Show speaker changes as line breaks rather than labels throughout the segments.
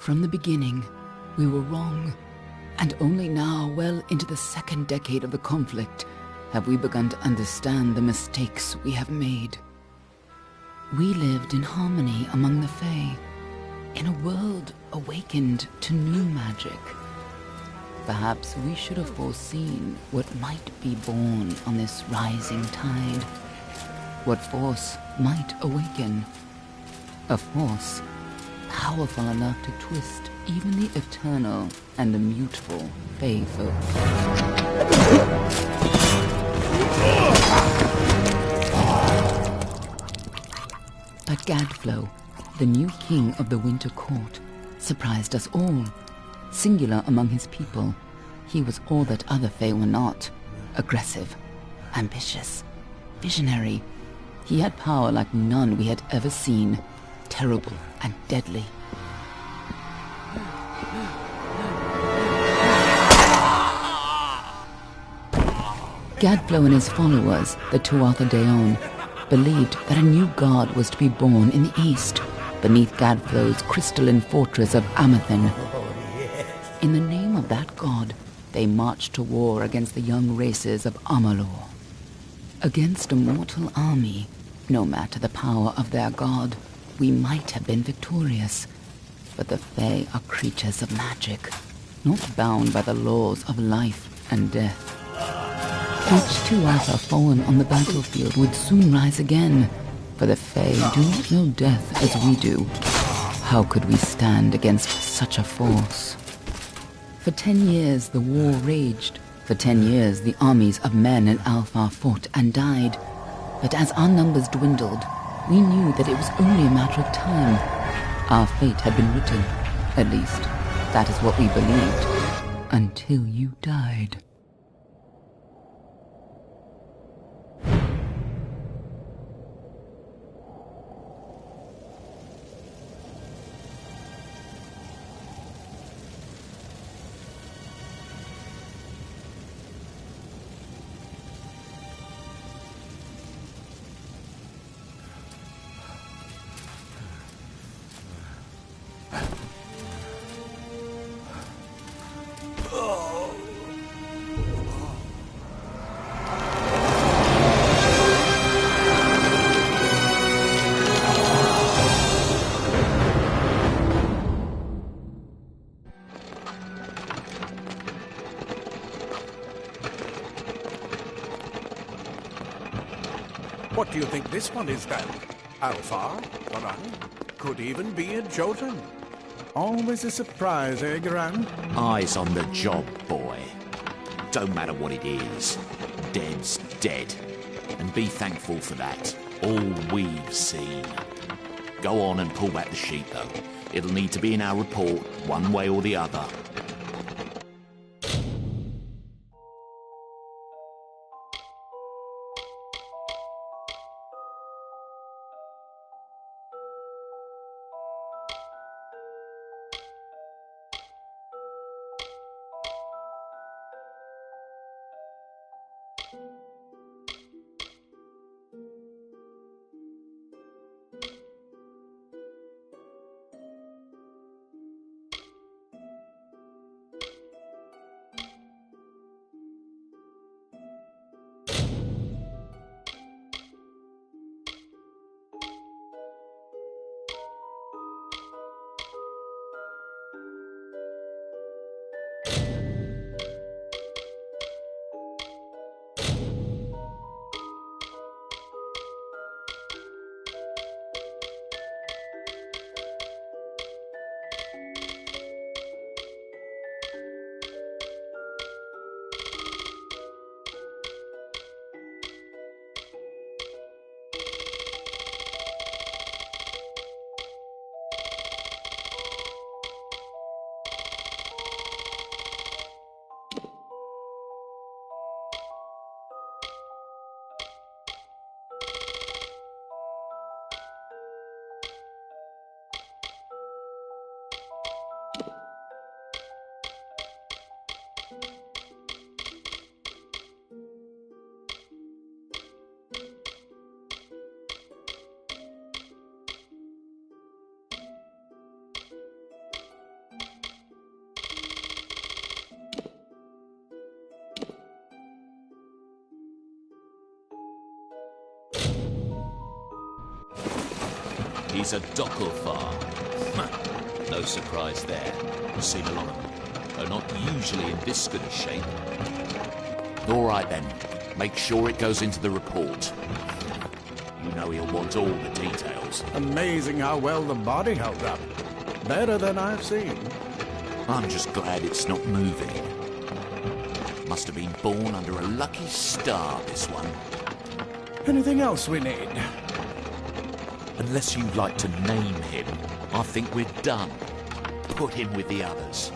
From the beginning, we were wrong, and only now, well into the second decade of the conflict, have we begun to understand the mistakes we have made. We lived in harmony among the Fae, in a world awakened to new magic. Perhaps we should have foreseen what might be born on this rising tide. What force might awaken. A force powerful enough to twist even the eternal and immutable Fae folk. But Gadflow, the new king of the Winter Court, surprised us all. Singular among his people, he was all that other Fae were not. Aggressive, ambitious, visionary. He had power like none we had ever seen, terrible and deadly. Gadflow and his followers, the Tuatha Deon, believed that a new god was to be born in the east, beneath Gadflow's crystalline fortress of Amathen. In the name of that god, they marched to war against the young races of Amalur. Against a mortal army, no matter the power of their god, we might have been victorious. But the Fae are creatures of magic, not bound by the laws of life and death. Each Tuatha fallen on the battlefield would soon rise again, for the Fae do not know death as we do. How could we stand against such a force? For 10 years the war raged. For 10 years the armies of Men and Alpha fought and died. But as our numbers dwindled, we knew that it was only a matter of time. Our fate had been written. At least, that is what we believed. Until you died.
What do you think this one is then? Alpha? Garang? Could even be a Jotun. Always a surprise, eh, Garang?
Eyes on the job, boy. Don't matter what it is. Dead's dead. And be thankful for that. All we've seen. Go on and pull back the sheet, though. It'll need to be in our report, one way or the other. He's a Dokofar. No surprise there. I've seen a lot of them. They're not usually in this good a shape. All right then. Make sure it goes into the report. You know he'll want all the details.
Amazing how well the body held up. Better than I've seen.
I'm just glad it's not moving. Must have been born under a lucky star, this one.
Anything else we need?
Unless you'd like to name him, I think we're done. Put him with the others.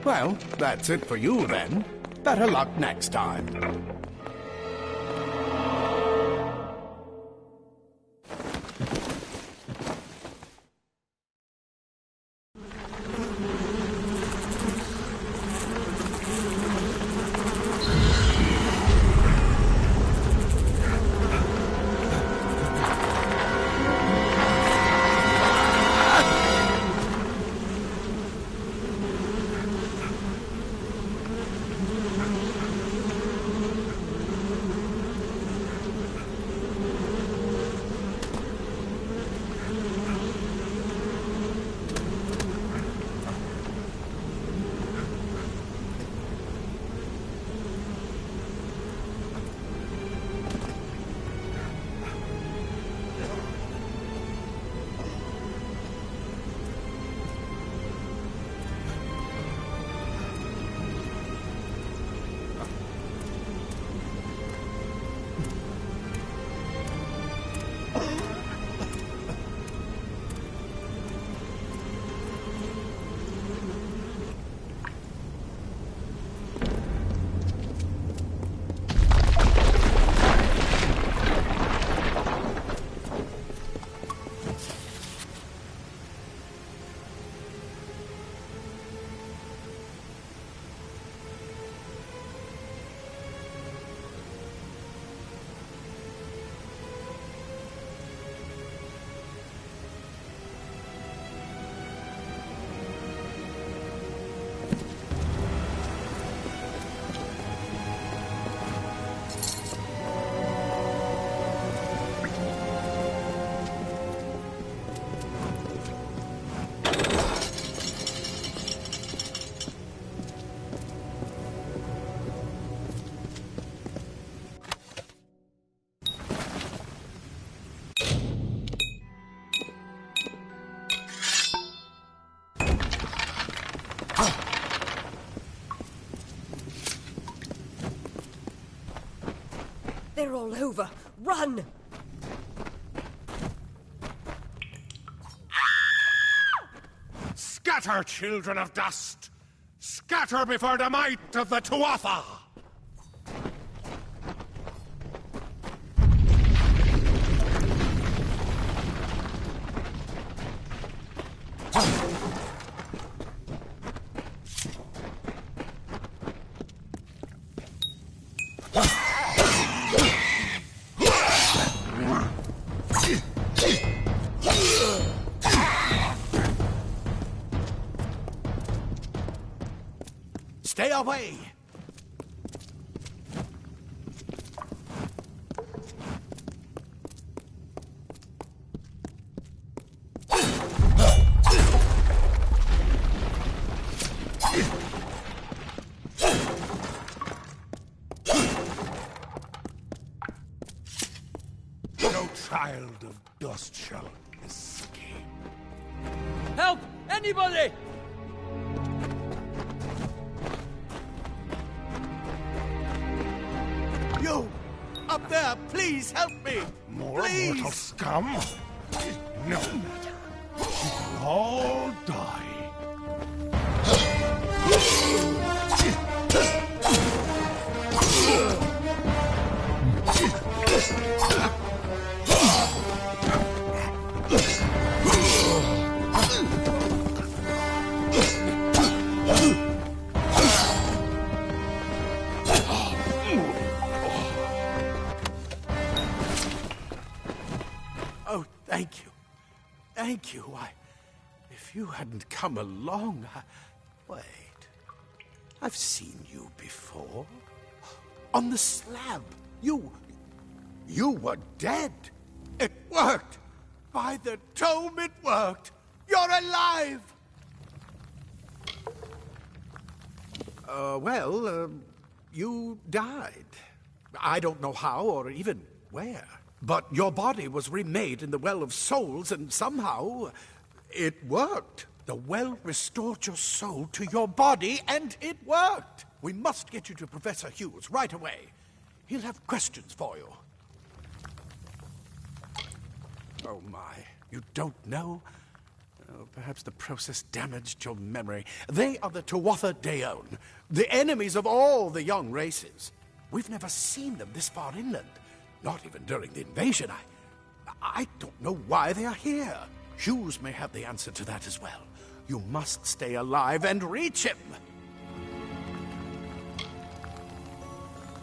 Well, that's it for you then. Better luck next time.
They're all over. Run!
Scatter, children of dust! Scatter before the might of the Tuatha!
Stay away!
child of dust shall escape.
Help! Anybody!
You! Up there, please help me!
More
Please!
mortal scum? No matter. You will all die.
Oh, thank you. Thank you. If you hadn't come along, Wait. I've seen you before. On the slab. You were dead. It worked. By the tome, it worked. You're alive. You died. I don't know how or even where. But your body was remade in the Well of Souls, and somehow it worked. The well restored your soul to your body, and it worked. We must get you to Professor Hughes right away. He'll have questions for you. Oh, my. You don't know? Oh, perhaps the process damaged your memory. They are the Tuatha-Deon, the enemies of all the young races. We've never seen them this far inland. Not even during the invasion. I don't know why they are here. Hughes may have the answer to that as well. You must stay alive and reach him.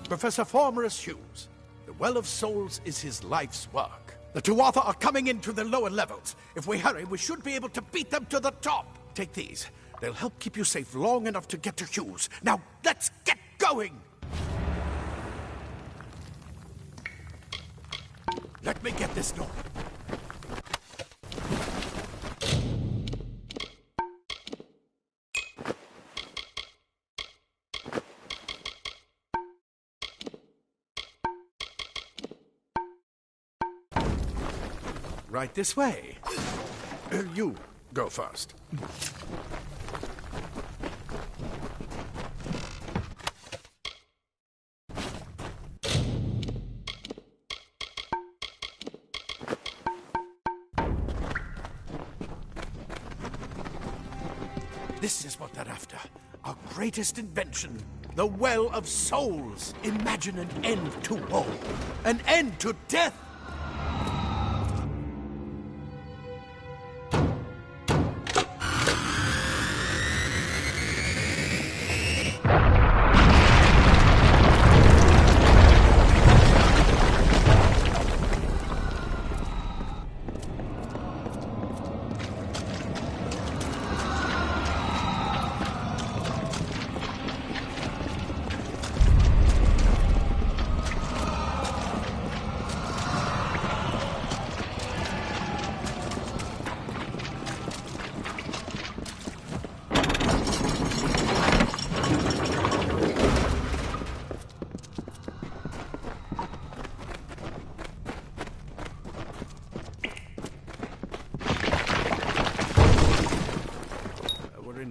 Professor Formerus Hughes. The Well of Souls is his life's work. The Tuatha are coming into the lower levels. If we hurry, we should be able to beat them to the top. Take these. They'll help keep you safe long enough to get to Hughes. Now, let's get going! Let me get this door. Right this way. You go first. This is what they're after. Our greatest invention. The Well of Souls. Imagine an end to woe. An end to death.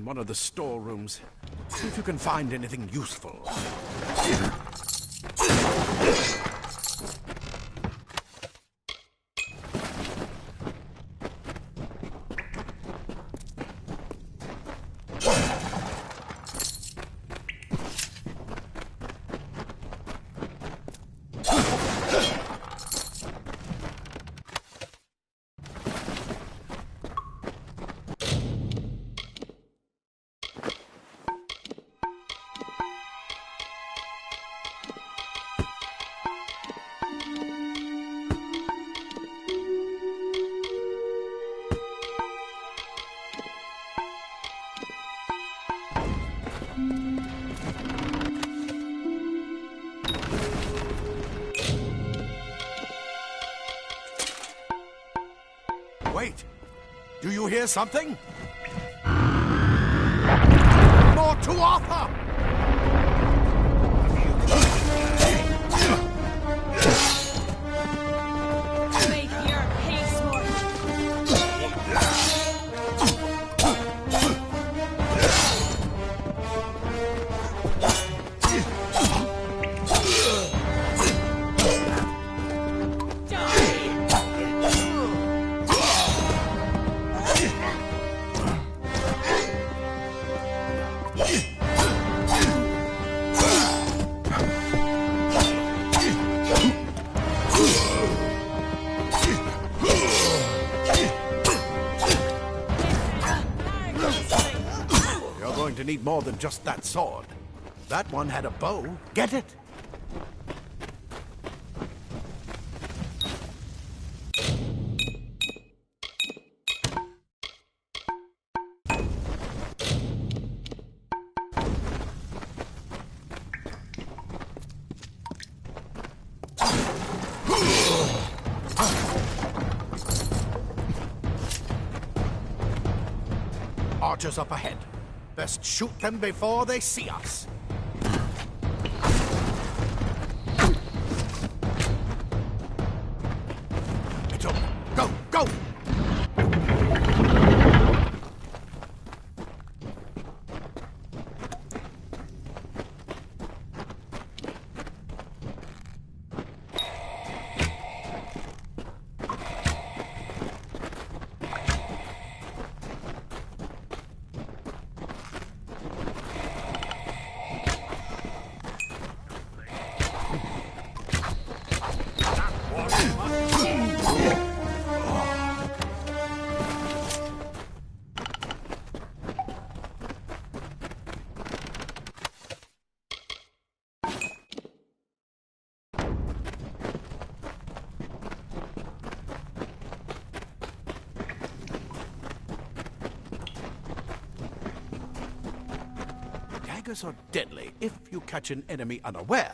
One of the storerooms. See if you can find anything useful. Wait! Do you hear something? More Tuatha!
Wait!
need more than just that sword. That one had a bow. Get it? Archers up ahead. Best shoot them before they see us. It's over. Go, go! Daggers are deadly if you catch an enemy unaware.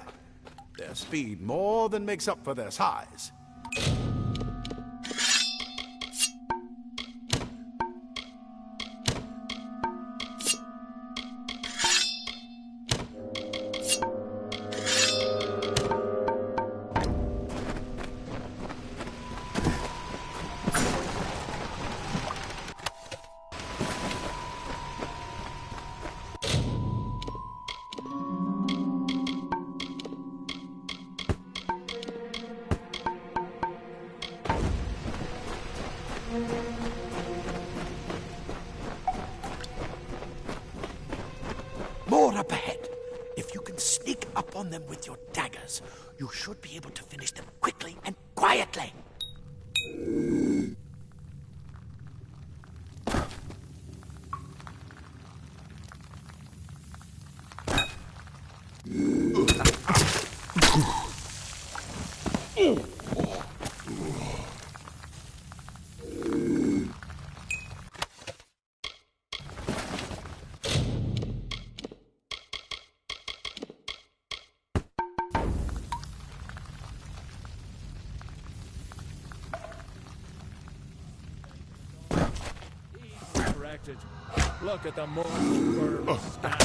Their speed more than makes up for their size. More up ahead. If you can sneak up on them with your daggers, you should be able to finish them quickly and quietly.
Look at the mortal bird stand.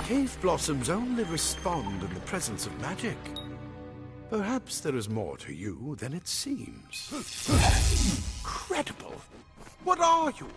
Cave blossoms only respond in the presence of magic. Perhaps there is more to you than it seems. Incredible! What are you?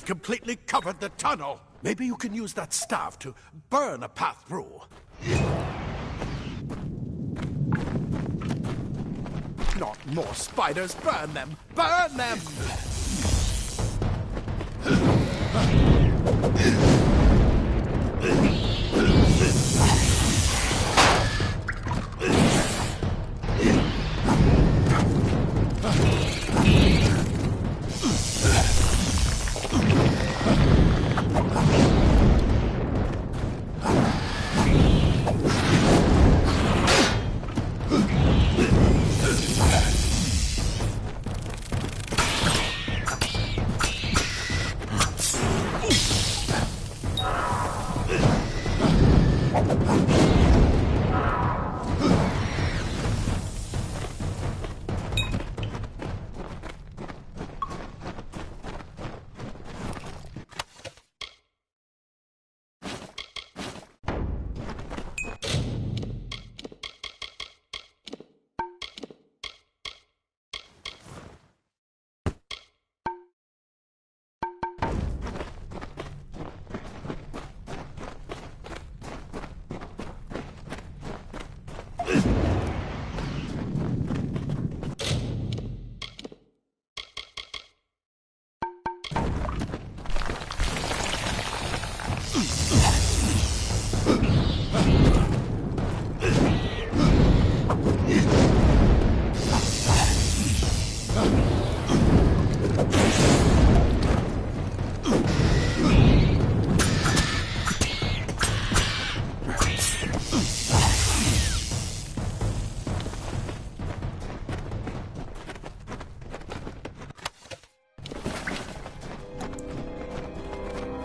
We've completely covered the tunnel. Maybe you can use that staff to burn a path through. Not more spiders. Burn them! Burn them!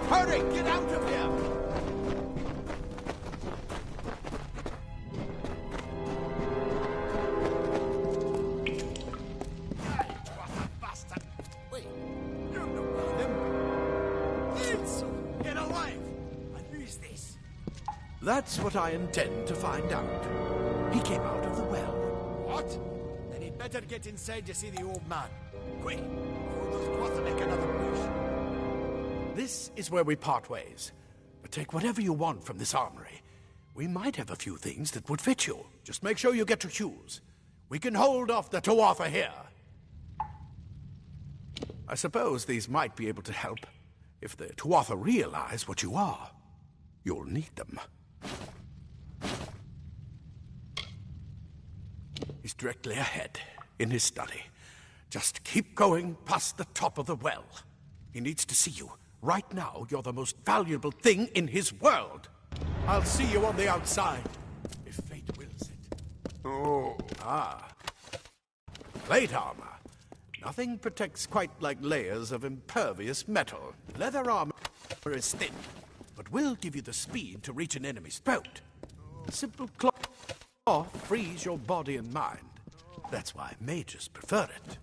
Hurry, get out of here! What a bastard! Wait, you're not one of them. Enzo, get alive! And who is this? That's what I intend to find out. He came out of the well.
What? Then he'd better get inside to see the old man. Quick, before those Dwarfs make another push.
This is where we part ways. But take whatever you want from this armory. We might have a few things that would fit you. Just make sure you get your shoes. We can hold off the Tuatha here. I suppose these might be able to help. If the Tuatha realize what you are, you'll need them. He's directly ahead, in his study. Just keep going past the top of the well. He needs to see you. Right now, you're the most valuable thing in his world. I'll see you on the outside, if fate wills it. Oh. Ah. Plate armor. Nothing protects quite like layers of impervious metal. Leather armor is thin, but will give you the speed to reach an enemy's throat. Simple cloth frees your body and mind. That's why mages prefer it.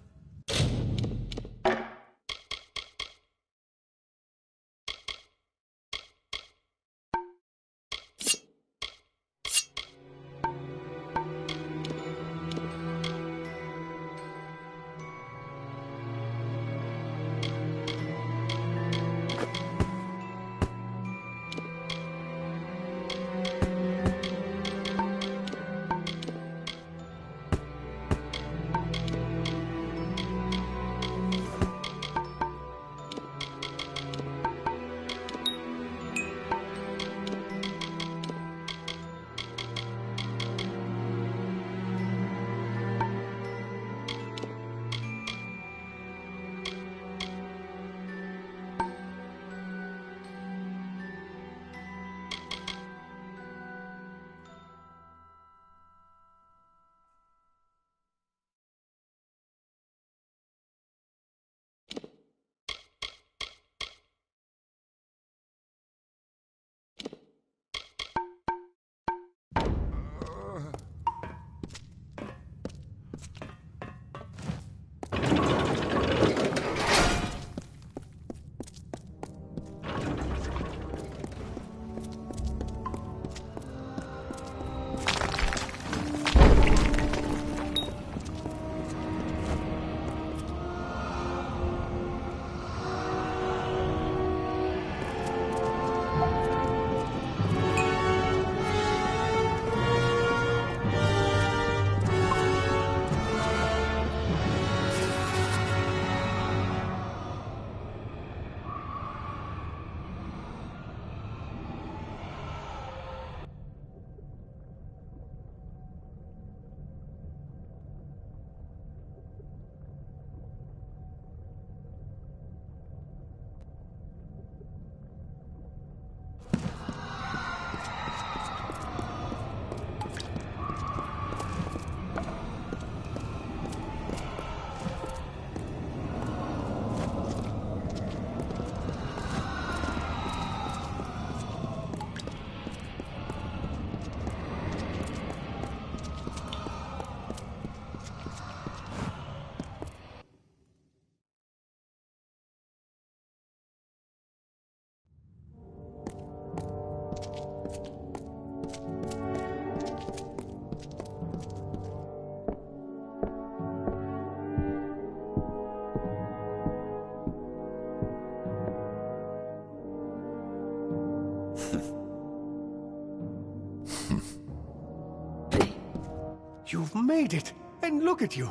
You've made it! And look at you!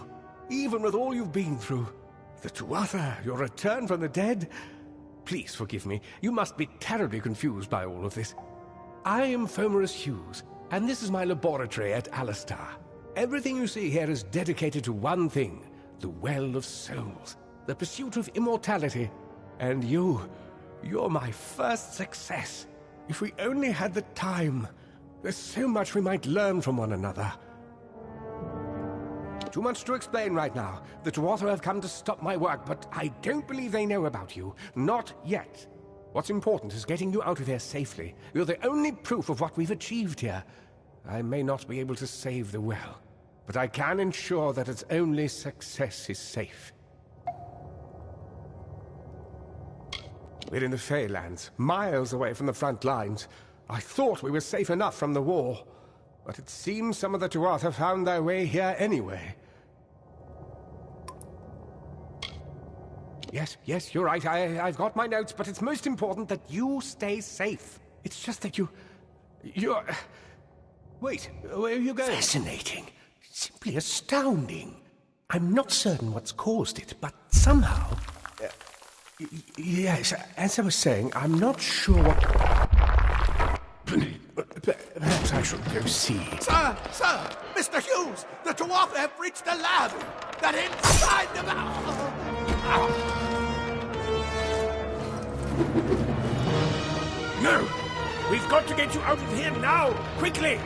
Even with all you've been through. The Tuatha, your return from the dead. Please forgive me. You must be terribly confused by all of this. I am Fomerus Hughes, and this is my laboratory at Alistar. Everything you see here is dedicated to one thing, the Well of Souls, the pursuit of immortality. And you're my first success. If we only had the time, there's so much we might learn from one another. Too much to explain right now. The Tuatha have come to stop my work, but I don't believe they know about you. Not yet. What's important is getting you out of here safely. You're the only proof of what we've achieved here. I may not be able to save the well, but I can ensure that its only success is safe. We're in the Feylands, miles away from the front lines. I thought we were safe enough from the war, but it seems some of the Tuatha found their way here anyway. Yes, you're right. I've got my notes, but it's most important that you stay safe. It's just that you're... Wait, where are you going? Fascinating. Simply astounding. I'm not certain what's caused it, but somehow... yes, as I was saying, I'm not sure what... Perhaps I should go see.
Sir! Mr. Hughes! The Tuatha have reached the lab! That inside the...
No! We've got to get you out of here now! Quickly!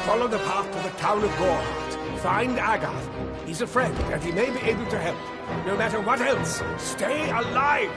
Follow the path to the town of Gorhart. Find Agath. He's a friend, and he may be able to help. No matter what else, stay alive!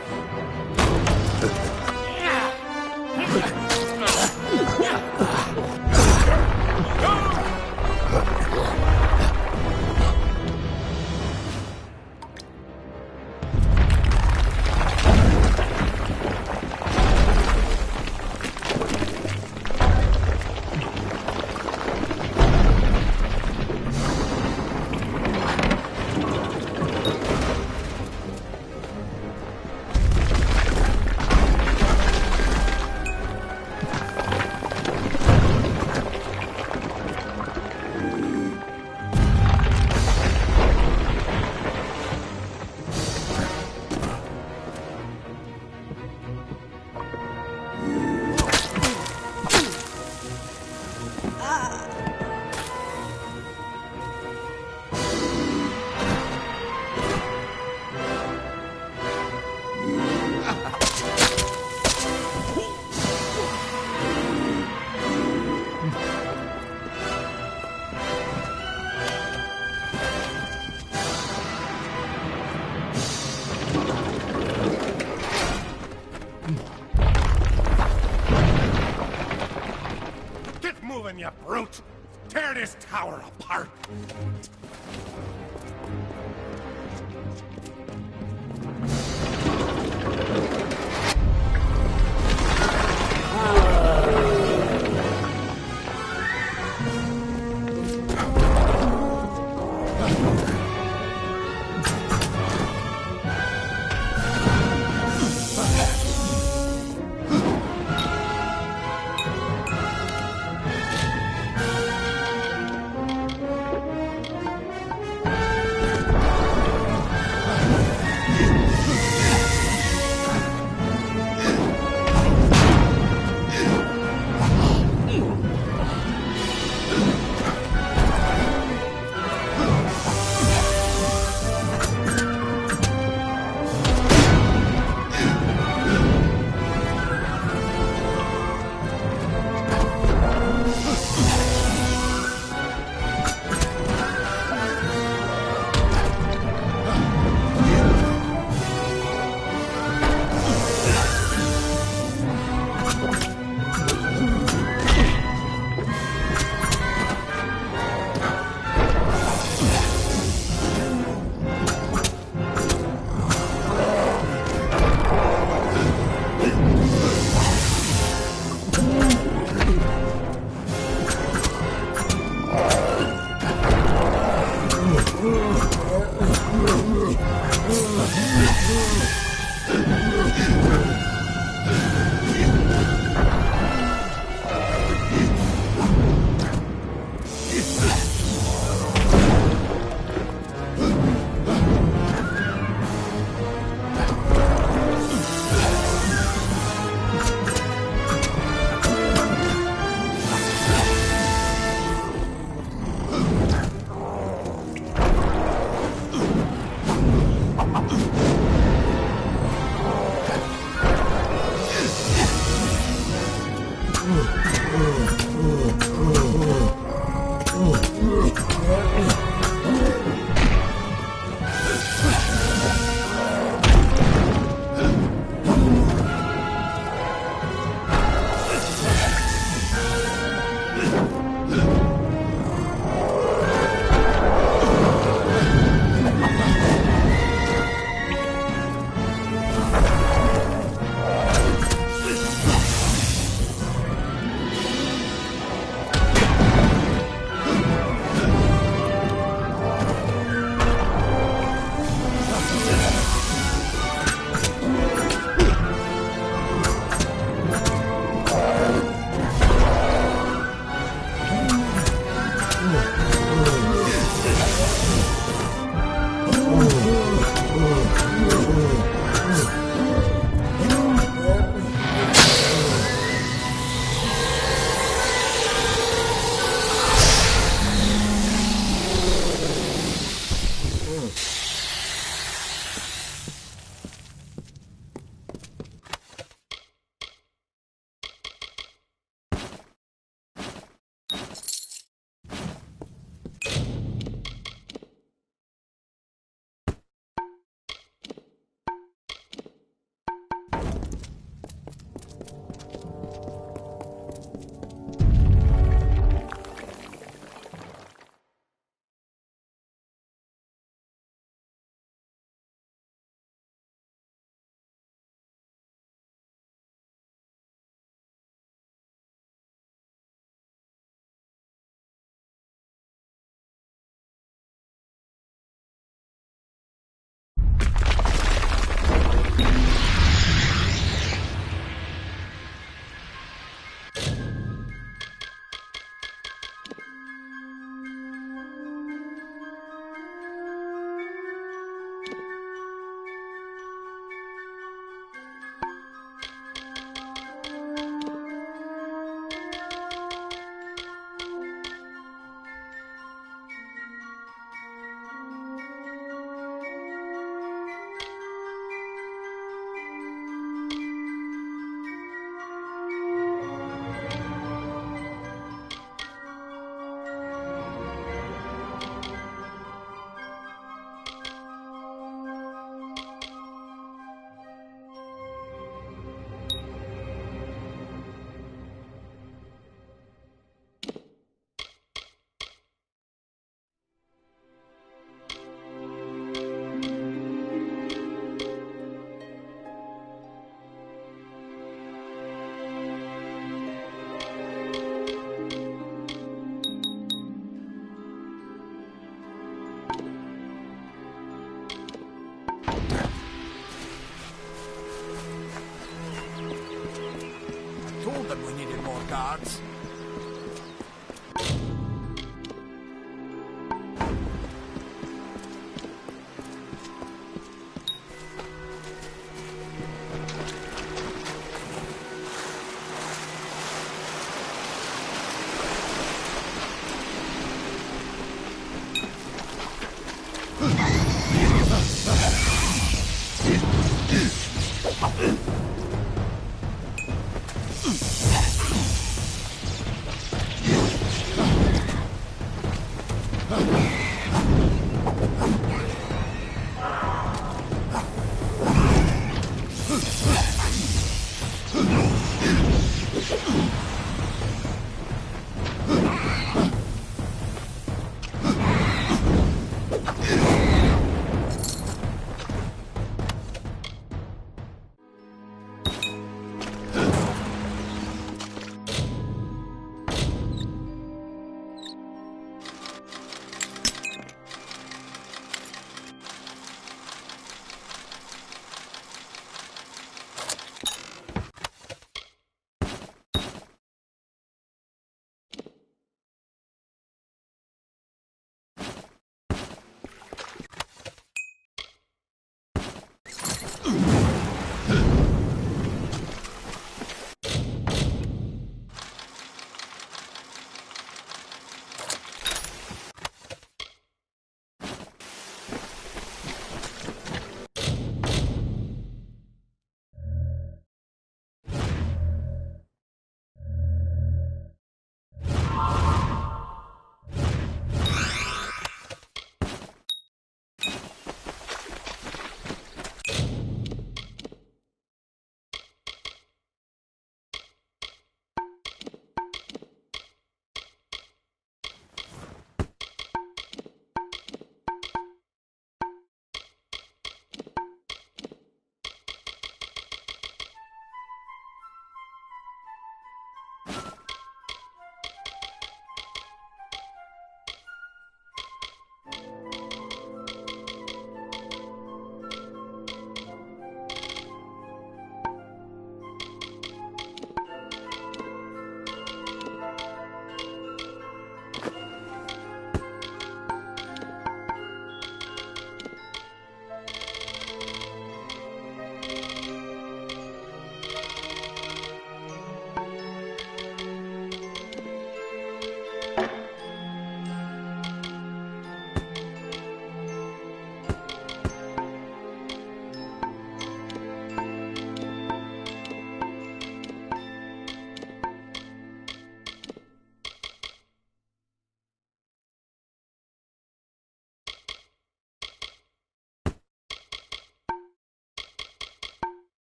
You brute! Tear this tower apart!
them we needed more guards.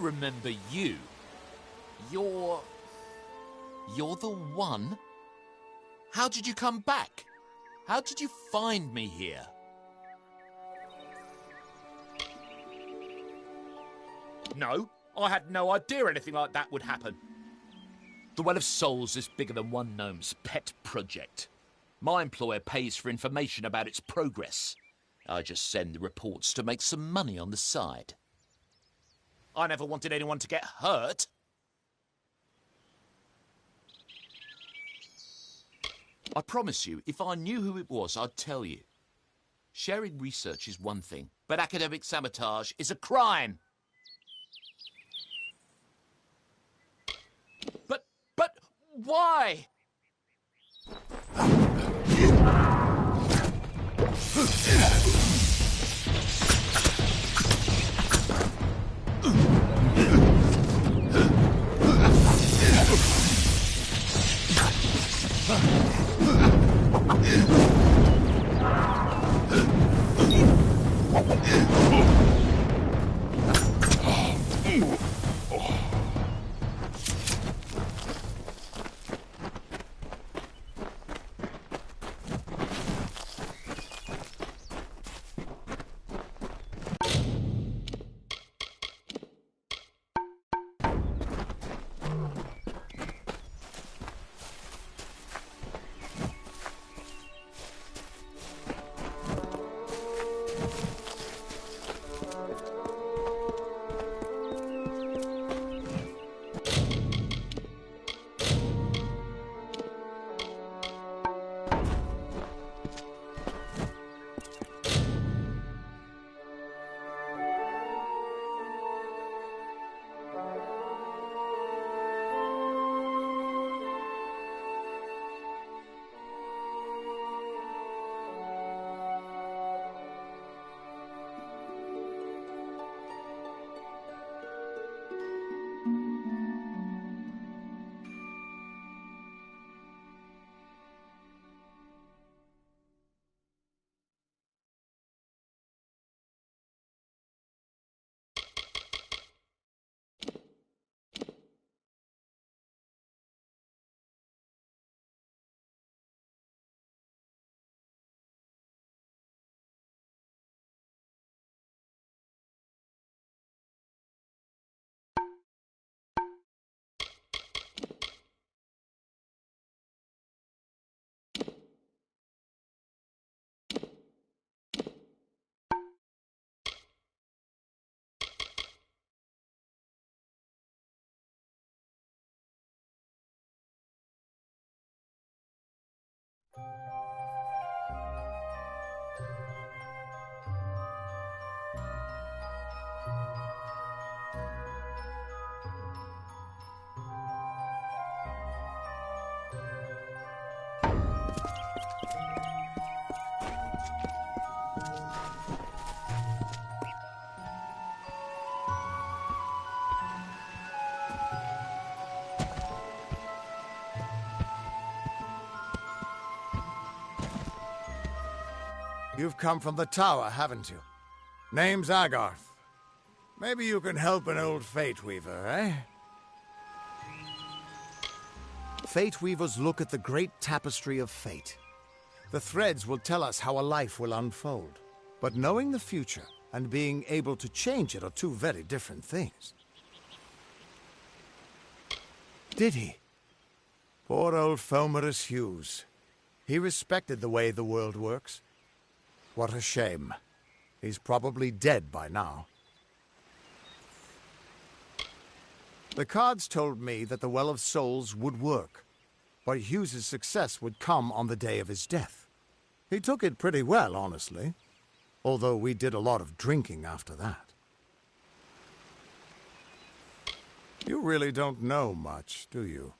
remember you. You're the one? How did you come back? How did you find me here? No, I had no idea anything like that would happen. The Well of Souls is bigger than one gnome's pet project. My employer pays for information about its progress. I just send the reports to make some money on the side. I never wanted anyone to get hurt. I promise you, if I knew who it was, I'd tell you. Sharing research is one thing, but academic sabotage is a crime. But why?
You've come from the tower, haven't you? Name's Agarth. Maybe you can help an old Fate Weaver, eh? Fate Weavers look at the great tapestry of fate. The threads will tell us how a life will unfold. But knowing the future and being able to change it are two very different things. Did he? Poor old Fomerus Hughes. He respected the way the world works. What a shame. He's probably dead by now. The cards told me that the Well of Souls would work, but Hughes's success would come on the day of his death. He took it pretty well, honestly, although we did a lot of drinking after that. You really don't know much, do you?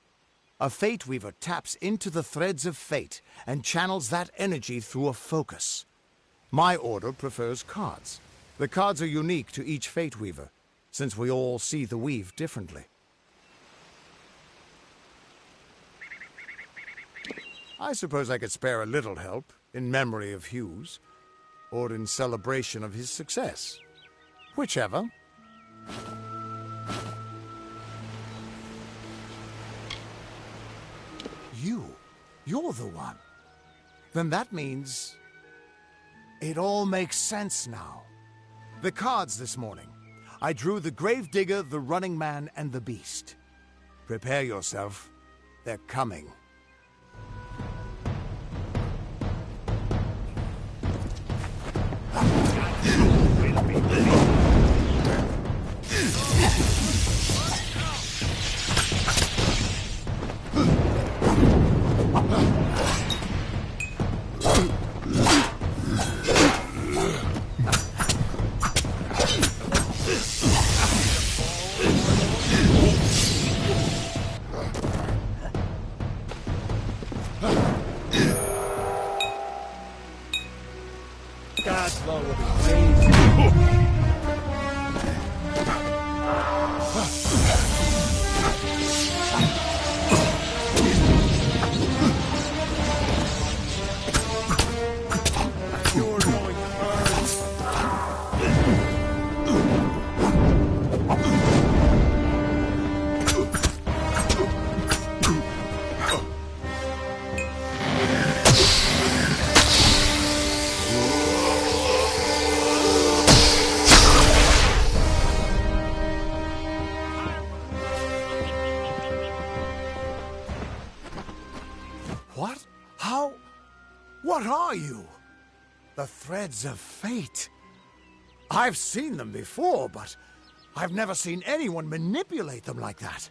A Fate Weaver taps into the threads of fate and channels that energy through a focus. My order prefers cards. The cards are unique to each Fate Weaver, since we all see the weave differently. I suppose I could spare a little help in memory of Hughes, or in celebration of his success. Whichever. You're the one. Then that means... it all makes sense now. The cards this morning. I drew the Gravedigger, the Running Man, and the Beast. Prepare yourself. They're coming.
God's law will be raised. You're going first.
What? How? What are you? The threads of fate. I've seen them before, but I've never seen anyone manipulate them like that.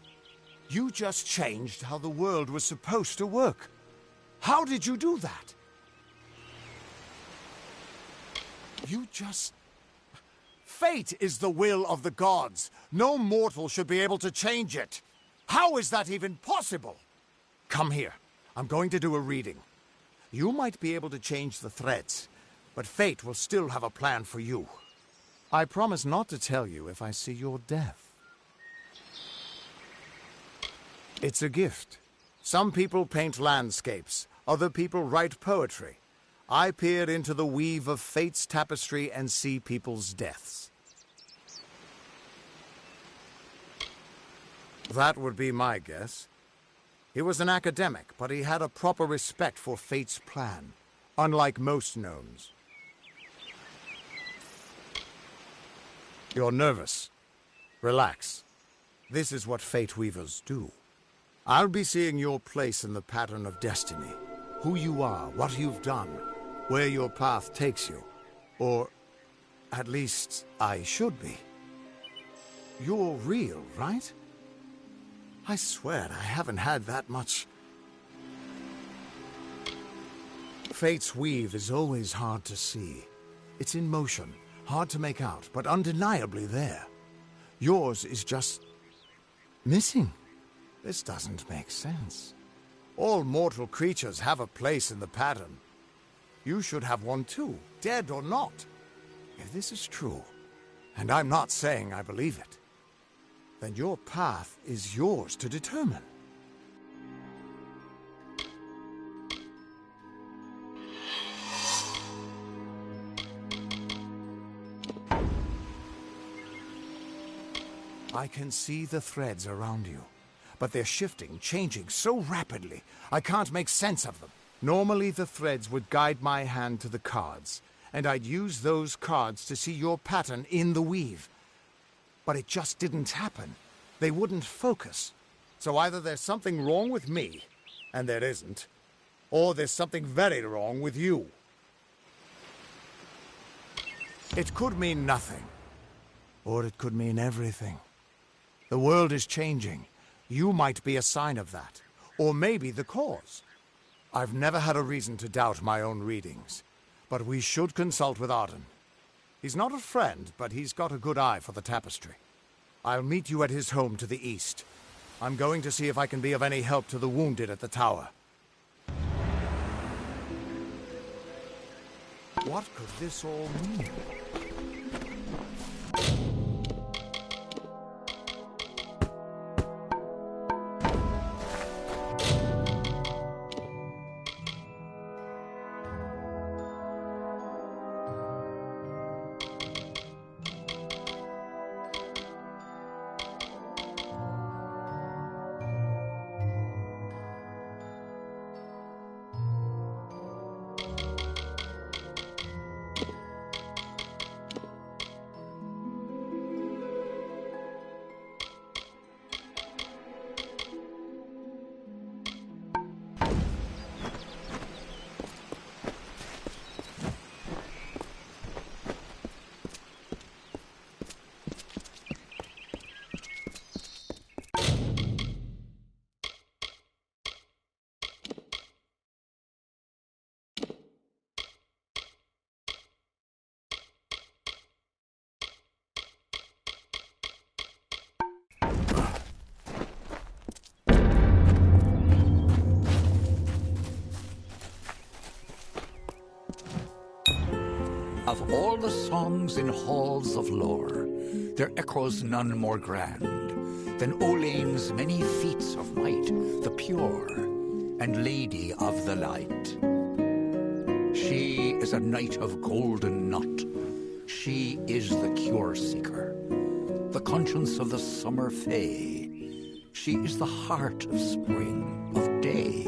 You just changed how the world was supposed to work. How did you do that? You just... Fate is the will of the gods. No mortal should be able to change it. How is that even possible? Come here. I'm going to do a reading. You might be able to change the threads, but fate will still have a plan for you. I promise not to tell you if I see your death. It's a gift. Some people paint landscapes, other people write poetry. I peer into the weave of fate's tapestry and see people's deaths. That would be my guess. He was an academic, but he had a proper respect for fate's plan, unlike most gnomes. You're nervous. Relax. This is what fate weavers do. I'll be seeing your place in the pattern of destiny. Who you are, what you've done, where your path takes you. Or, at least, I should be. You're real, right? I swear I haven't had that much. Fate's weave is always hard to see. It's in motion, hard to make out, but undeniably there. Yours is just... missing. This doesn't make sense. All mortal creatures have a place in the pattern. You should have one too, dead or not. If this is true, and I'm not saying I believe it, then your path is yours to determine. I can see the threads around you, but they're shifting, changing so rapidly, I can't make sense of them. Normally the threads would guide my hand to the cards, and I'd use those cards to see your pattern in the weave. But it just didn't happen. They wouldn't focus. So either there's something wrong with me, and there isn't, or there's something very wrong with you. It could mean nothing, or it could mean everything. The world is changing. You might be a sign of that, or maybe the cause. I've never had a reason to doubt my own readings, but we should consult with Arden. He's not a friend, but he's got a good eye for the tapestry. I'll meet you at his home to the east. I'm going to see if I can be of any help to the wounded at the tower. What could this all mean?
Of all the songs in halls of lore, there echoes none more grand than Olane's many feats of might, the pure and lady of the light. She is a knight of golden knot. She is the cure seeker, the conscience of the summer fae. She is the heart of spring, of day.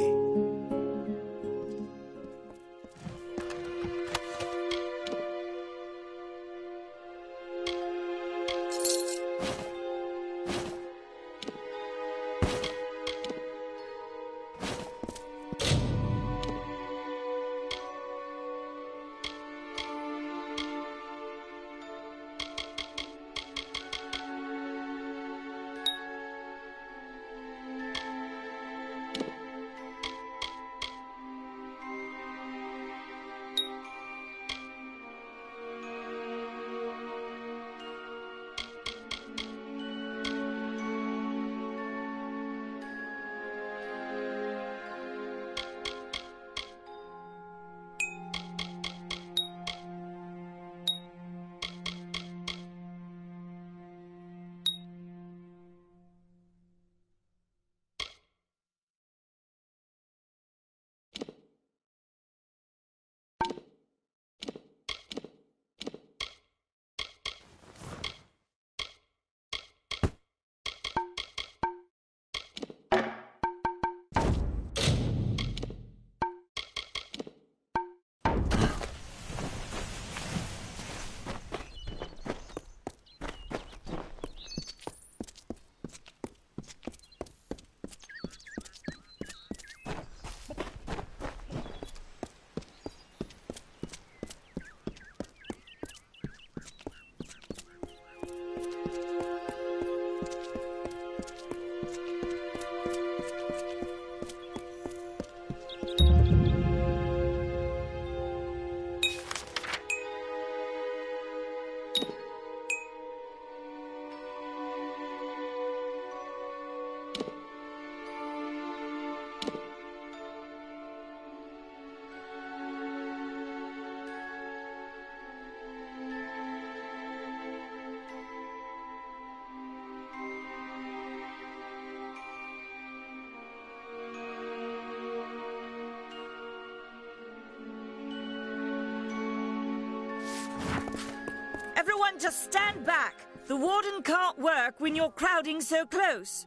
Everyone just stand back. The warden can't work when you're crowding so close.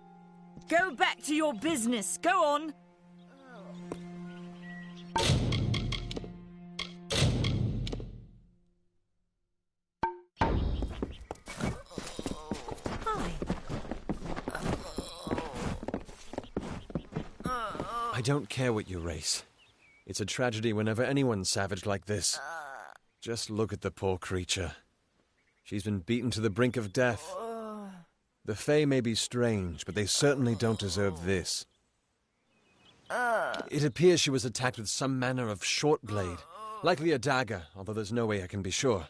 Go back to your business. Go on.
I don't care what you race. It's a tragedy whenever anyone's savage like this. Just look at the poor creature. She's been beaten to the brink of death. The Fae may be strange, but they certainly don't deserve this. It appears she was attacked with some manner of short blade, likely a dagger, although there's no way I can be sure.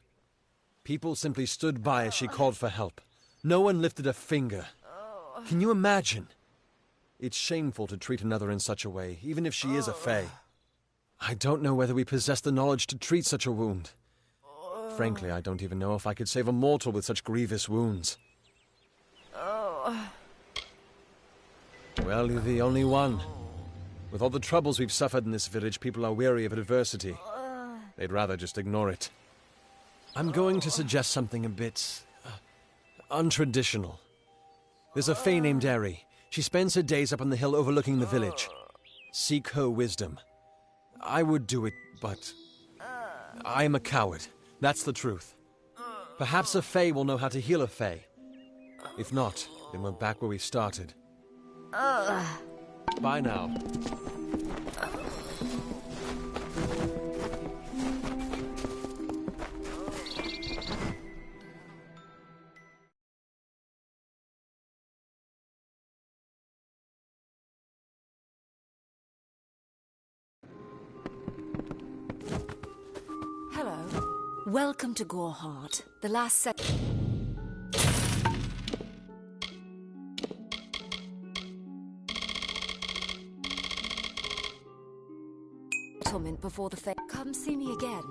People simply stood by as she called for help. No one lifted a finger. Can you imagine? It's shameful to treat another in such a way, even if she is a Fae. I don't know whether we possess the knowledge to treat such a wound. Frankly, I don't even know if I could save a mortal with such grievous wounds. Well, you're the only one. With all the troubles we've suffered in this village, people are weary of adversity. They'd rather just ignore it. I'm going to suggest something a bit untraditional. There's a Fae named Eri. She spends her days up on the hill overlooking the village. Seek her wisdom. I would do it, but I am a coward. That's the truth. Perhaps a Fae will know how to heal a Fae. If not, then we're back where we started. Bye now.
Welcome to Goreheart. The last settlement before the Fae. Come see me again.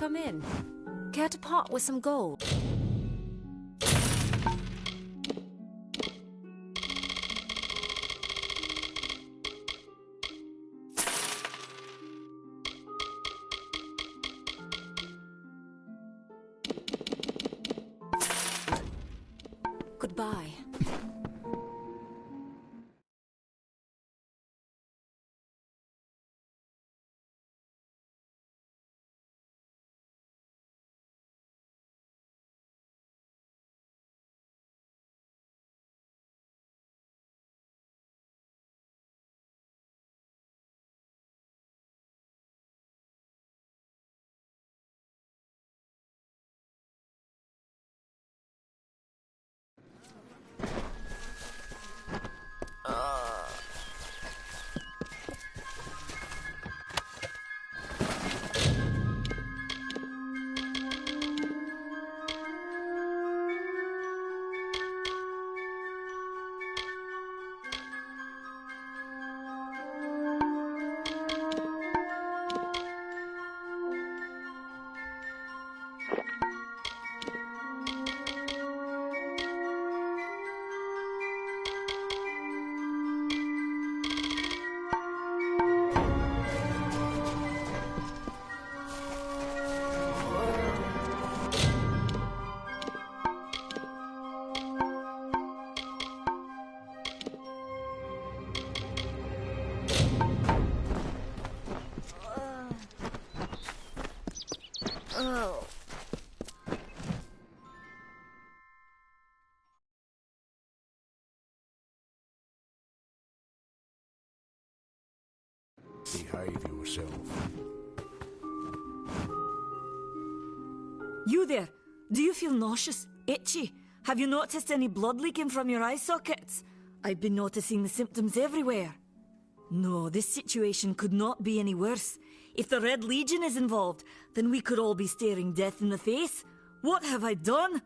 Come in. Care to part with some gold? Goodbye. Oh.
Behave yourself.
You there! Do you feel nauseous? Itchy? Have you noticed any blood leaking from your eye sockets? I've been noticing the symptoms everywhere. No, this situation could not be any worse. If the Red Legion is involved, then we could all be staring death in the face. What have I done?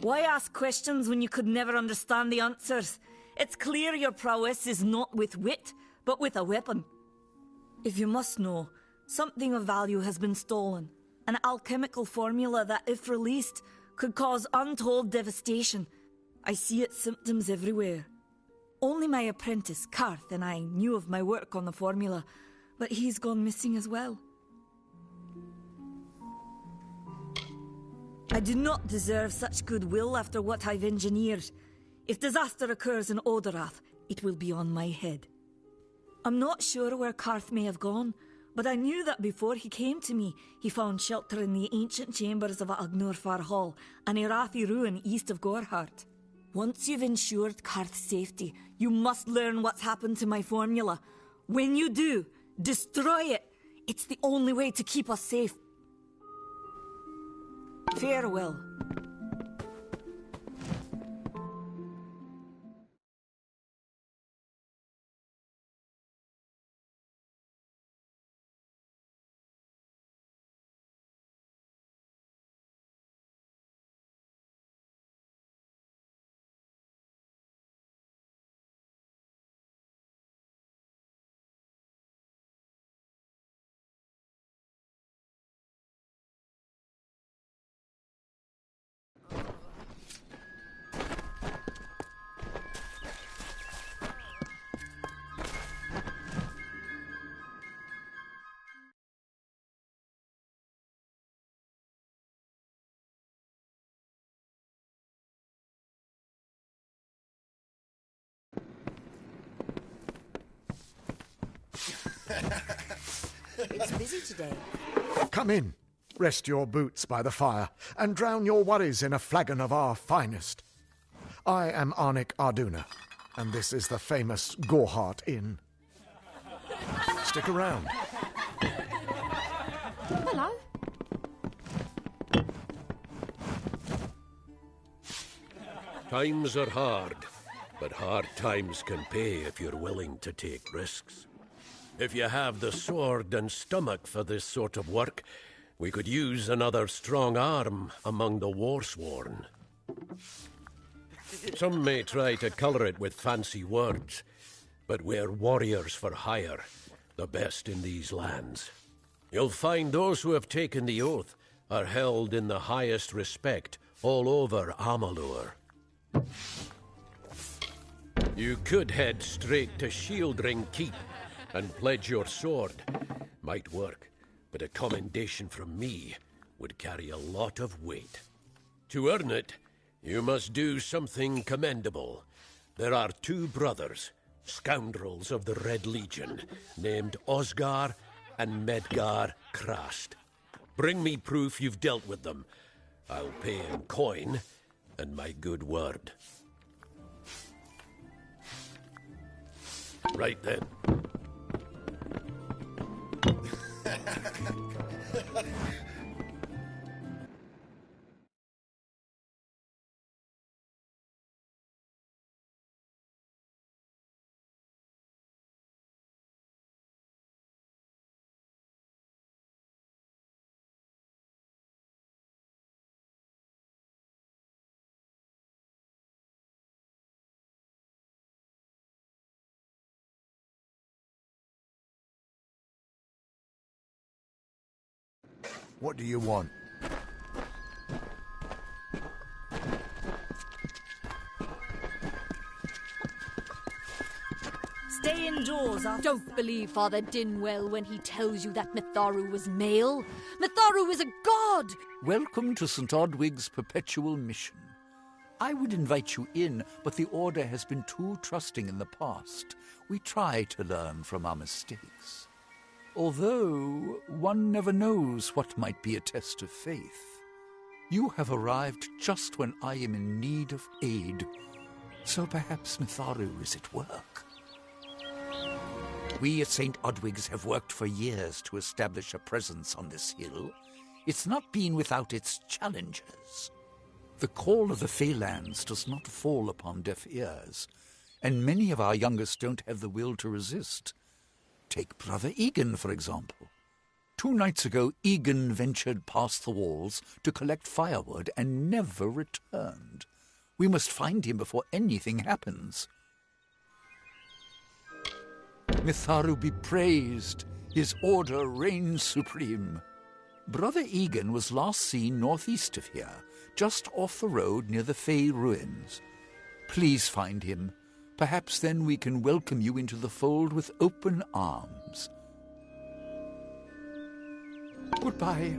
Why ask questions when you could never understand the answers? It's clear your prowess is not with wit, but with a weapon. If you must know, something of value has been stolen. An alchemical formula that, if released, could cause untold devastation. I see its symptoms everywhere. Only my apprentice, Karth, and I knew of my work on the formula, but he's gone missing as well. I do not deserve such goodwill after what I've engineered. If disaster occurs in Odorath, it will be on my head. I'm not sure where Karth may have gone, but I knew that before he came to me, he found shelter in the ancient chambers of Agnurfar Hall, an Irathi ruin east of Gorhart. Once you've ensured Karth's safety, you must learn what's happened to my formula. When you do, destroy it. It's the only way to keep us safe. Farewell.
It's busy today.
Come in. Rest your boots by the fire, and drown your worries in a flagon of our finest. I am Arnik Arduna, and this is the famous Gorhart Inn. Stick around.
Hello.
Times are hard, but hard times can pay if you're willing to take risks. If you have the sword and stomach for this sort of work, we could use another strong arm among the warsworn. Some may try to colour it with fancy words, but we're warriors for hire, the best in these lands. You'll find those who have taken the oath are held in the highest respect all over Amalur. You could head straight to Shieldring Keep and pledge your sword. Might work, but a commendation from me would carry a lot of weight. To earn it, you must do something commendable. There are two brothers, scoundrels of the Red Legion, named Osgar and Medgar Krast. Bring me proof you've dealt with them. I'll pay in coin and my good word. Right then.
What do you want?
Stay indoors,
Don't believe Father Dinwell when he tells you that Mitharu was male. Mitharu is a god!
Welcome to St. Odwig's perpetual mission. I would invite you in, but the Order has been too trusting in the past. We try to learn from our mistakes. Although, one never knows what might be a test of faith. You have arrived just when I am in need of aid, so perhaps Mitharu is at work. We at St. Odwig's have worked for years to establish a presence on this hill. It's not been without its challenges. The call of the Feylands does not fall upon deaf ears, and many of our youngest don't have the will to resist. Take Brother Egan, for example. 2 nights ago, Egan ventured past the walls to collect firewood and never returned. We must find him before anything happens. Mitharu be praised. His order reigns supreme. Brother Egan was last seen northeast of here, just off the road near the Fey ruins. Please find him. Perhaps then we can welcome you into the fold with open arms. Goodbye.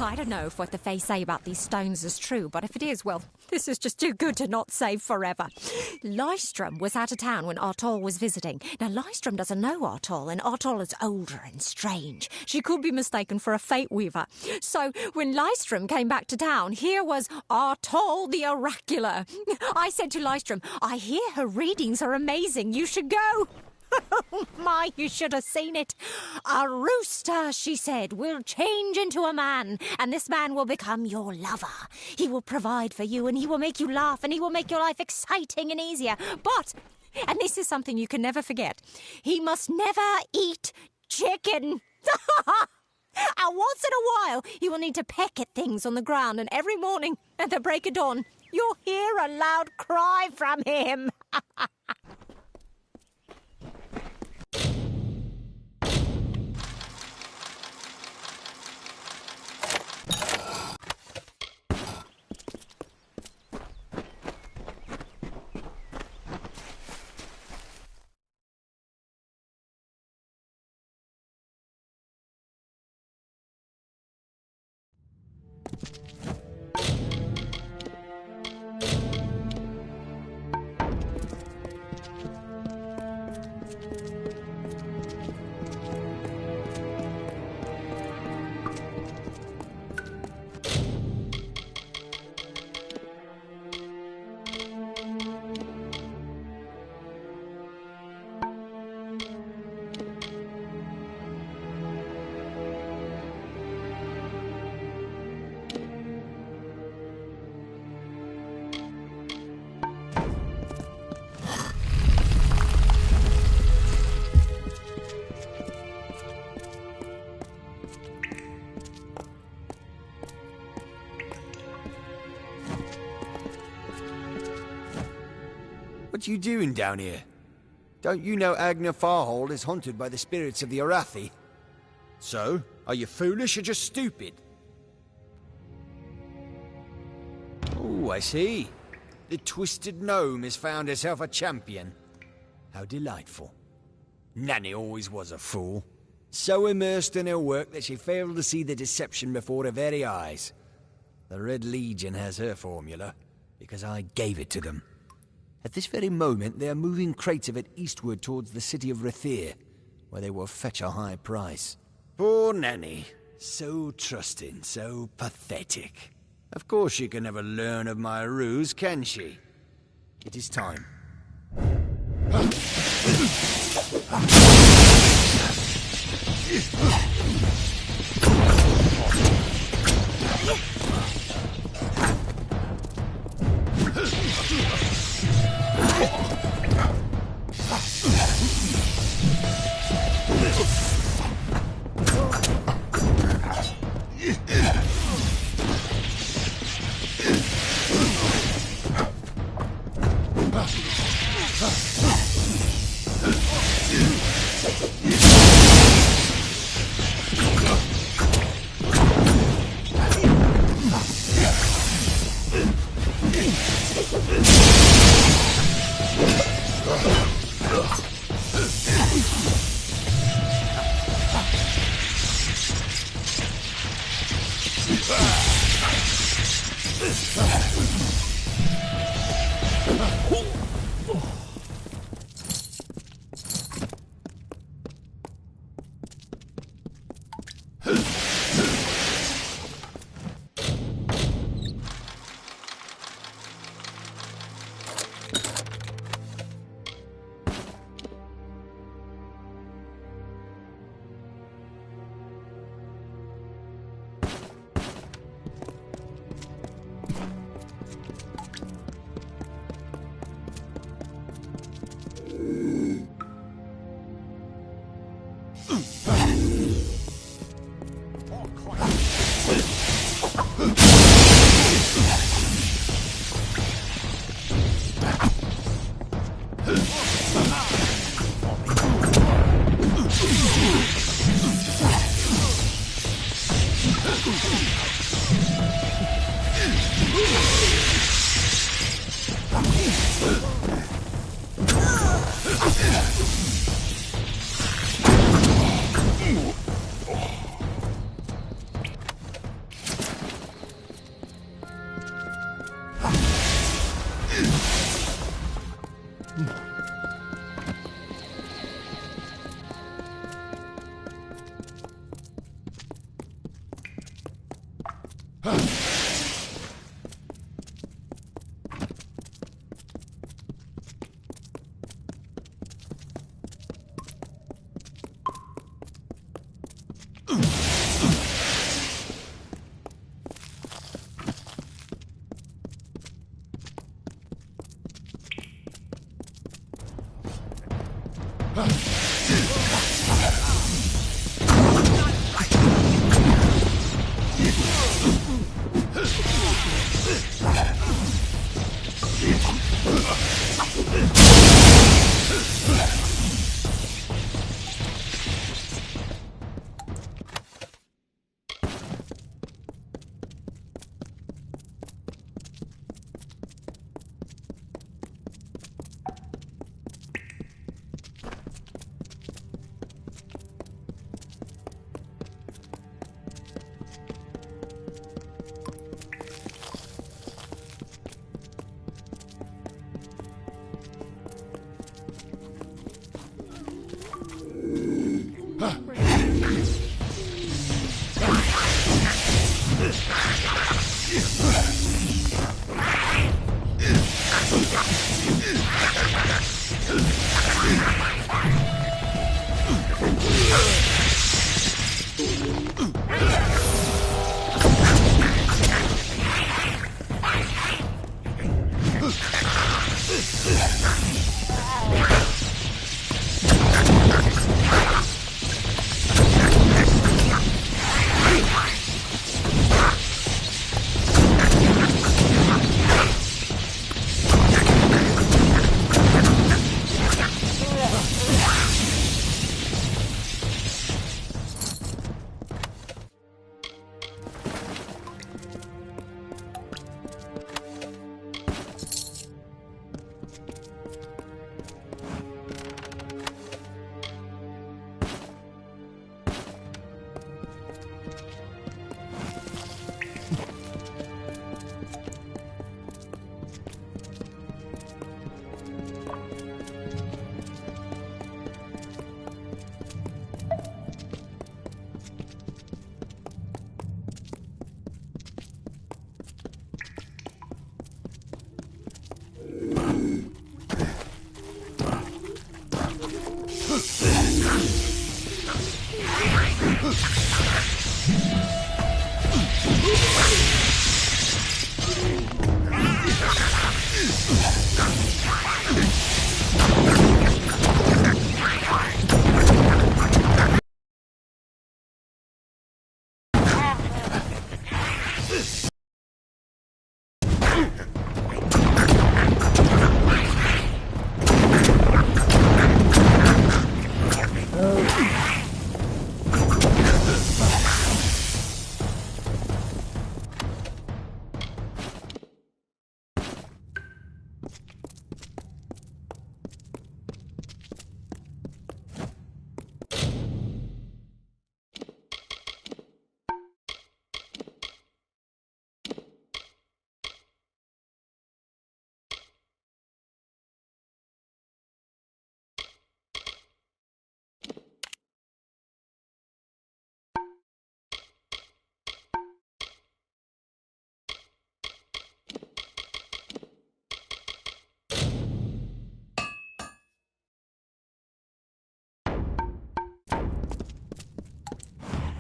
I don't know if what the Fae say about these stones is true, but if it is, well, this is just too good to not save forever. Lystrom was out of town when Artol was visiting. Now, Lystrom doesn't know Artol, and Artol is older and strange. She could be mistaken for a Fate Weaver. So, when Lystrom came back to town, here was Artol the Oracular. I said to Lystrom, I hear her readings are amazing. You should go. Oh my, you should have seen it. A rooster, she said, will change into a man, and this man will become your lover. He will provide for you, and he will make you laugh, and he will make your life exciting and easier. But, and this is something you can never forget, he must never eat chicken. And once in a while, he will need to peck at things on the ground, and every morning at the break of dawn, you'll hear a loud cry from him.
What you doing down here? Don't you know Agna Farhold is haunted by the spirits of the Arathi? So, are you foolish or just stupid? Oh, I see. The Twisted Gnome has found herself a champion. How delightful. Nanny always was a fool. So immersed in her work that she failed to see the deception before her very eyes. The Red Legion has her formula, because I gave it to them. At this very moment, they are moving crates of it eastward towards the city of Rathir, where they will fetch a high price. Poor Nanny. So trusting, so pathetic. Of course she can never learn of my ruse, can she? It is time.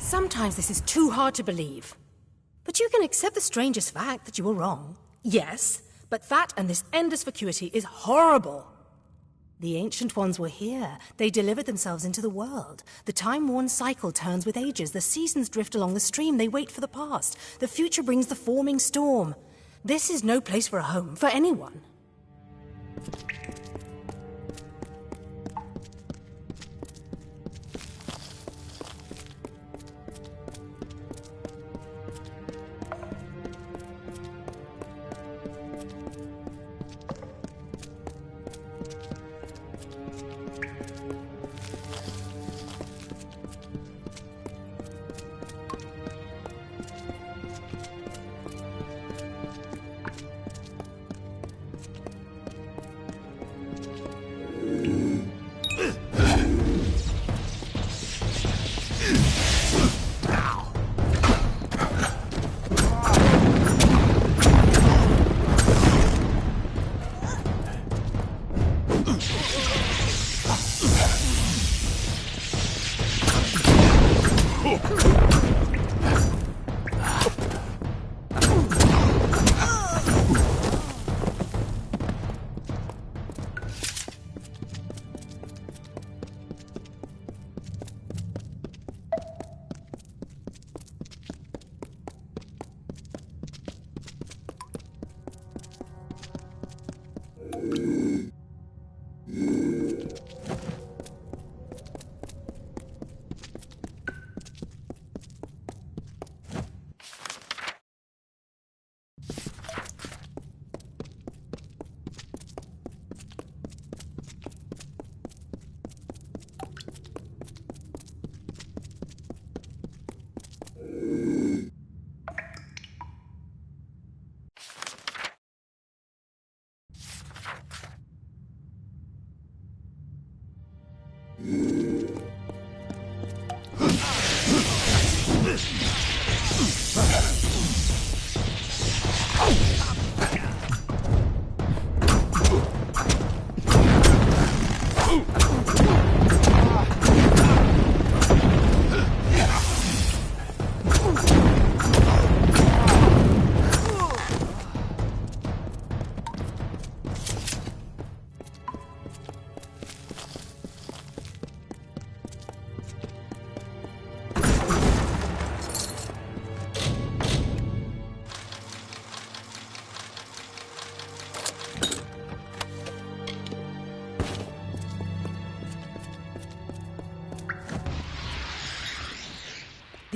Sometimes this is too hard to believe. But you can accept the strangest fact that you were wrong. Yes, but that and this endless vacuity is horrible. The Ancient Ones were here. They delivered themselves into the world. The time-worn cycle turns with ages. The seasons drift along the stream. They wait for the past. The future brings the forming storm. This is no place for a home, for anyone.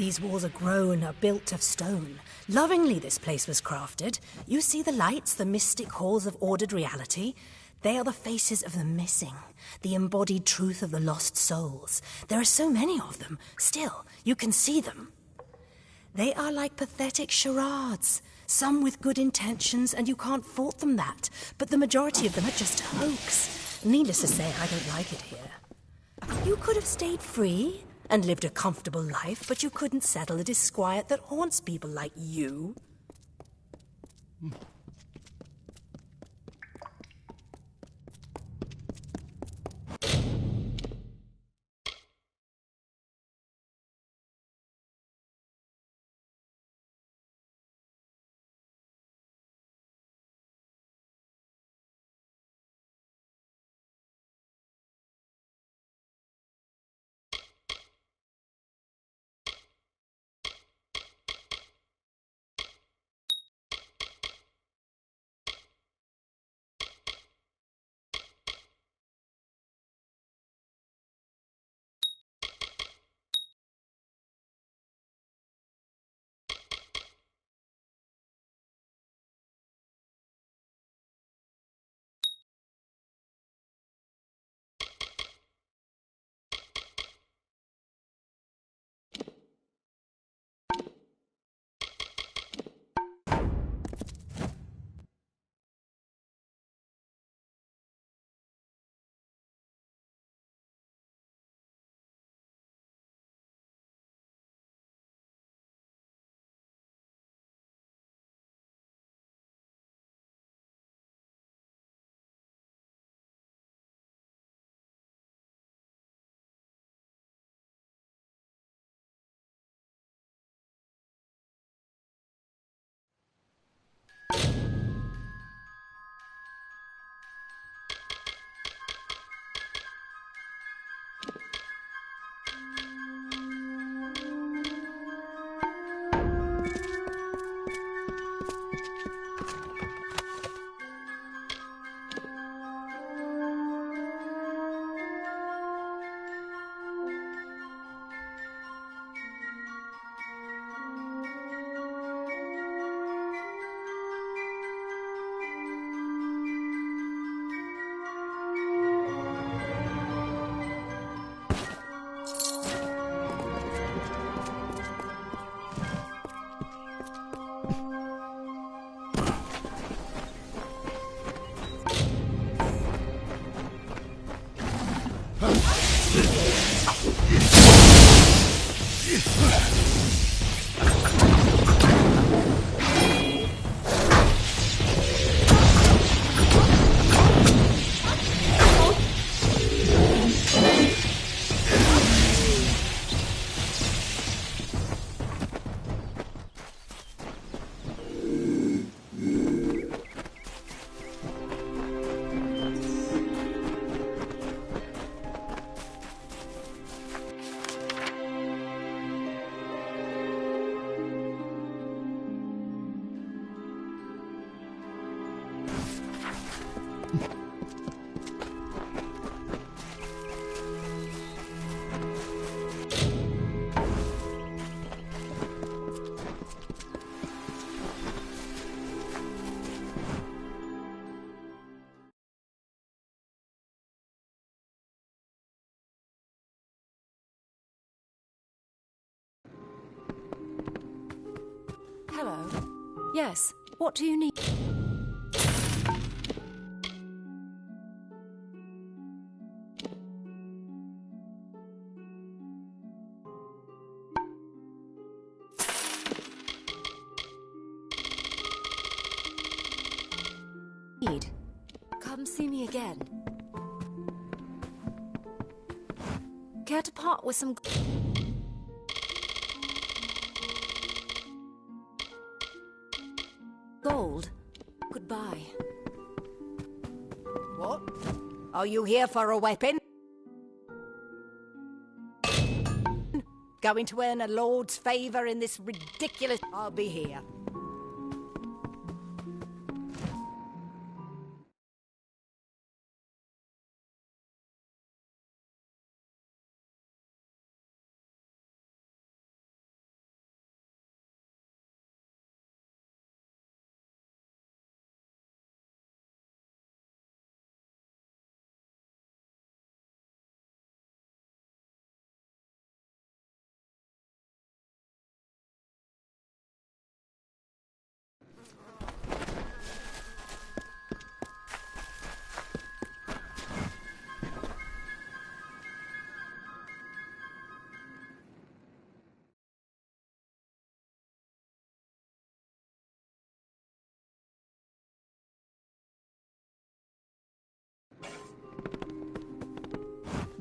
These walls are grown, are built of stone. Lovingly this place was crafted. You see the lights, the mystic halls of ordered reality? They are the faces of the missing, the embodied truth of the lost souls. There are so many of them. Still, you can see them. They are like pathetic charades. Some with good intentions, and you can't fault them that. But the majority of them are just a hoax. Needless to say, I don't like it here. You could have stayed free and lived a comfortable life, but you couldn't settle the disquiet that haunts people like you. Hello. Yes. What do you need? Come see me again. Care to part with some gold? Goodbye.
What? Are you here for a weapon? Going to earn a lord's favour in this ridiculous... I'll be here.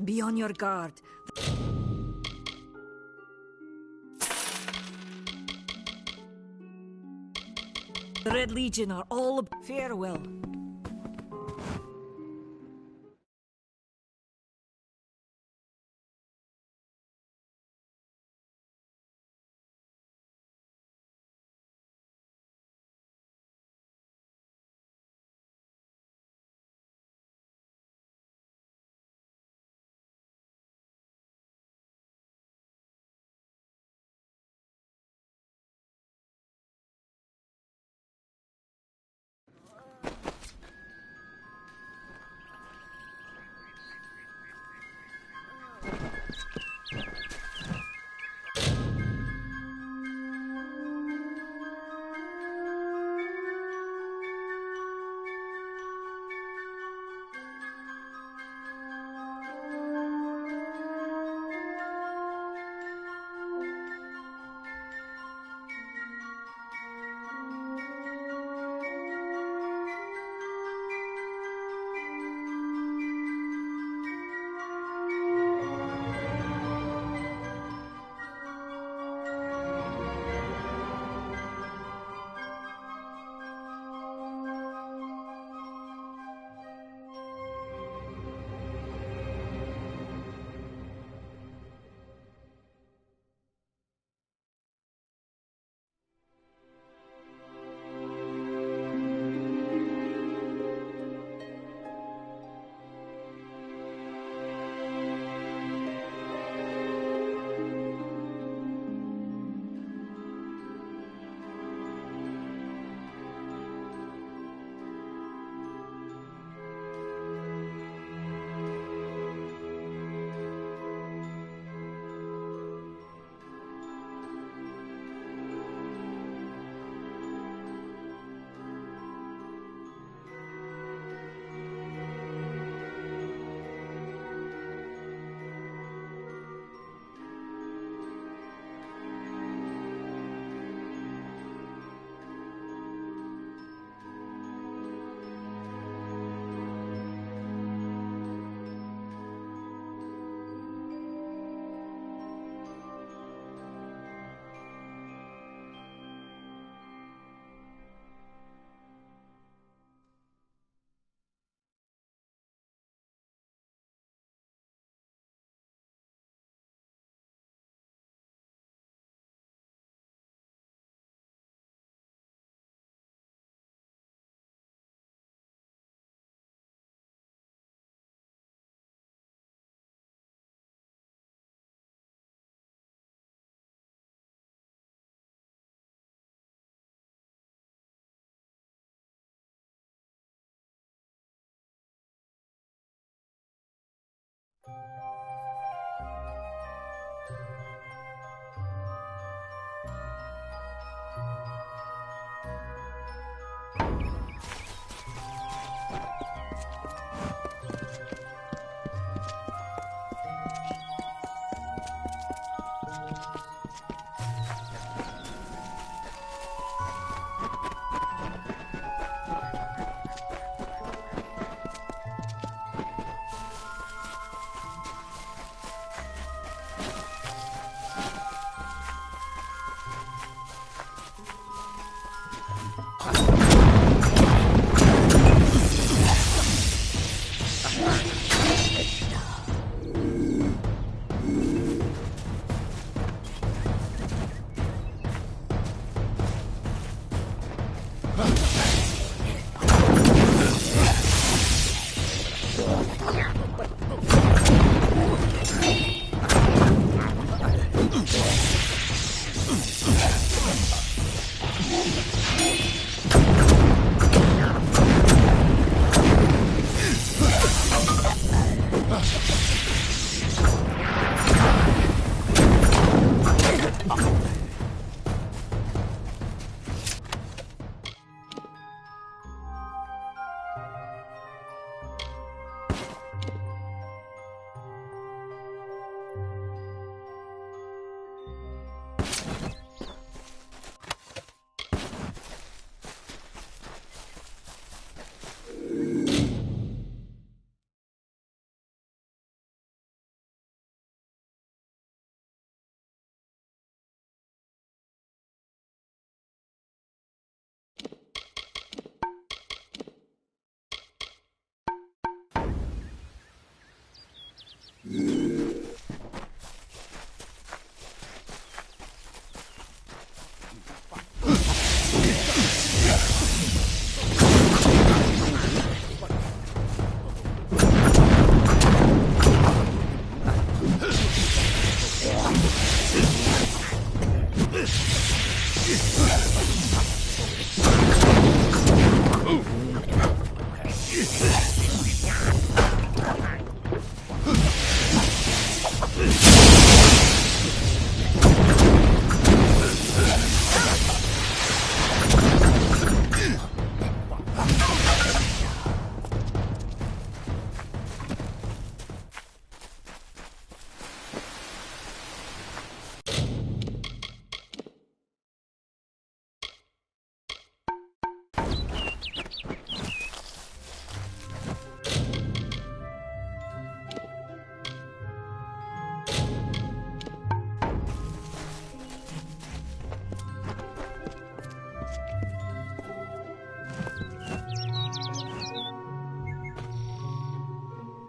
Be on your guard. The Red Legion are all... Farewell.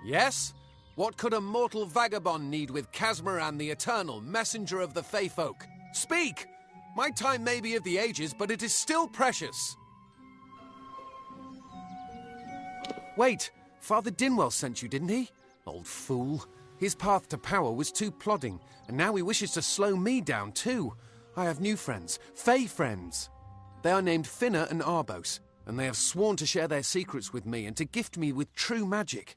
Yes? What could a mortal vagabond need with Casmaran the Eternal, messenger of the Fey folk? Speak! My time may be of the ages, but it is still precious. Wait, Father Dinwell sent you, didn't he? Old fool. His path to power was too plodding, and now he wishes to slow me down too. I have new friends, Fey friends. They are named Finna and Arbos, and they have sworn to share their secrets with me and to gift me with true magic.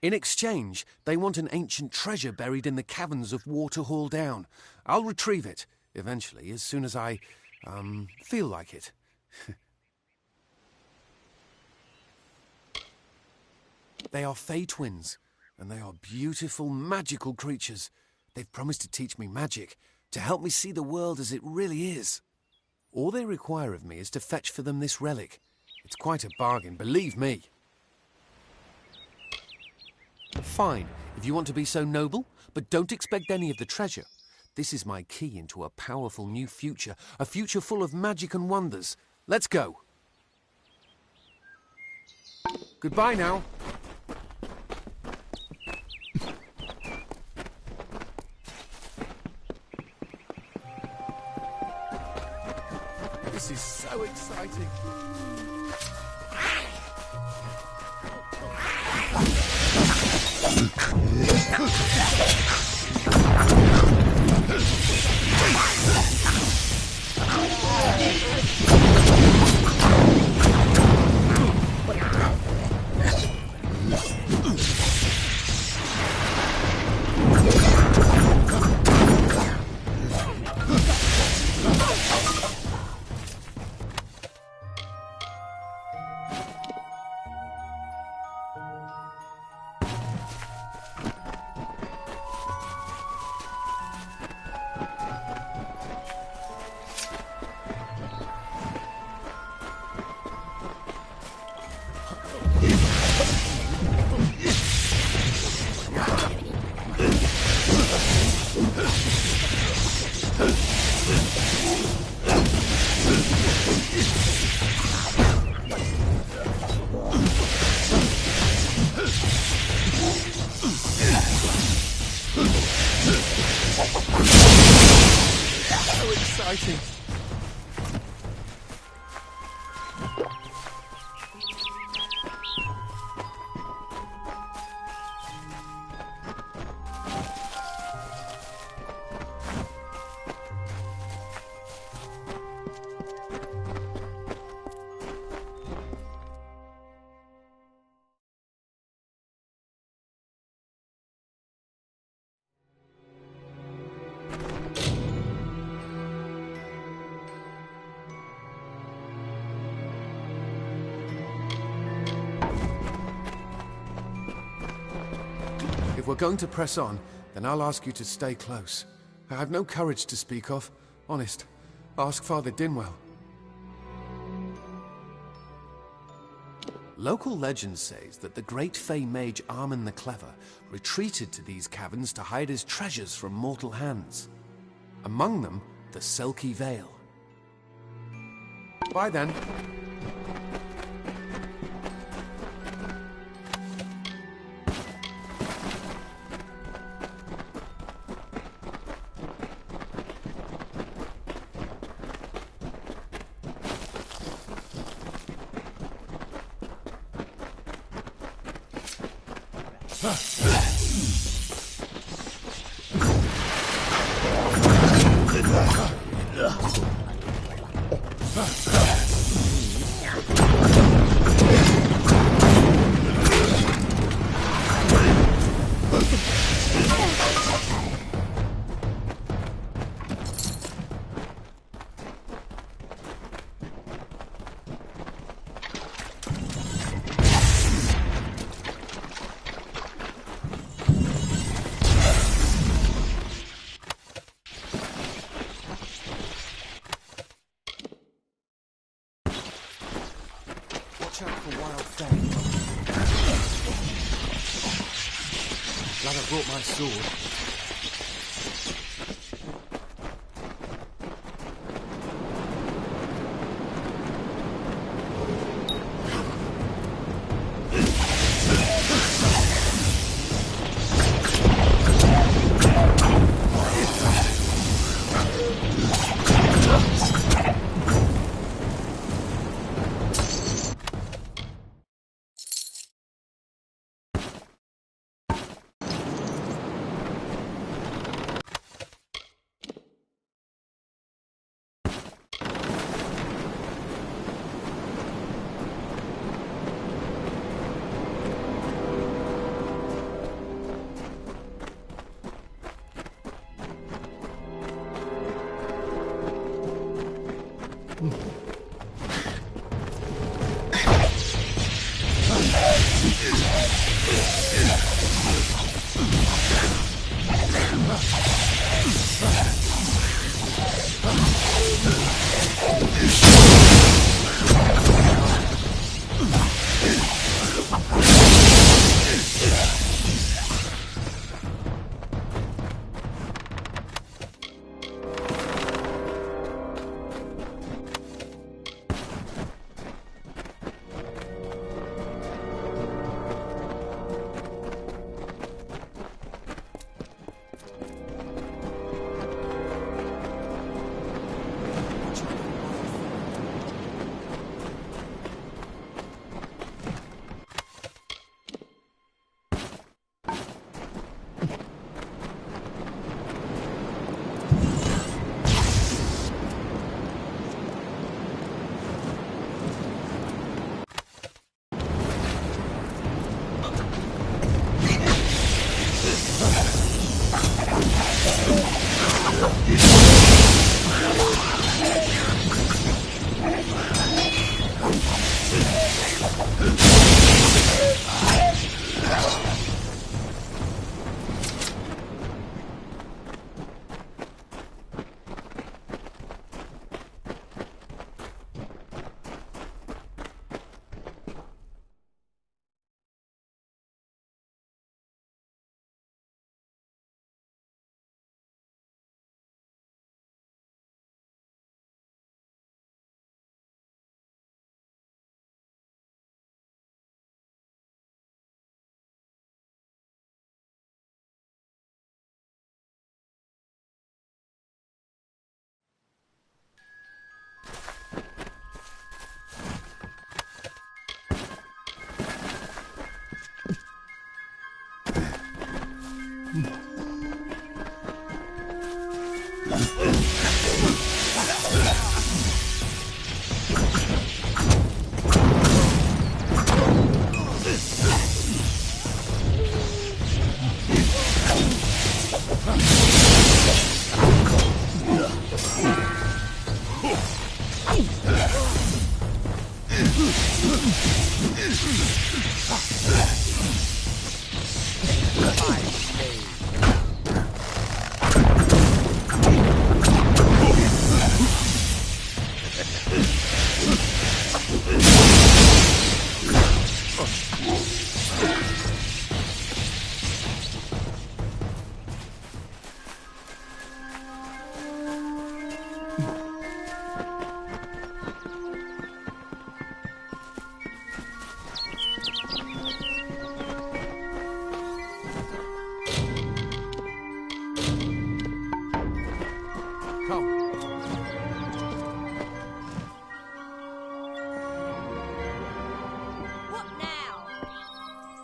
In exchange, they want an ancient treasure buried in the caverns of Waterhall Down. I'll retrieve it, eventually, as soon as I, feel like it. They are Fey twins, and they are beautiful, magical creatures. They've promised to teach me magic, to help me see the world as it really is. All they require of me is to fetch for them this relic. It's quite a bargain, believe me. Fine, if you want to be so noble, but don't expect any of the treasure. This is my key into a powerful new future, a future full of magic and wonders. Let's go. Goodbye now. This is so exciting. So exciting. If we're going to press on, then I'll ask you to stay close. I have no courage to speak of. Honest. Ask Father Dinwell. Local legend says that the great Fey mage Armin the Clever retreated to these caverns to hide his treasures from mortal hands. Among them, the Selkie Veil. Bye then. Watch out for wild Fey. Glad I brought my sword.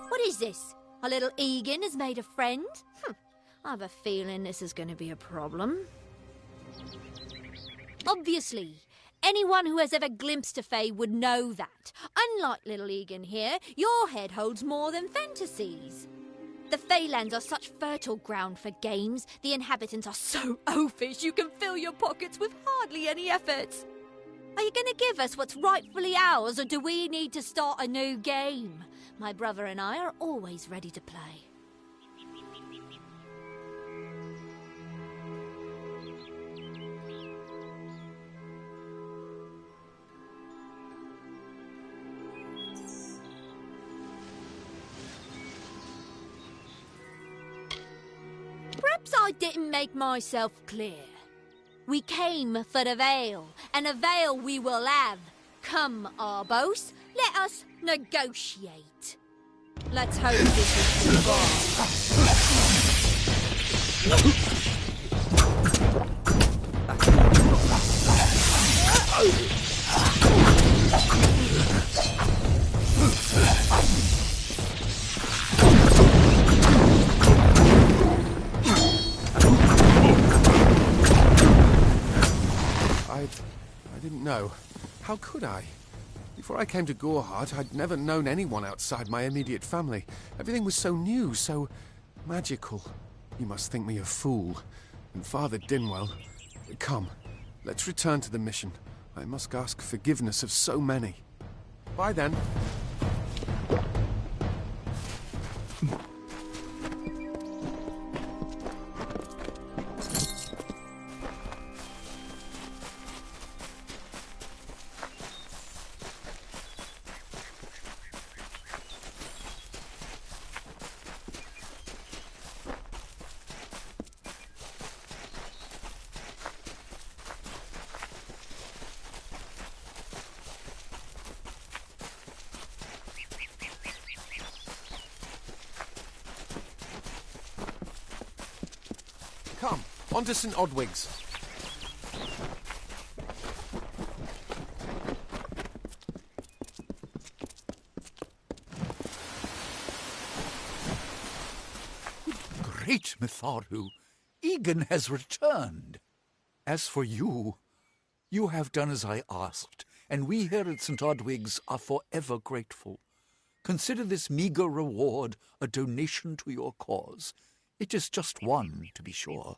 What is this? A little Egan has made a friend? I have a feeling this is going to be a problem. Obviously, anyone who has ever glimpsed a fae would know that. Unlike little Egan here, your head holds more than fantasies. The Feylands are such fertile ground for games. The inhabitants are so oafish you can fill your pockets with hardly any effort. Are you going to give us what's rightfully ours, or do we need to start a new game? My brother and I are always ready to play. Perhaps I didn't make myself clear. We came for the veil, and a veil we will have. Come, Arbos, let us negotiate. Let's hope this is
I didn't know. How could I? Before I came to Gorehart, I'd never known anyone outside my immediate family. Everything was so new, so magical. You must think me a fool. And Father Dinwell... Come, let's return to the mission. I must ask forgiveness of so many. Bye then. Come, on to St. Odwig's.
Great Mitharu, Egan has returned. As for you, you have done as I asked, and we here at St. Odwig's are forever grateful. Consider this meager reward a donation to your cause. It is just one, to be sure.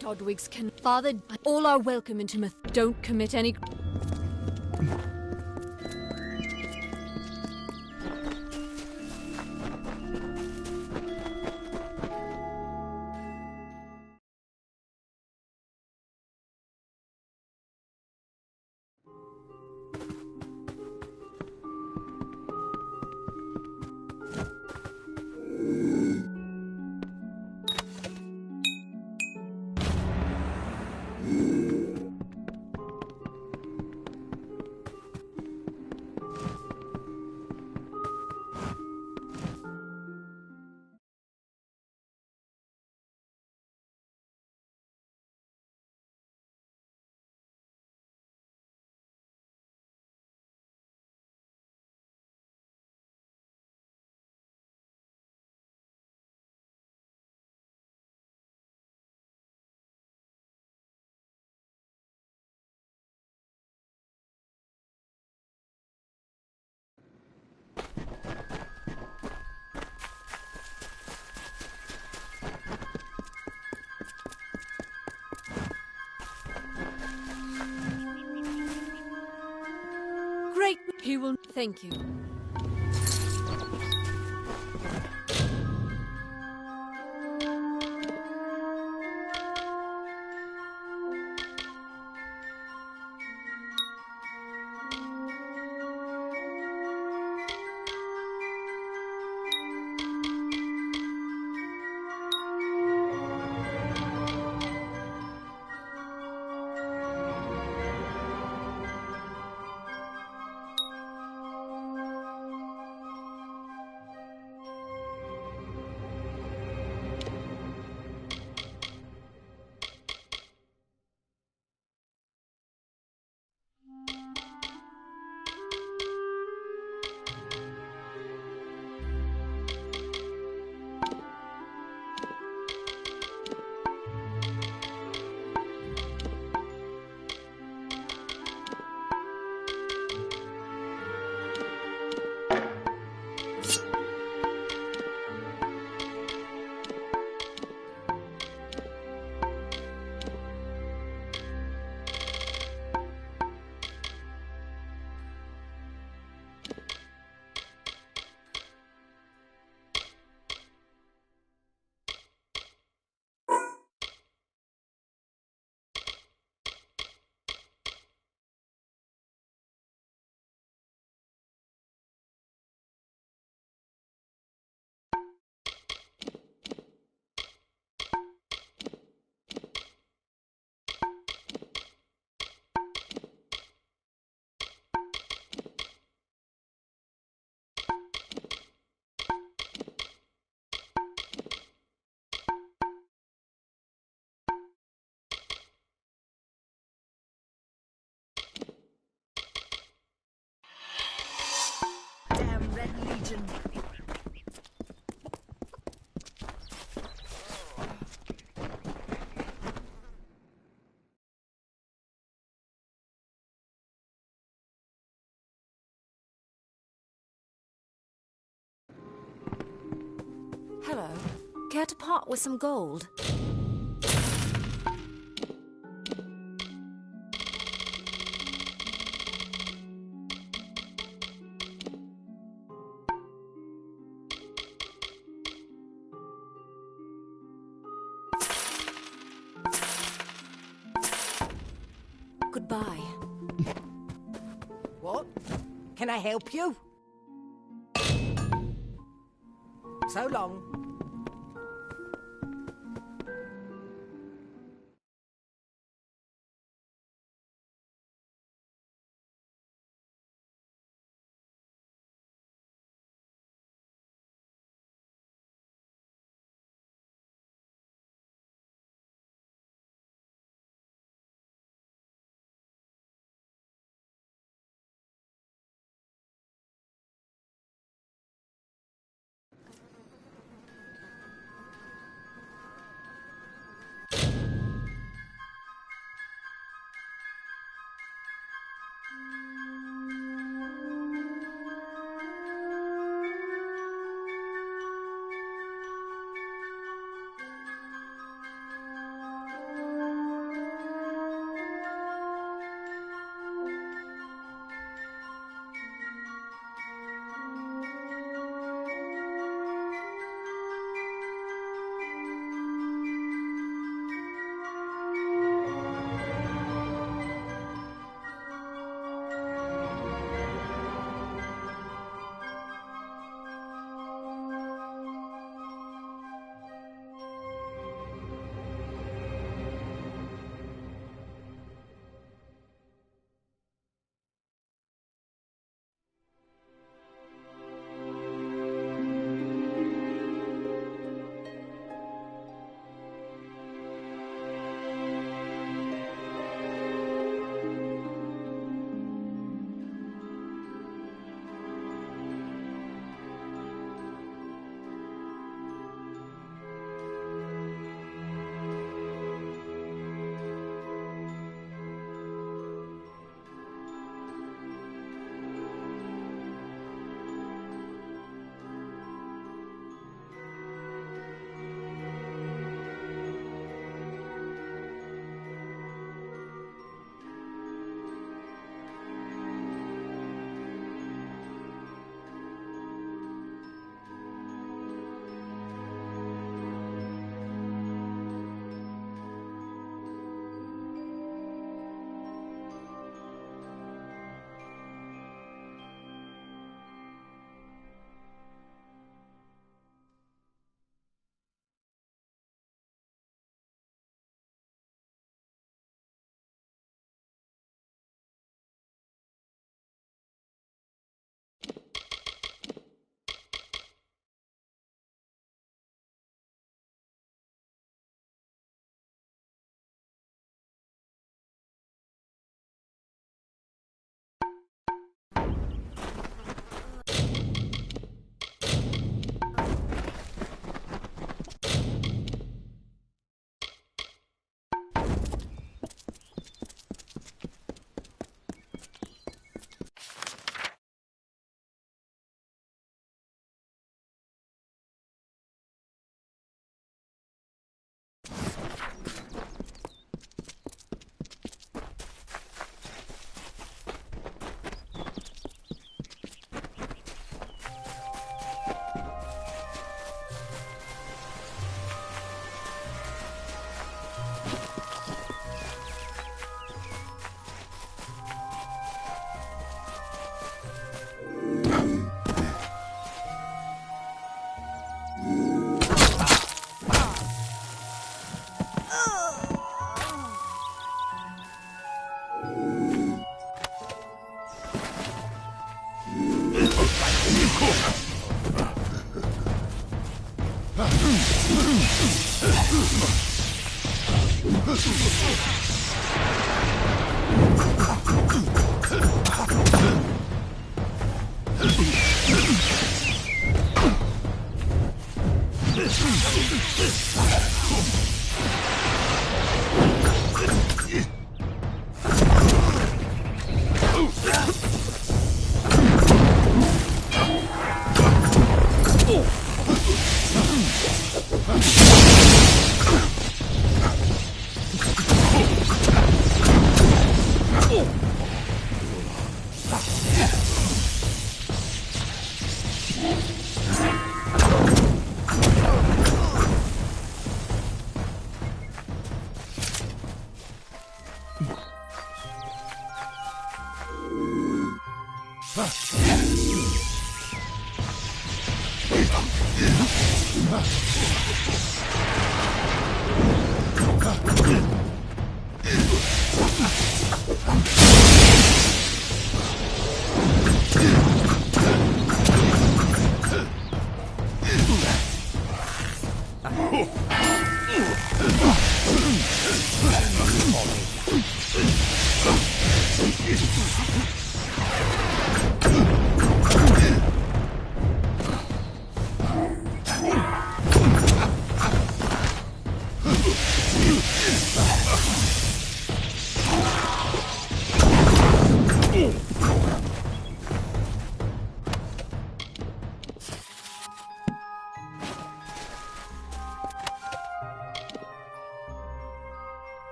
Dodwigs can... Father, all are welcome into Myth. Don't commit any... Great. He will... Thank you.
Damn Red Legion.
Hello. Care to part with some gold? Goodbye.
What? Can I help you? So long.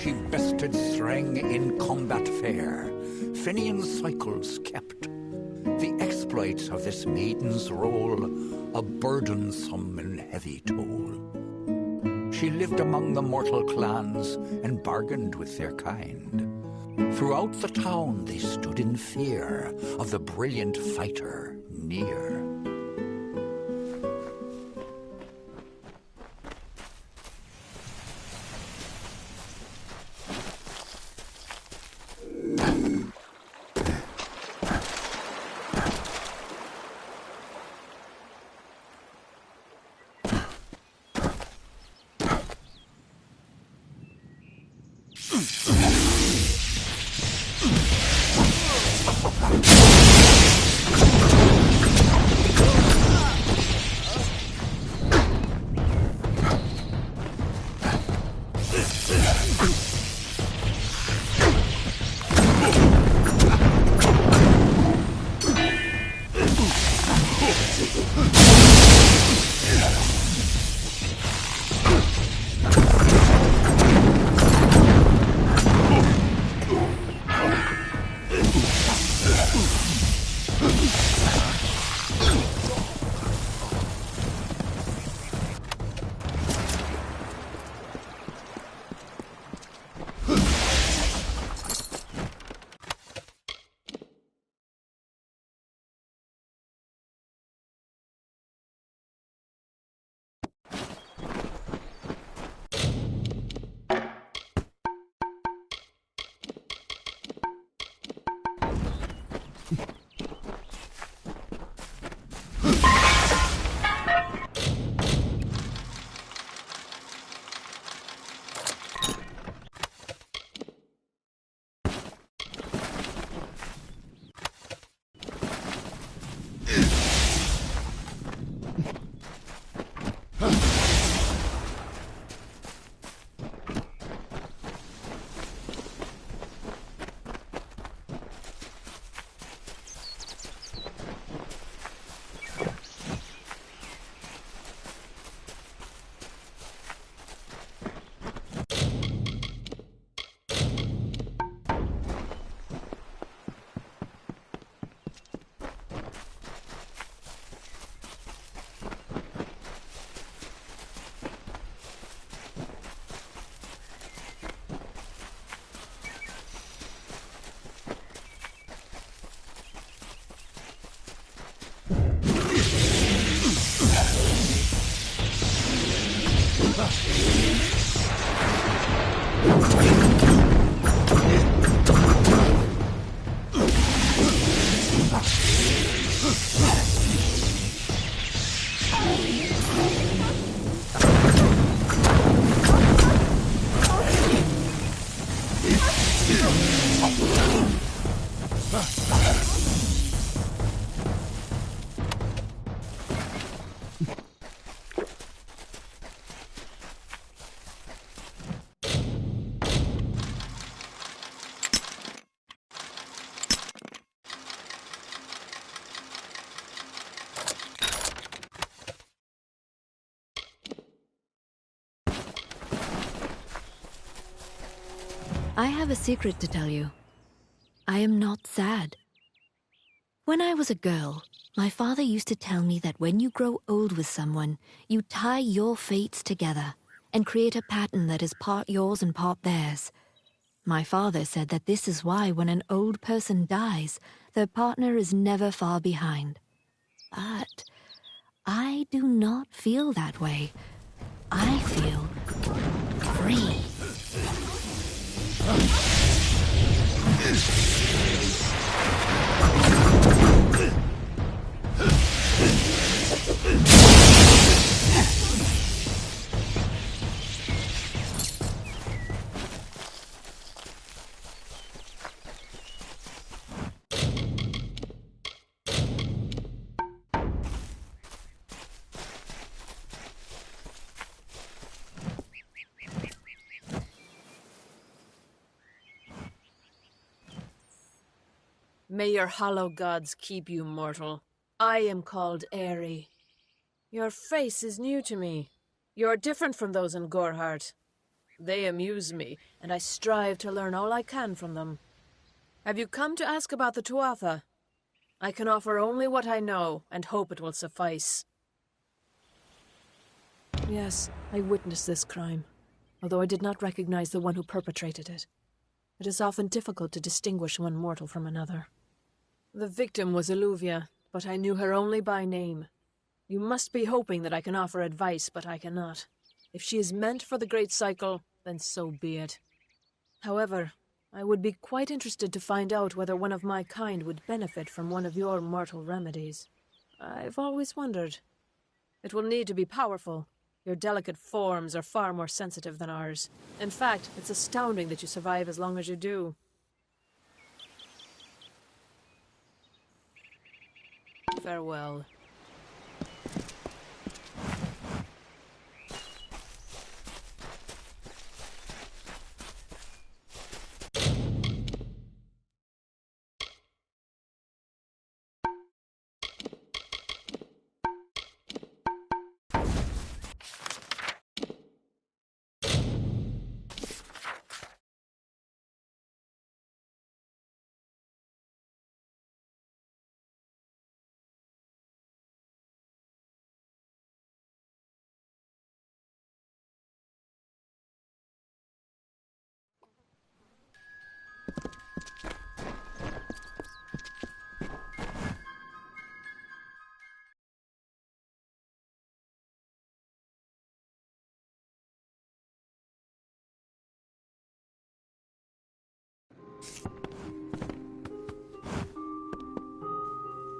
She bested Threng in combat fair, Fenian cycles kept. The exploits of this maiden's role, a burdensome and heavy toll. She lived among the mortal clans and bargained with their kind. Throughout the town they stood in fear of the brilliant fighter near.
I have a secret to tell you. I am not sad. When I was a girl, my father used to tell me that when you grow old with someone, you tie your fates together and create a pattern that is part yours and part theirs. My father said that this is why when an old person dies, their partner is never far behind. But I do not feel that way. I feel free.
May your hollow gods keep you, mortal. I am called Aerie. Your face is new to me. You're different from those in Gorhart. They amuse me, and I strive to learn all I can from them. Have you come to ask about the Tuatha? I can offer only what I know, and hope it will suffice. Yes, I witnessed this crime, although I did not recognize the one who perpetrated it. It is often difficult to distinguish one mortal from another. The victim was Illuvia, but I knew her only by name. You must be hoping that I can offer advice, but I cannot. If she is meant for the Great Cycle, then so be it. However, I would be quite interested to find out whether one of my kind would benefit from one of your mortal remedies. I've always wondered. It will need to be powerful. Your delicate forms are far more sensitive than ours. In fact, it's astounding that you survive as long as you do. Farewell.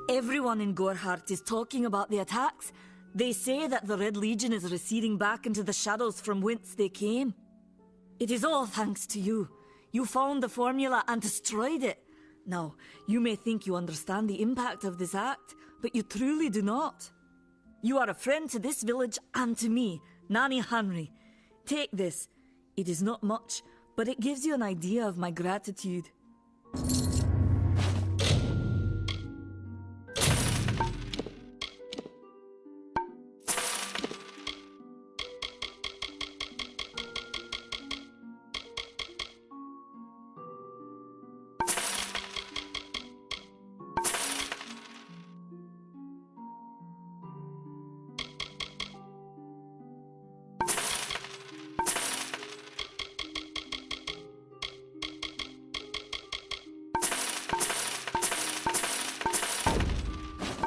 Everyone in Gorhart is talking about the attacks. They say that the Red Legion is receding back into the shadows from whence they came. It is all thanks to you. You found the formula and destroyed it. Now, you may think you understand the impact of this act, but you truly do not. You are a friend to this village and to me, Nanny Henry. Take this. It is not much, but it gives you an idea of my gratitude.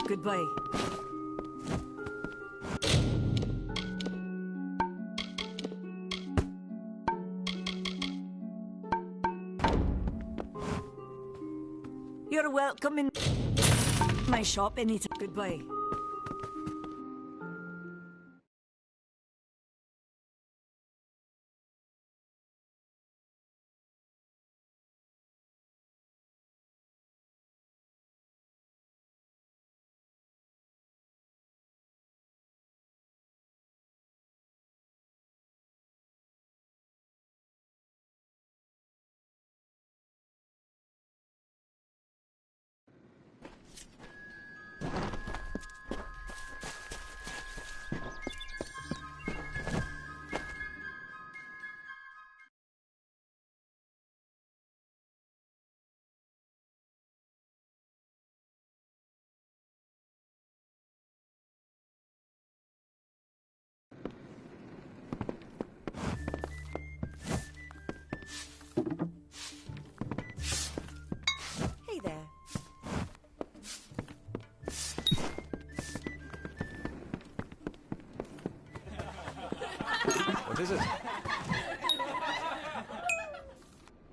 Goodbye. You're welcome in my shop anytime. Goodbye. Hey there.
What is it?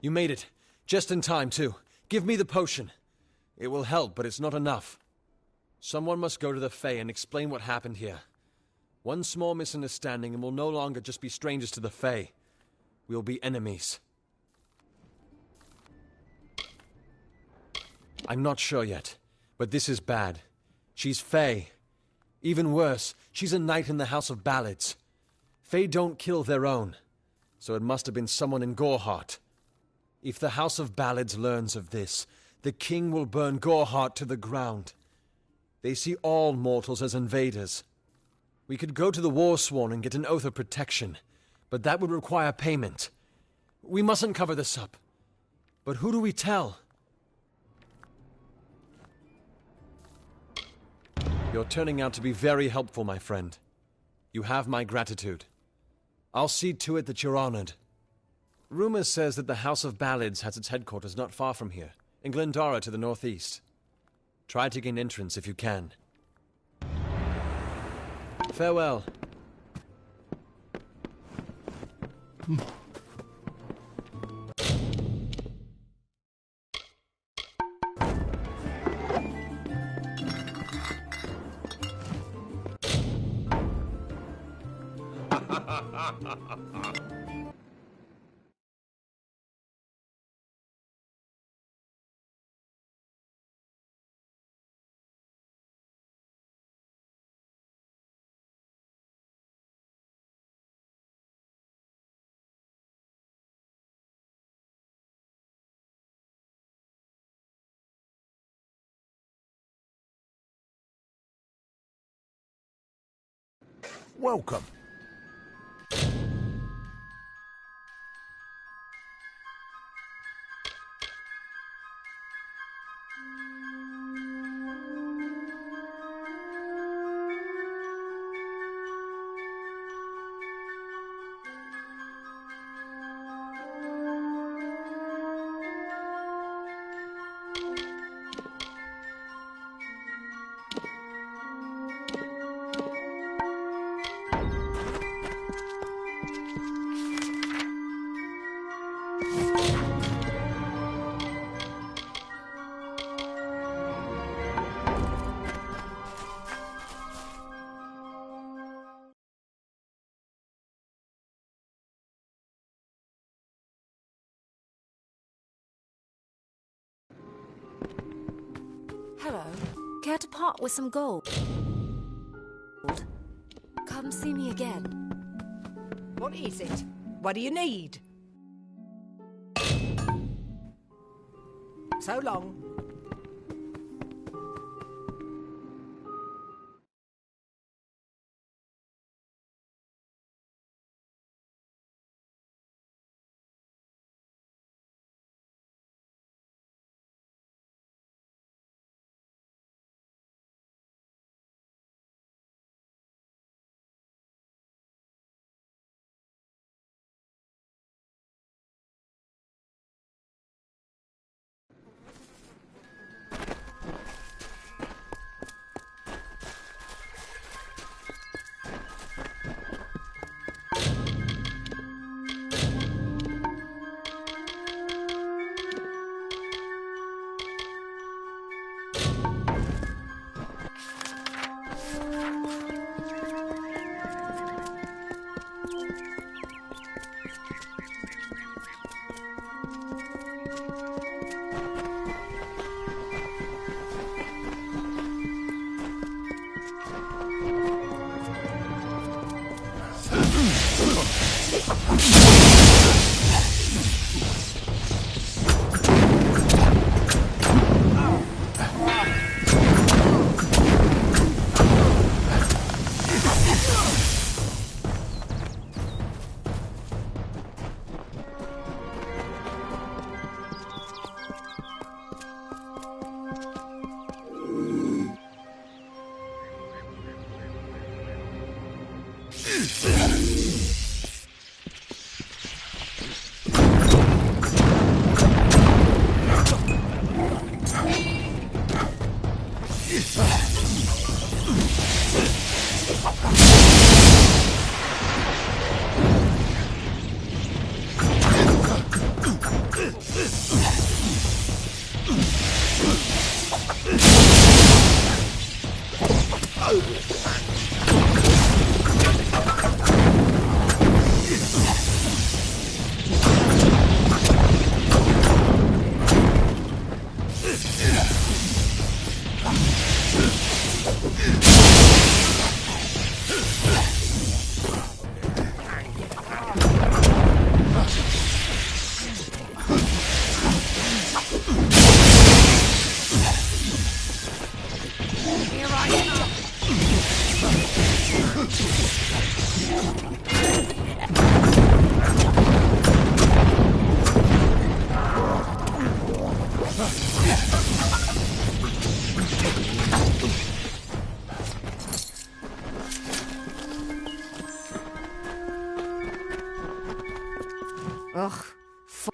You made it. Just in time, too. Give me the potion. It will help, but it's not enough. Someone must go to the Fae and explain what happened here. One small misunderstanding and we'll no longer just be strangers to the Fae. We'll be enemies. I'm not sure yet, but this is bad. She's Fae. Even worse, she's a knight in the House of Ballads. Fae don't kill their own, so it must have been someone in Gorhart. If the House of Ballads learns of this, the king will burn Gorhart to the ground. They see all mortals as invaders. We could go to the Warsworn and get an oath of protection, but that would require payment. We mustn't cover this up. But who do we tell? You're turning out to be very helpful, my friend. You have my gratitude. I'll see to it that you're honored. Rumor says that the House of Ballads has its headquarters not far from here, in Glendara to the northeast. Try to gain entrance if you can. Farewell.
Welcome.
Hello. Care to part with some gold? Come see me again.
What is it? What do you need? So long.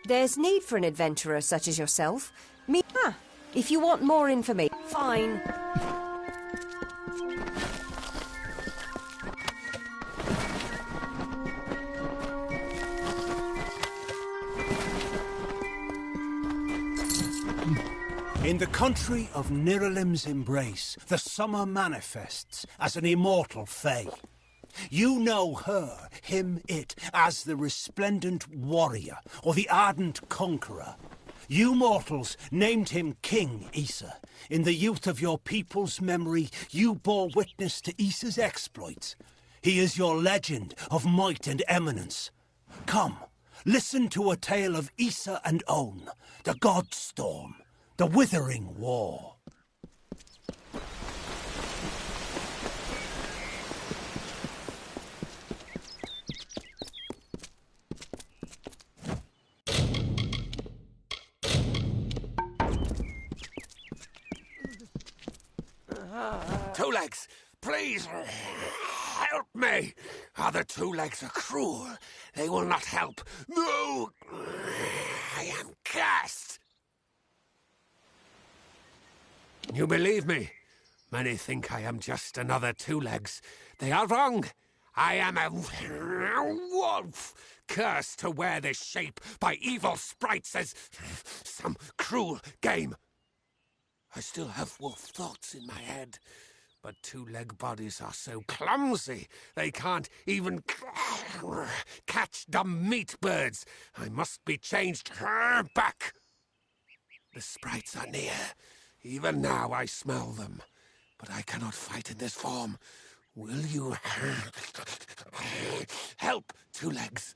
There's need for an adventurer such as yourself. If you want more information, fine.
In the country of Niralim's embrace, the summer manifests as an immortal fae. You know her, him, it, as the resplendent warrior, or the ardent conqueror. You mortals named him King Issa. In the youth of your people's memory, you bore witness to Issa's exploits. He is your legend of might and eminence. Come, listen to a tale of Issa and On, the God Storm, the Withering War.
Two Legs, please, help me. Other Two Legs are cruel. They will not help. No, I am cursed. You believe me? Many think I am just another Two Legs. They are wrong. I am a wolf, cursed to wear this shape by evil sprites as some cruel game. I still have wolf thoughts in my head, but two-leg bodies are so clumsy they can't even catch dumb meat birds. I must be changed back. The sprites are near.
Even now I smell them. But I cannot fight in this form. Will you help, Two Legs?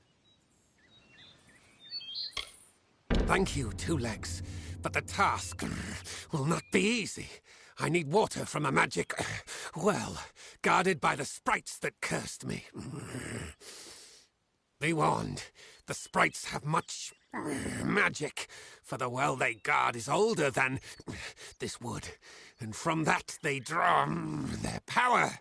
Thank you, Two Legs. But the task will not be easy. I need water from a magic well, guarded by the sprites that cursed me. Be warned, the sprites have much magic, for the well they guard is older than this wood, and from that they draw their power.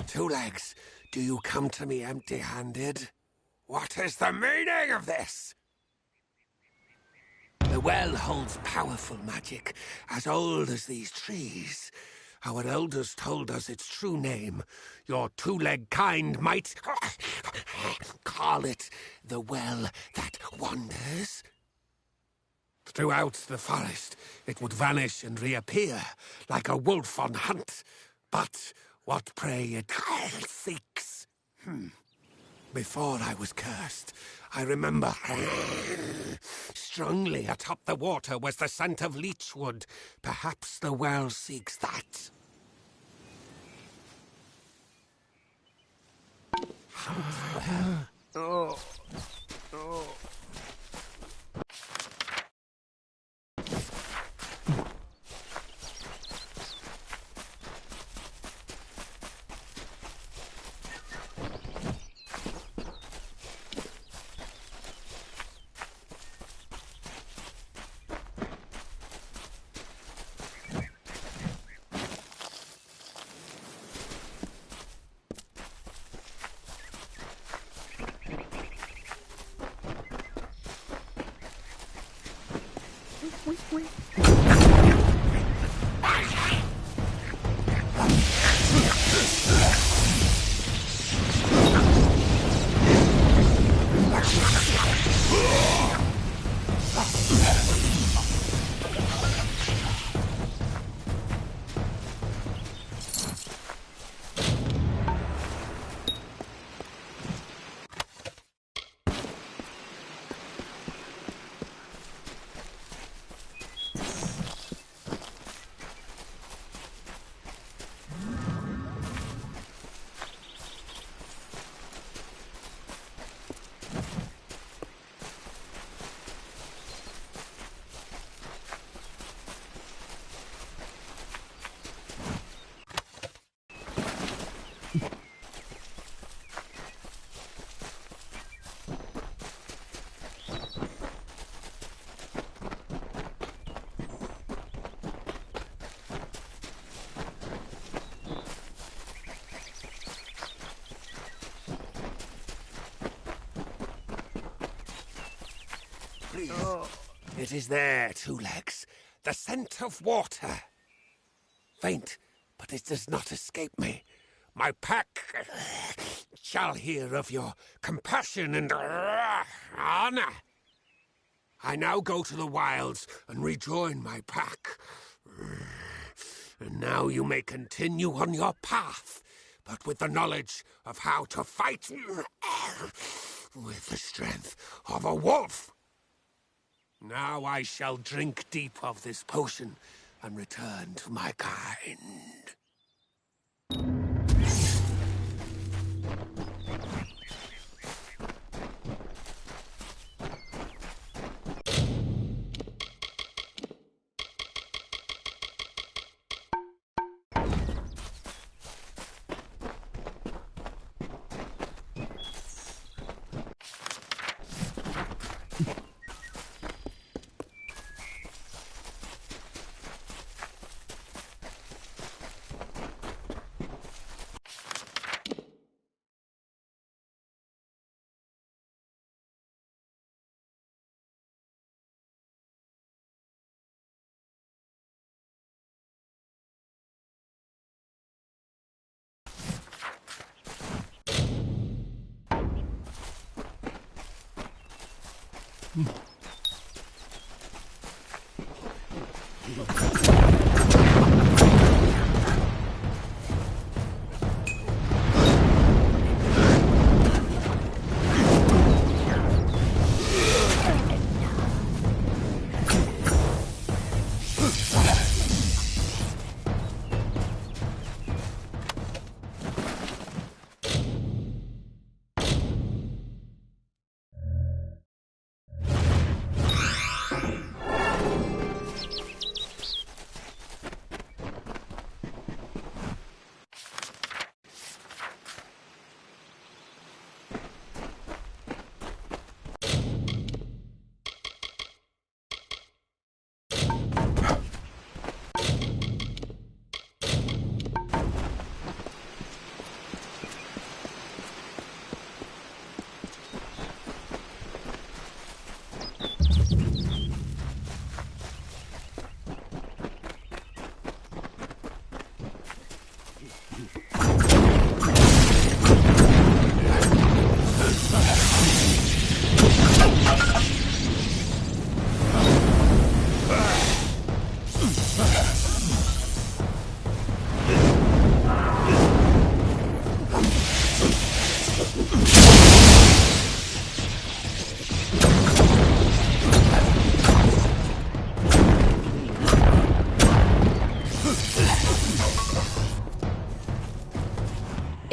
Two Legs, do you come to me empty-handed? What is the meaning of this? The well holds powerful magic, as old as these trees. Our elders told us its true name. Your two-leg kind might call it the Well That Wanders. Throughout the forest, it would vanish and reappear, like a wolf on hunt. But what prey it seeks. Before I was cursed, I remember strongly atop the water was the scent of leechwood. Perhaps the well seeks that. Oh. It is there, Two Legs. The scent of water. Faint, but it does not escape me. My pack shall hear of your compassion and honor. I now go to the wilds and rejoin my pack. And now you may continue on your path, but with the knowledge of how to fight with the strength of a wolf. Now I shall drink deep of this potion and return to my kind.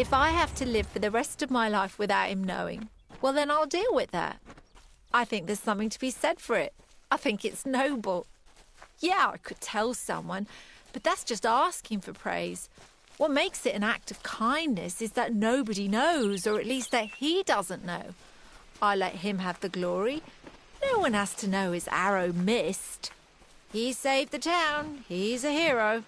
If I have to live for the rest of my life without him knowing, well, then I'll deal with that. I think there's something to be said for it. I think it's noble. Yeah, I could tell someone, but that's just asking for praise. What makes it an act of kindness is that nobody knows, or at least that he doesn't know. I let him have the glory. No one has to know his arrow missed. He saved the town. He's a hero.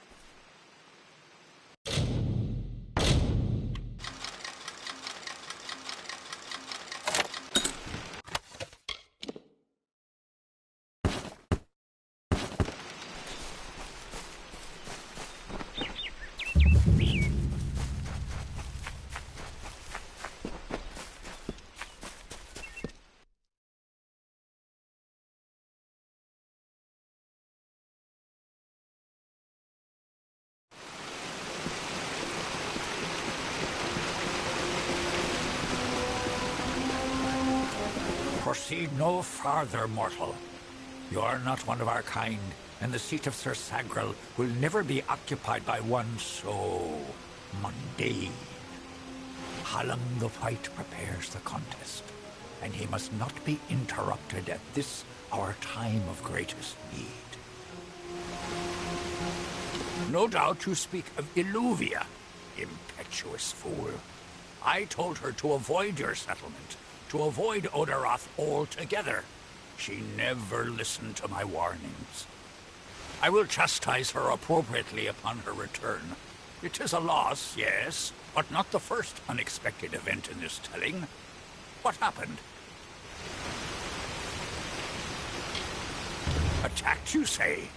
Proceed no farther, mortal. You are not one of our kind, and the seat of Sir Sagrel will never be occupied by one so mundane. Hallam the White prepares the contest, and he must not be interrupted at this, our time of greatest need. No doubt you speak of Illuvia, impetuous fool. I told her to avoid your settlement, to avoid Odorath altogether. She never listened to my warnings. I will chastise her appropriately upon her return. It is a loss, yes, but not the first unexpected event in this telling. What happened? Attacked, you say?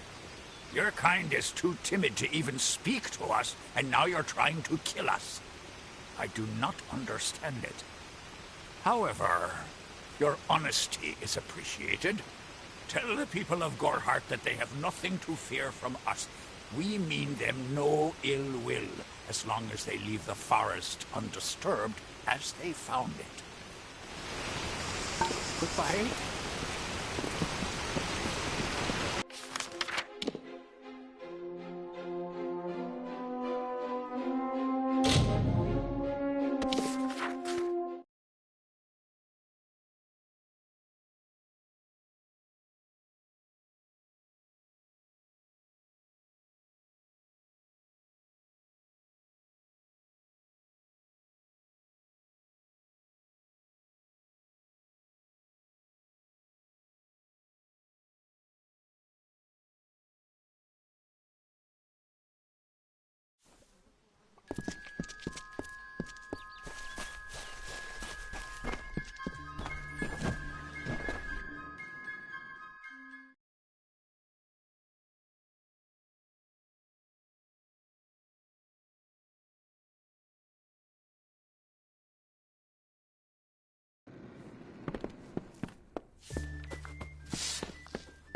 Your kind is too timid to even speak to us, and now you're trying to kill us. I do not understand it. However, your honesty is appreciated. Tell the people of Gorhart that they have nothing to fear from us. We mean them no ill will, as long as they leave the forest undisturbed as they found it. Goodbye.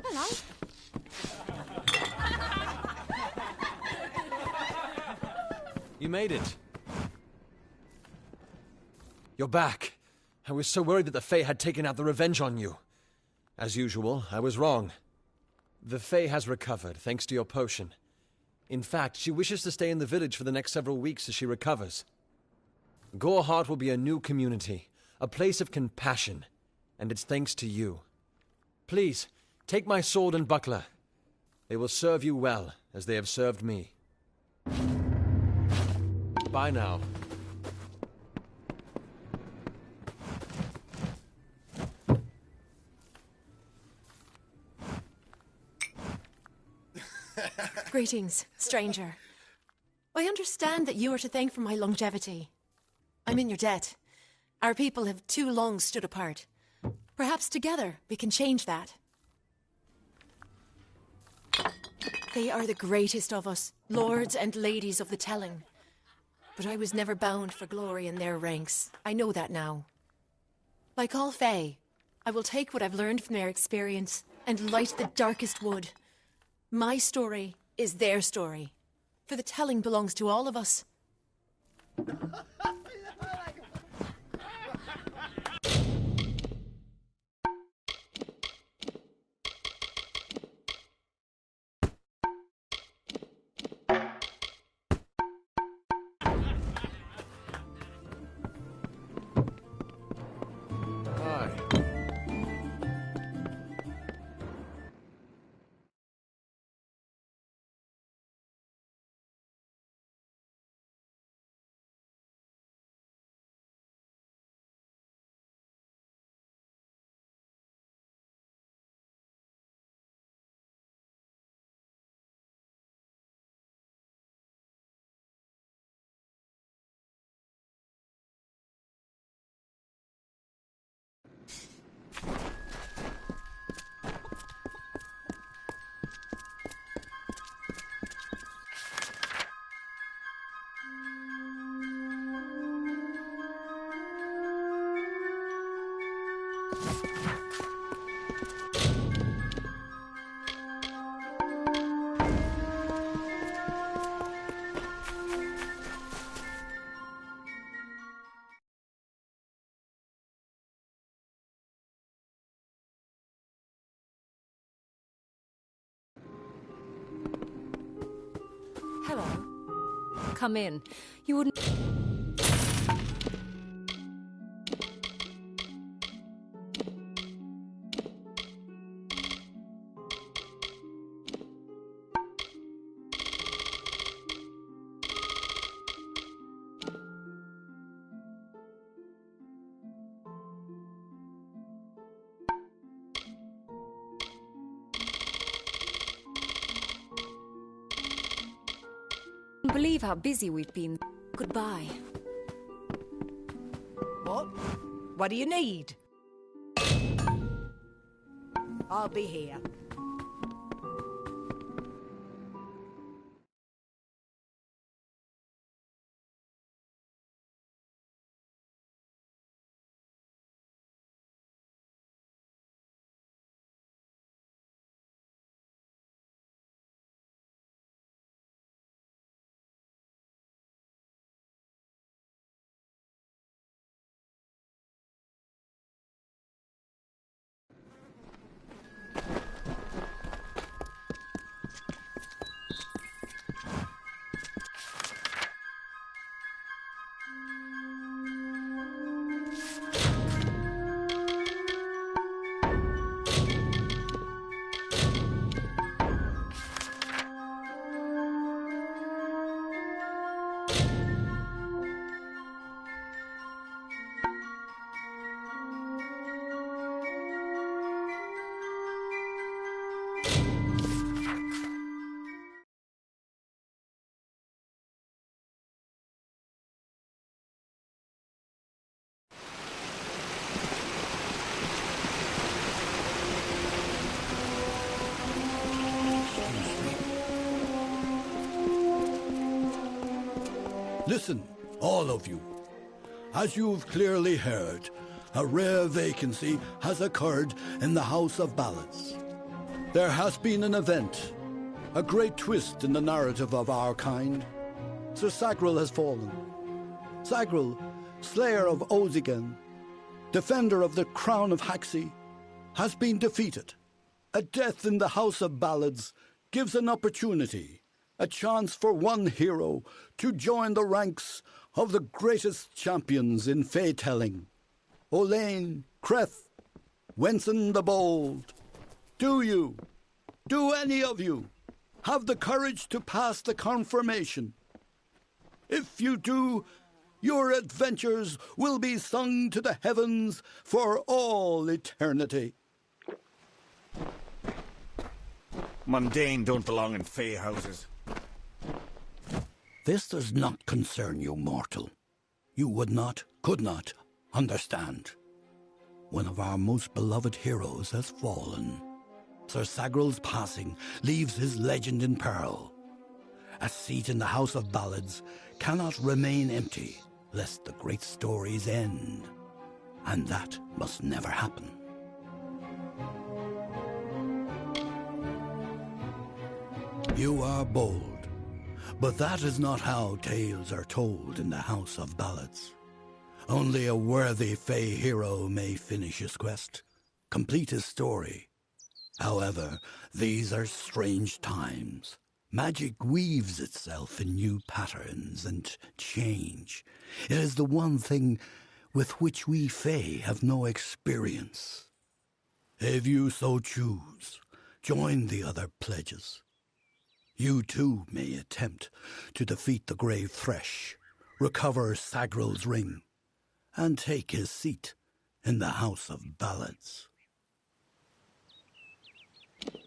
Hello.
You made it. You're back. I was so worried that the Fae had taken out the revenge on you. As usual, I was wrong. The Fae has recovered, thanks to your potion. In fact, she wishes to stay in the village for the next several weeks as she recovers. Gorhart will be a new community, a place of compassion, and it's thanks to you. Please, take my sword and buckler. They will serve you well, as they have served me. Bye now.
Greetings, stranger. I understand that you are to thank for my longevity. I'm in your debt. Our people have too long stood apart. Perhaps together we can change that. They are the greatest of us, lords and ladies of the telling. But I was never bound for glory in their ranks. I know that now. Like all Fae, I will take what I've learned from their experience and light the darkest wood. My story is their story. For the telling belongs to all of us.
Come in. You wouldn't... believe how busy we've been. Goodbye.
What? What do you need? I'll be here.
Listen, all of you. As you've clearly heard, a rare vacancy has occurred in the House of Ballads. There has been an event, a great twist in the narrative of our kind. Sir Sagril has fallen. Sagril, slayer of Ozigan, defender of the crown of Haxi, has been defeated. A death in the House of Ballads gives an opportunity, a chance for one hero to join the ranks of the greatest champions in fey-telling. Olain, Creth, Wenson the Bold. Do any of you, have the courage to pass the confirmation? If you do, your adventures will be sung to the heavens for all eternity.
Mundane don't belong in fey houses.
This does not concern you, mortal. You would not, could not, understand. One of our most beloved heroes has fallen. Sir Sagril's passing leaves his legend in peril. A seat in the House of Ballads cannot remain empty, lest the great stories end. And that must never happen. You are bold. But that is not how tales are told in the House of Ballads. Only a worthy fey hero may finish his quest, complete his story. However, these are strange times. Magic weaves itself in new patterns and change. It is the one thing with which we fey have no experience. If you so choose, join the other pledges. You too may attempt to defeat the Grave Thresh, recover Sagril's ring, and take his seat in the House of Ballads.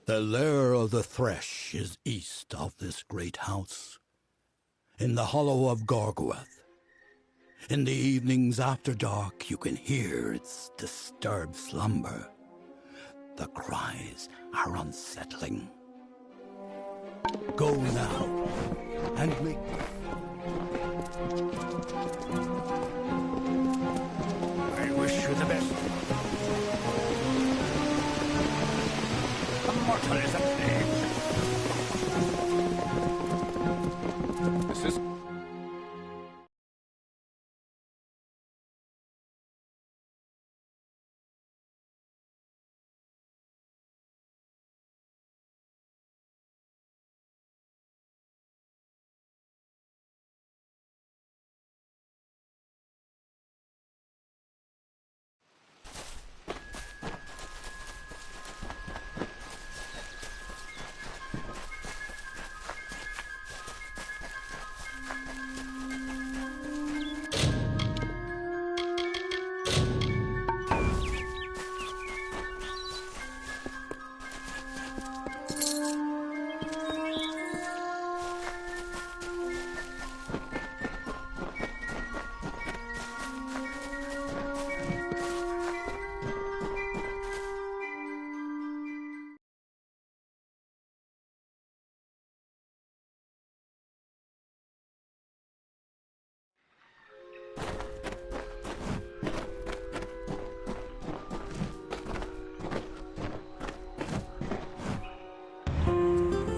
The lair of the Thresh is east of this great house, in the hollow of Gorgoeth. In the evenings after dark, you can hear its disturbed slumber. The cries are unsettling. Go now, and make...
I wish you the best. A mortal is a plague. This is...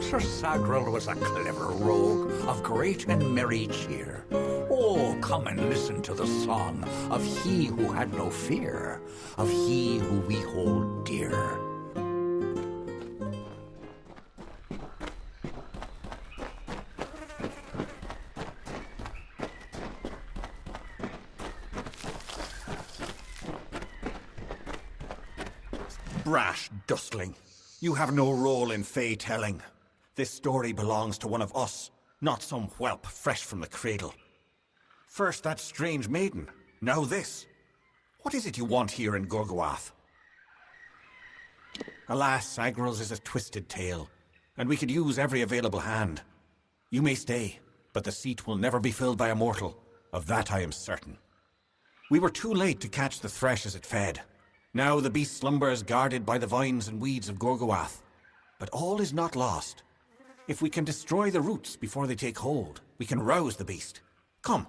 Sir Sagrel was a clever rogue of great and merry cheer. Oh, come and listen to the song of he who had no fear, of he who we hold dear.
Brash dustling. You have no role in Fey telling. This story belongs to one of us, not some whelp fresh from the cradle. First that strange maiden, now this. What is it you want here in Gorgoath? Alas, Sagrel's is a twisted tale, and we could use every available hand. You may stay, but the seat will never be filled by a mortal. Of that I am certain. We were too late to catch the thresh as it fed. Now the beast slumbers guarded by the vines and weeds of Gorgoath. But all is not lost. If we can destroy the roots before they take hold, we can rouse the beast. Come,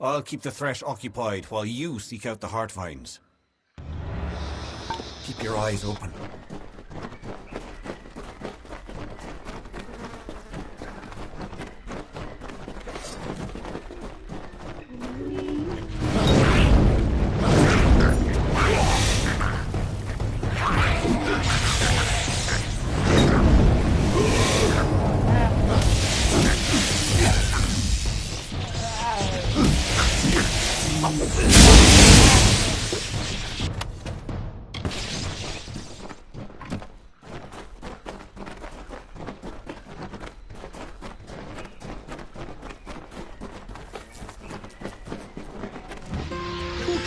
I'll keep the thresh occupied while you seek out the heart vines. Keep your eyes open.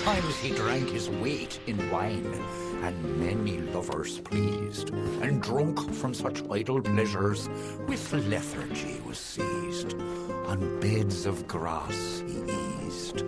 Times he drank his weight in wine, and many lovers pleased, and drunk from such idle pleasures, with lethargy was seized. On beds of grass he eased.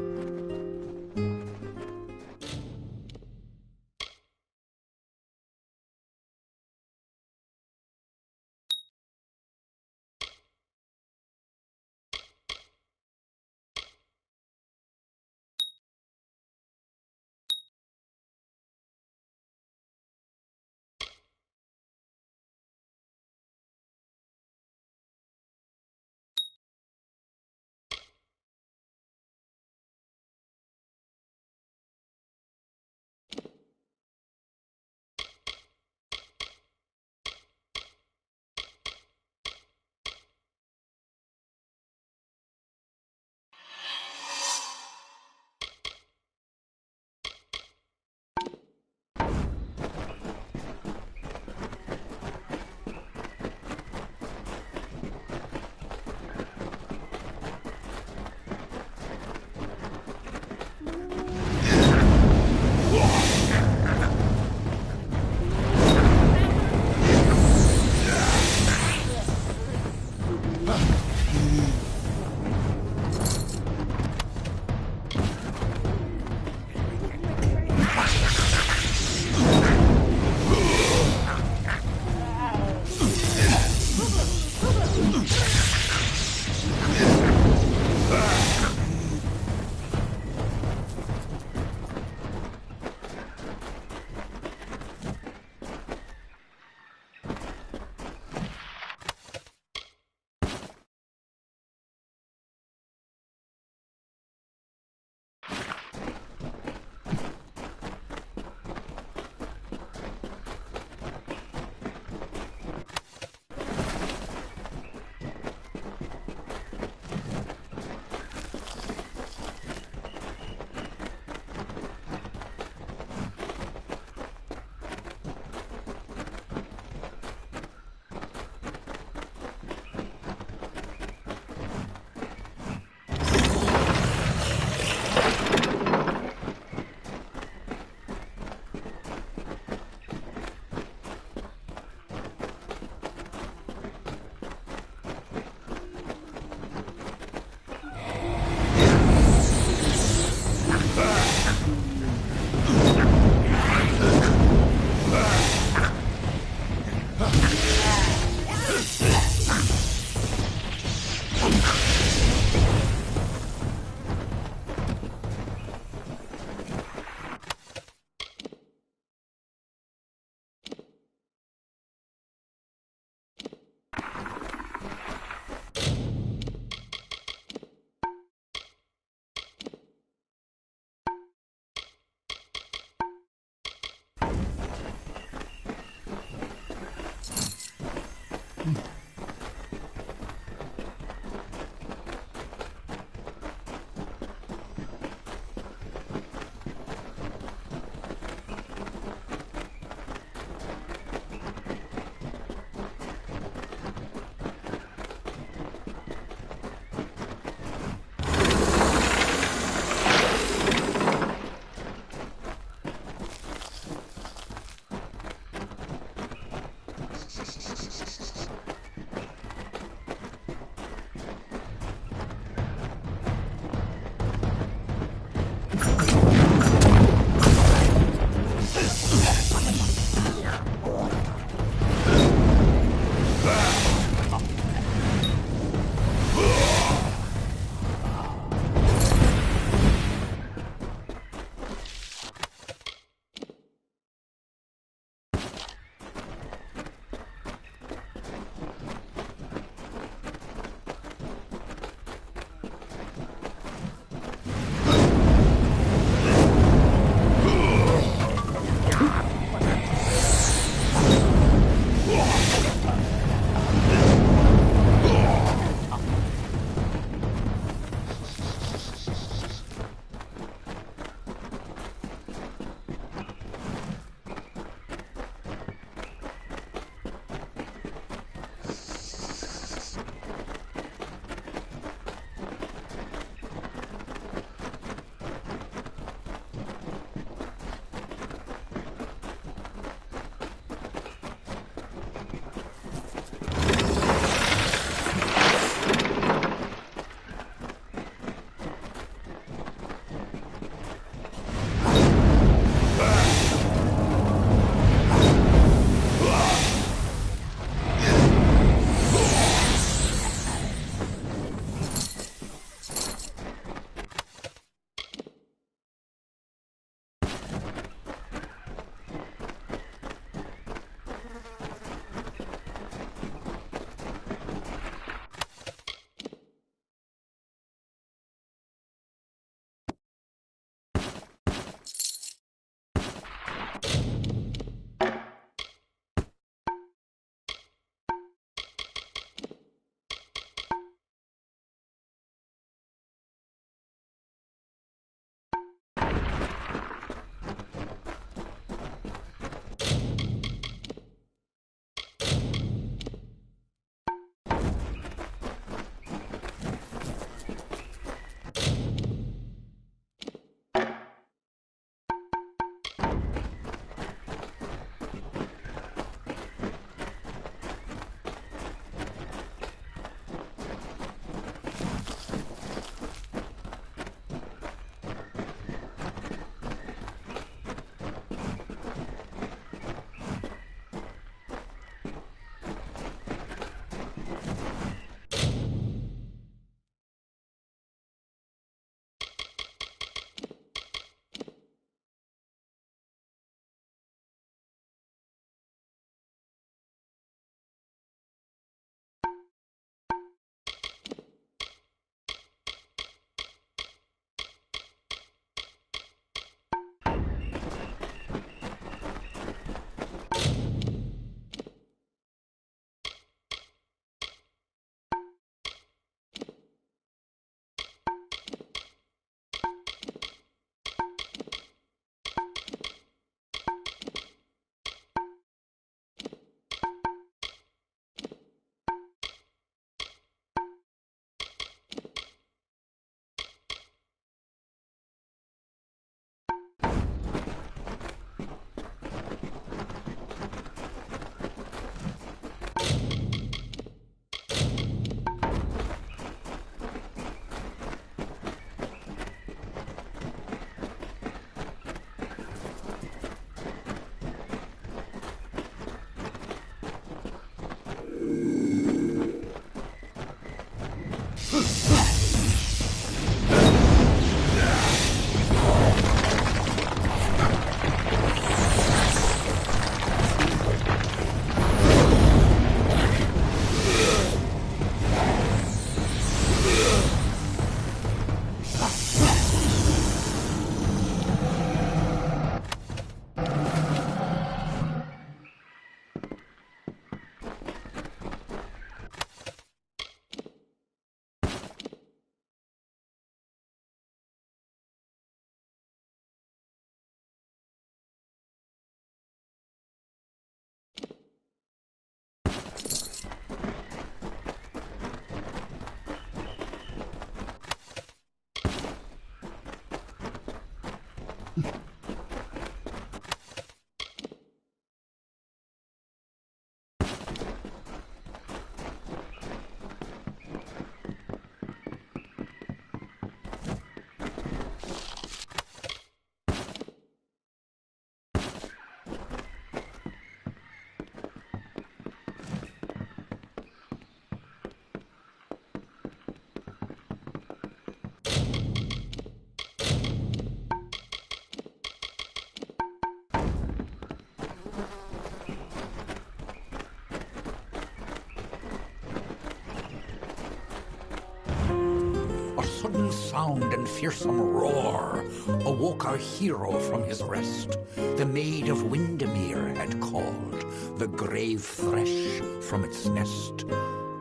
profound and fearsome roar awoke our hero from his rest. The Maid of Windermere had called the grave thresh from its nest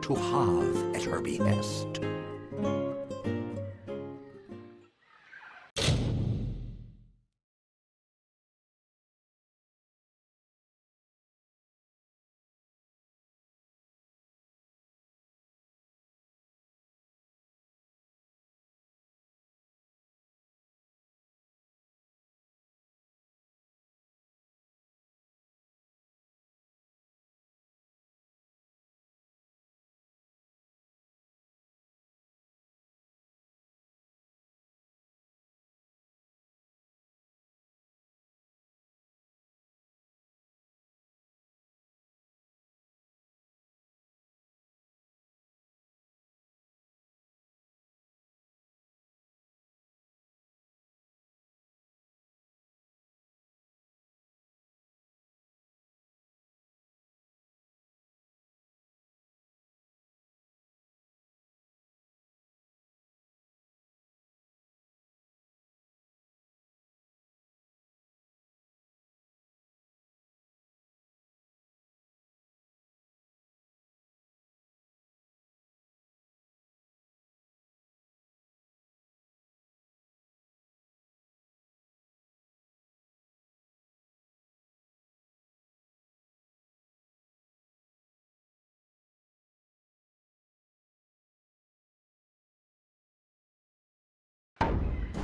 to have at her behest.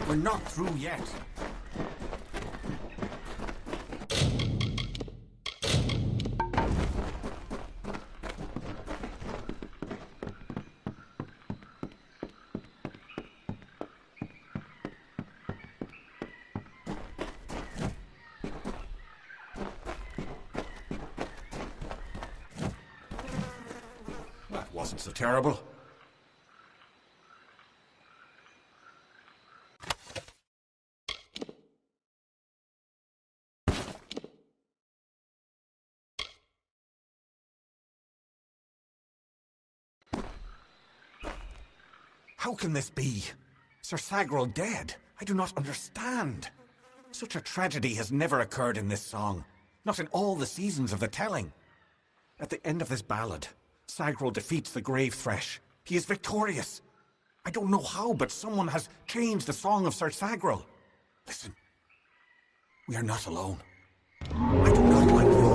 We're not through yet. That wasn't so terrible. How can this be? Sir Sagrel dead? I do not understand. Such a tragedy has never occurred in this song. Not in all the seasons of the telling. At the end of this ballad, Sagrel defeats the grave thresh. He is victorious. I don't know how, but someone has changed the song of Sir Sagrel. Listen. We are not alone. I do not like this.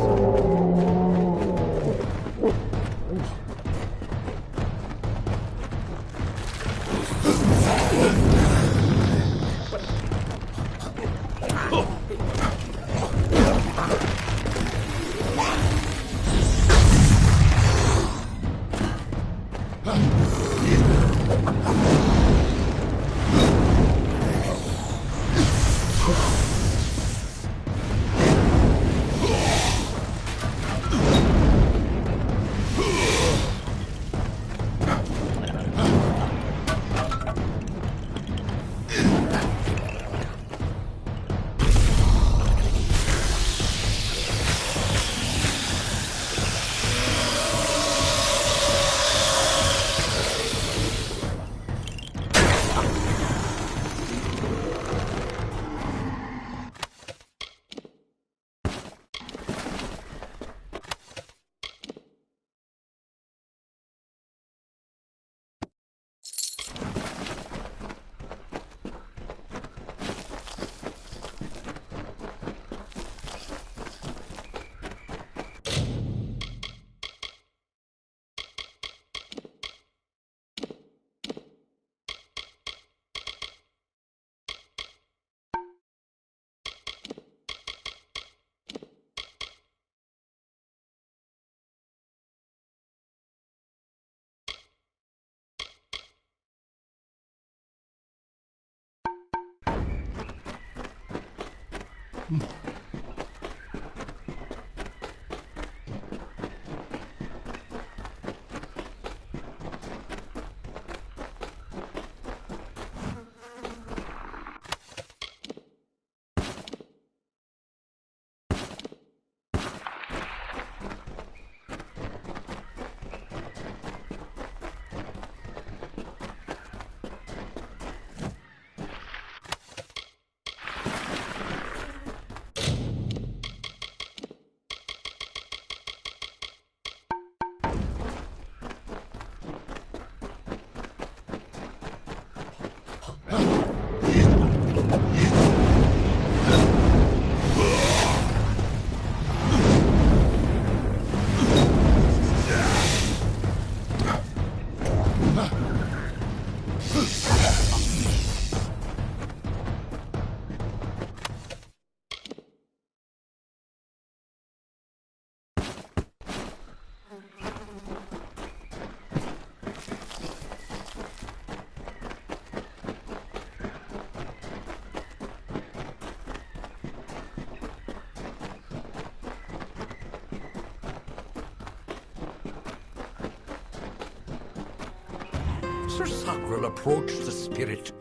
Sir Sagril approached the spirit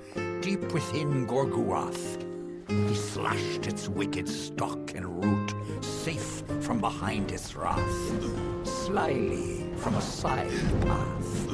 deep within Gorguath. He slashed its wicked stock and root, safe from behind its wrath, slyly from a side path.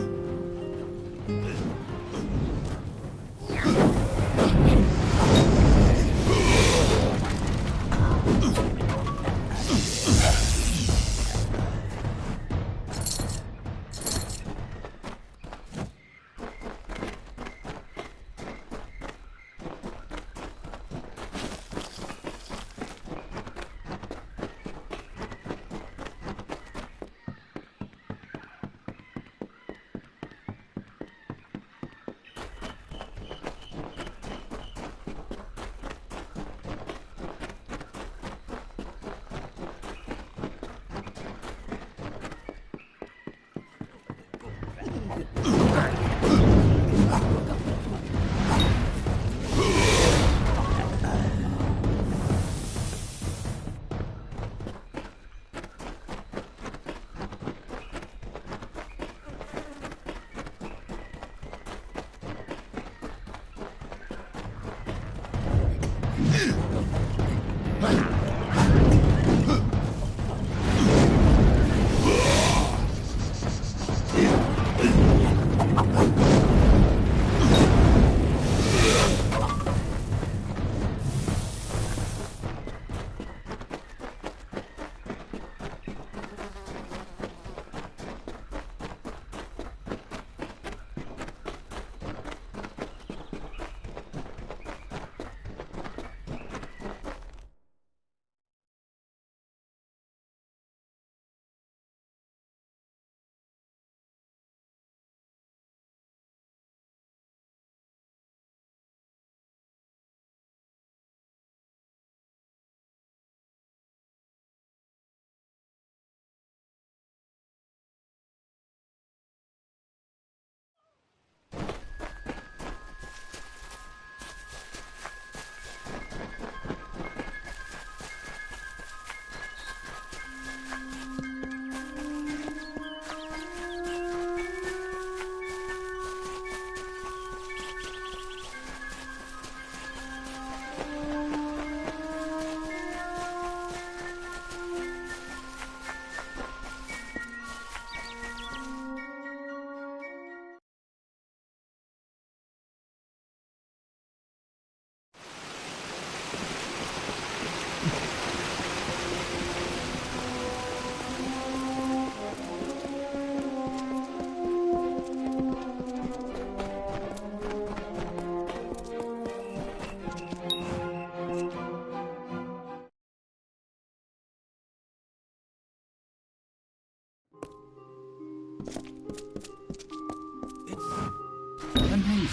Amazing.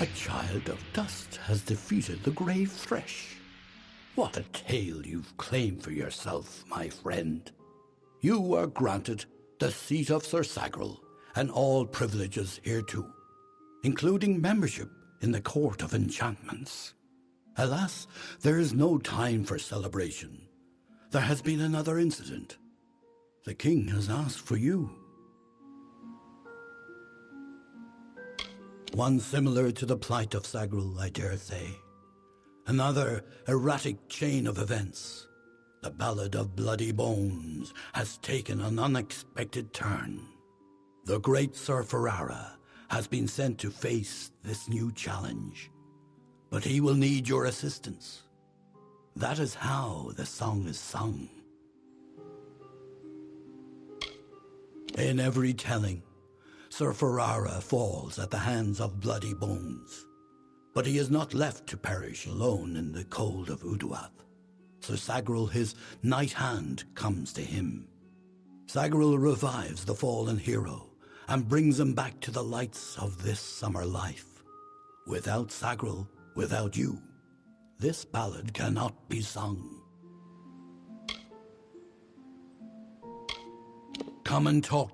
A child of dust has defeated the grave Thresh. What a tale you've claimed for yourself, my friend. You are granted the seat of Sir Sagril and all privileges hereto, including membership in the Court of Enchantments. Alas, there is no time for celebration. There has been another incident. The king has asked for you. One similar to the plight of Sagril, I dare say. Another erratic chain of events. The Ballad of Bloody Bones has taken an unexpected turn. The great Sir Ferrara has been sent to face this new challenge. But he will need your assistance. That is how the song is sung. In every telling, Sir Ferrara falls at the hands of Bloody Bones. But he is not left to perish alone in the cold of Uduath. Sir Sagril, his knight hand, comes to him. Sagril revives the fallen hero and brings him back to the lights of this summer life. Without Sagril, without you, this ballad cannot be sung. Come and talk.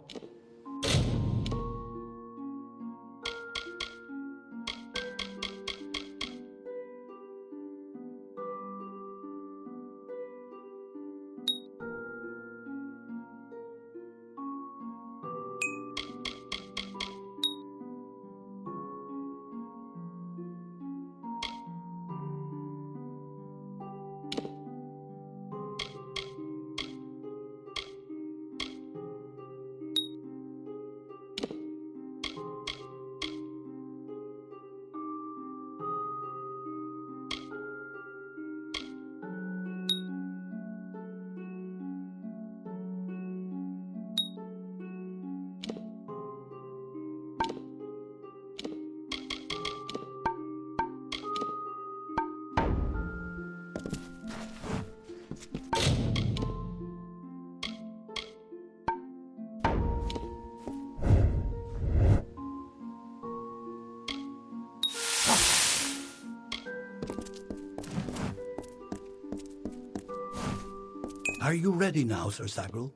Are you ready now, Sir Sagril?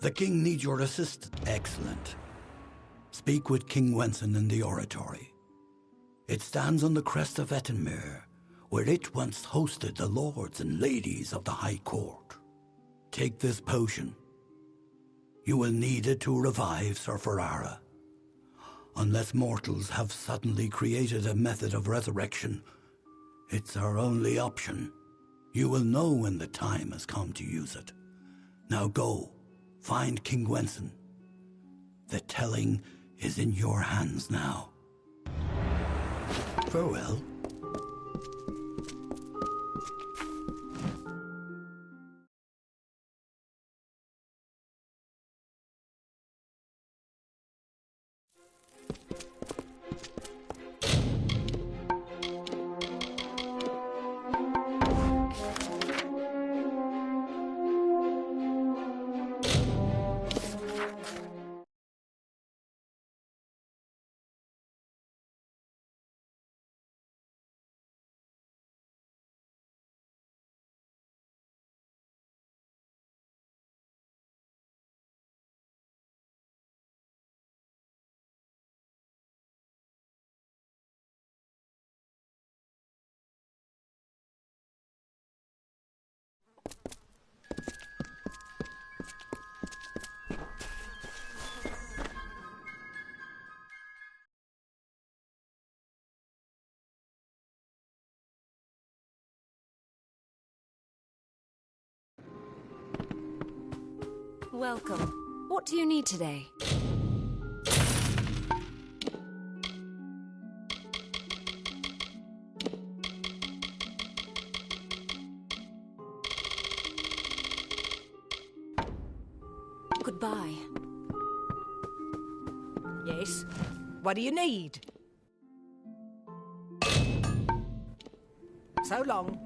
The king needs your assistance. Excellent. Speak with King Wenson in the oratory. It stands on the crest of Ettenmere, where it once hosted the lords and ladies of the High Court. Take this potion. You will need it to revive Sir Ferrara. Unless mortals have suddenly created a method of resurrection, it's our only option. You will know when the time has come to use it. Now go, find King Wenson. The telling is in your hands now. Farewell.
Welcome. What do you need today? Goodbye.
Yes? What do you need? So long.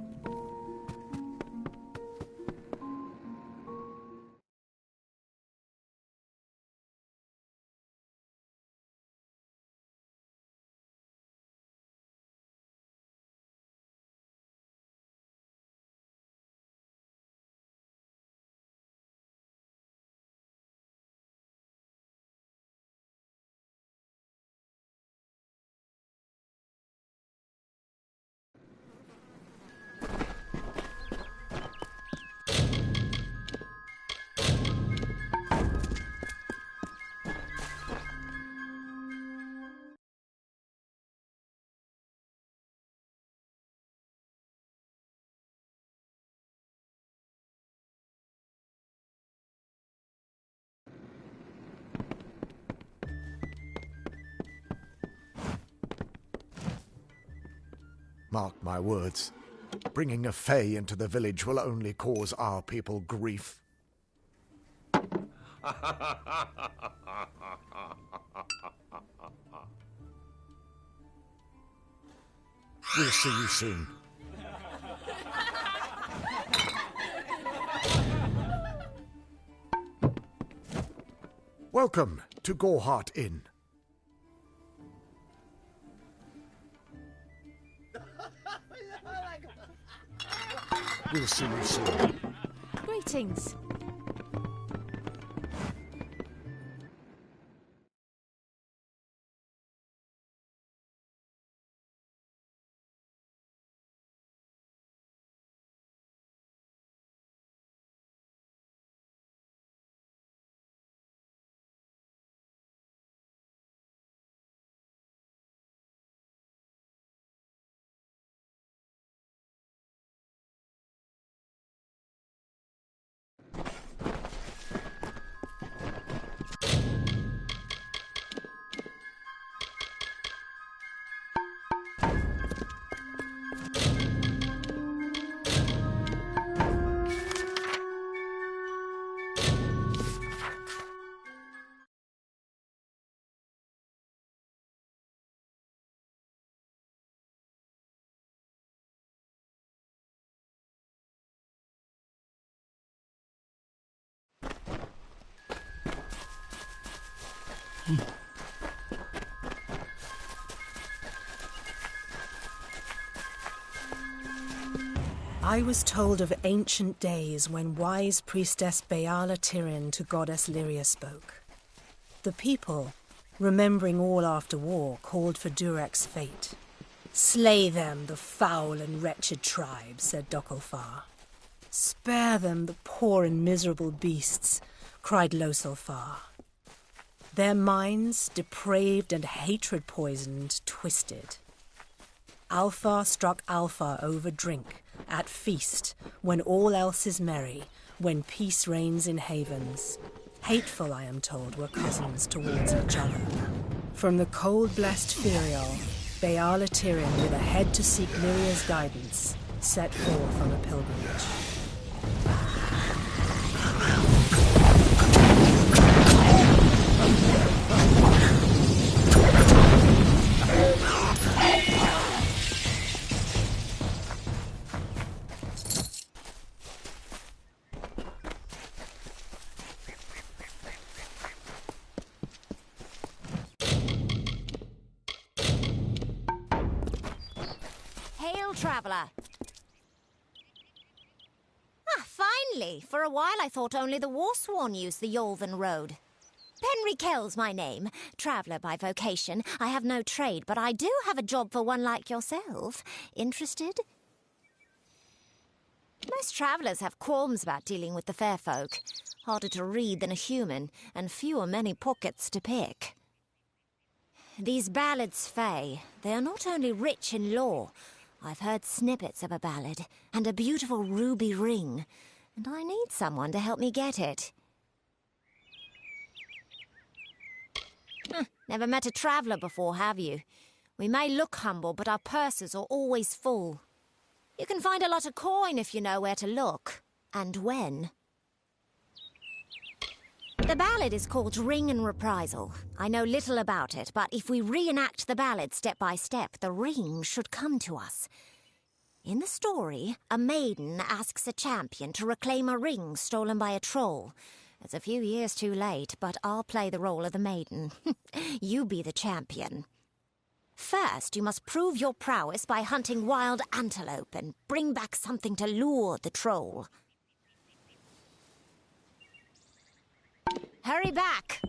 Mark my words. Bringing a Fae into the village will only cause our people grief. We'll see you soon. Welcome to Gorehart Inn. We'll see you soon.
Greetings.
I was told of ancient days when wise priestess Beala Tyrion to goddess Lyria spoke. The people, remembering all after war, called for Durek's fate. "Slay them, the foul and wretched tribe," said Dokofar. "Spare them, the poor and miserable beasts," cried Losolfar. Their minds, depraved and hatred-poisoned, twisted. Alfar struck Alfar over drink, at feast, when all else is merry, when peace reigns in havens. Hateful, I am told, were cousins towards each other. From the cold-blessed Ferial, Beala Tyrion, with a head to seek Lyria's guidance, set forth on a pilgrimage.
Hail, traveller. Finally! For a while I thought only the Warsworn used the Yolven Road. Penry Kell's my name. Traveller by vocation. I have no trade, but I do have a job for one like yourself. Interested? Most travellers have qualms about dealing with the fair folk. Harder to read than a human, and fewer many pockets to pick. These ballads, Fae, they are not only rich in lore. I've heard snippets of a ballad, and a beautiful ruby ring, and I need someone to help me get it. Never met a traveller before, have you? We may look humble, but our purses are always full. You can find a lot of coin if you know where to look, and when. The ballad is called Ring and Reprisal. I know little about it, but if we reenact the ballad step by step, the ring should come to us. In the story, a maiden asks a champion to reclaim a ring stolen by a troll. It's a few years too late, but I'll play the role of the maiden. You be the champion. First, you must prove your prowess by hunting wild antelope and bring back something to lure the troll. Hurry back!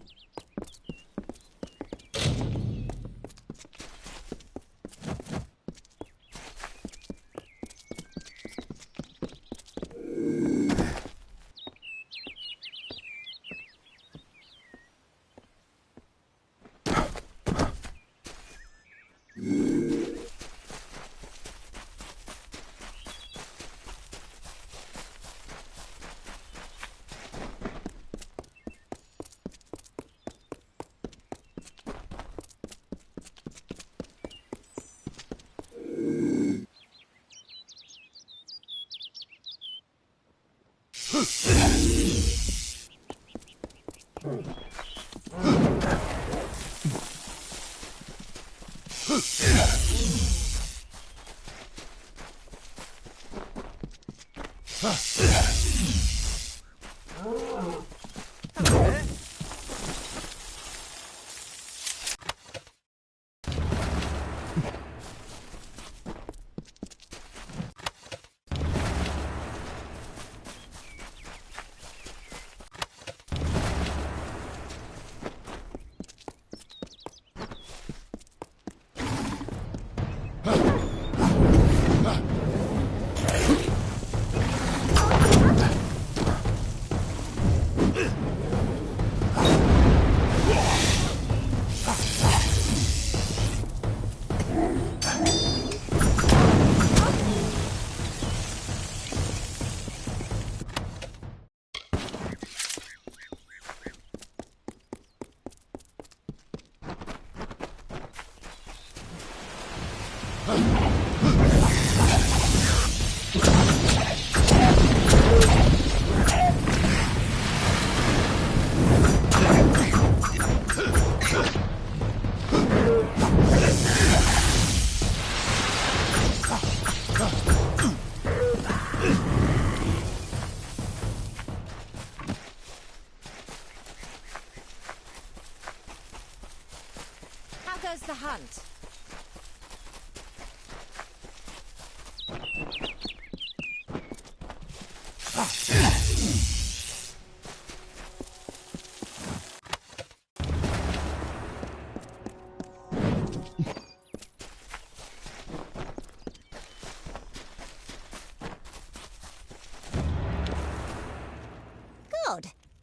The hunt.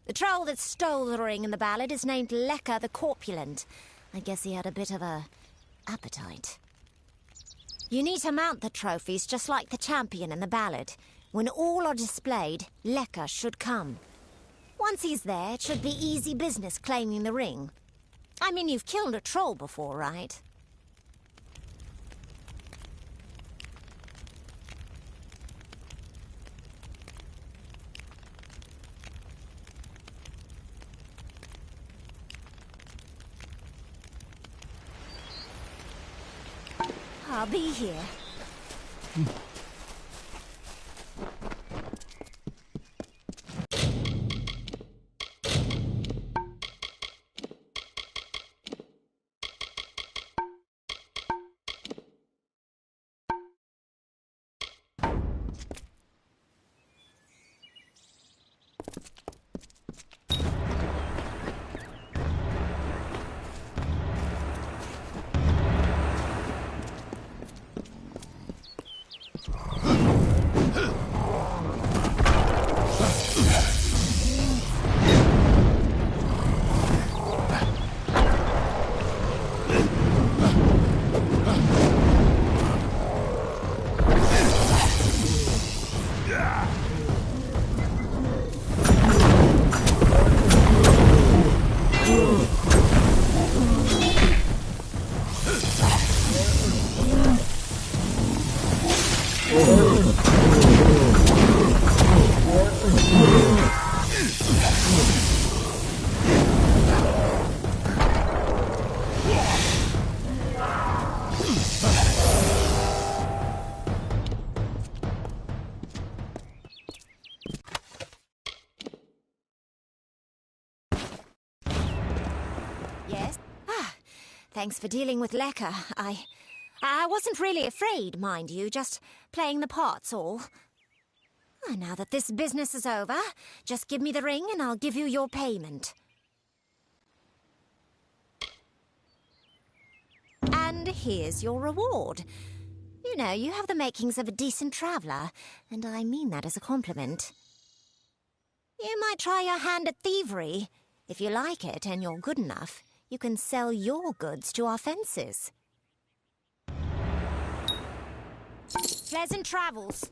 The troll that stole the ring in the ballad is named Lecker the Corpulent. I guess he had a bit of a appetite. You need to mount the trophies just like the champion in the ballad. When all are displayed, Lecker should come. Once he's there, it should be easy business claiming the ring. I mean, you've killed a troll before, right? I'll be here. Yes? Thanks for dealing with Lecker. I wasn't really afraid, mind you, just playing the part's all. Now that this business is over, just give me the ring and I'll give you your payment. And here's your reward. You know, you have the makings of a decent traveller, and I mean that as a compliment. You might try your hand at thievery. If you like it and you're good enough, you can sell your goods to our fences. Pleasant travels.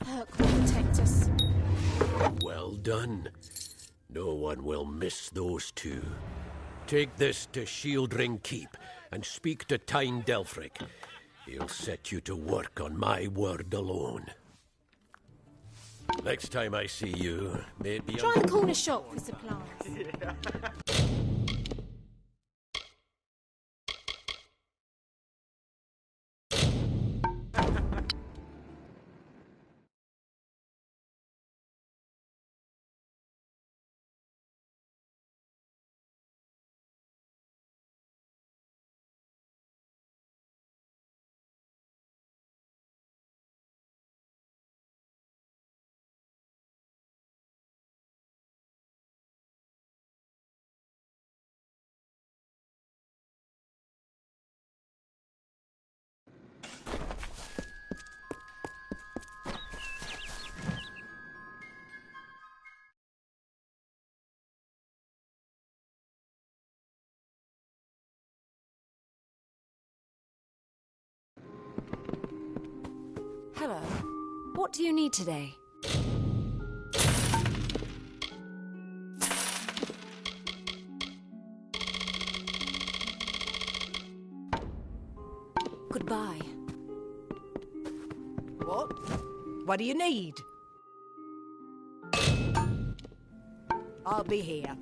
Herc will protect us.
Well done. No one will miss those two. Take this to Shieldring Keep and speak to Tyne Delphric. He'll set you to work on my word alone. Next time I see you, maybe
Try the corner shop for supplies.
Hello. What do you need today? Goodbye.
What? What do you need? I'll be here.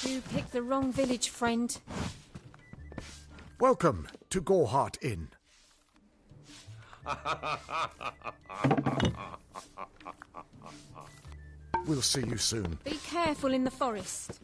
You picked the wrong village, friend.
Welcome to Goreheart Inn. We'll see you soon.
Be careful in the forest.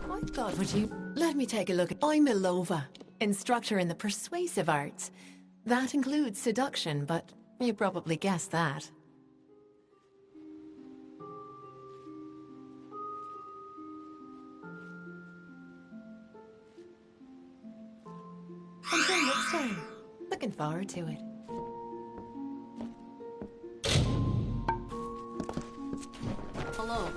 My God, would you let me take a look? I'm Ilova, instructor in the persuasive arts. That includes seduction, but you probably guessed that. Until next time. Looking forward to it. Hello.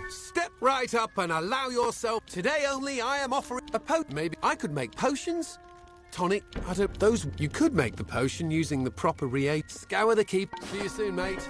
Step right up and allow yourself. Today only I am offering a Maybe I could make potions? Tonic, I don't... Those... You could make the potion using the proper reagent. Scour the keep. See you soon, mate.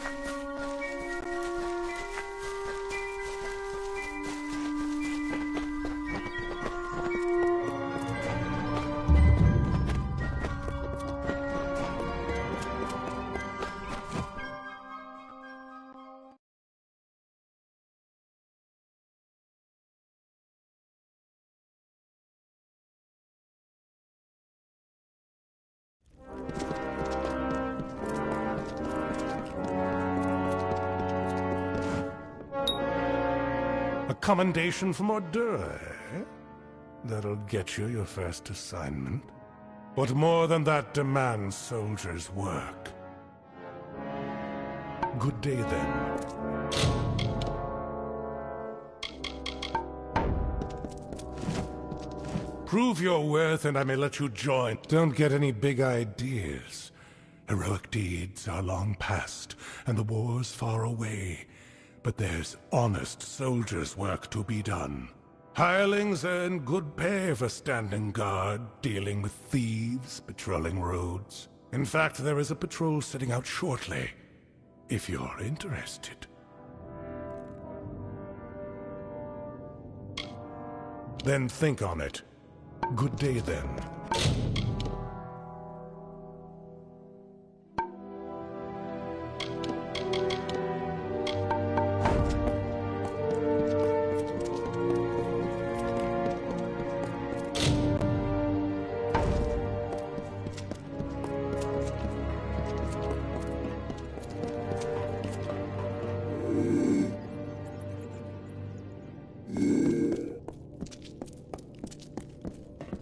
commendation from Ordura, eh? That'll get you your first assignment. What more than that demands soldiers' work? Good day, then. Prove your worth and I may let you join. Don't get any big ideas. Heroic deeds are long past, and the war's far away. But there's honest soldiers' work to be done. Hirelings earn good pay for standing guard, dealing with thieves, patrolling roads. In fact, there is a patrol setting out shortly, if you're interested. Then think on it. Good day, then.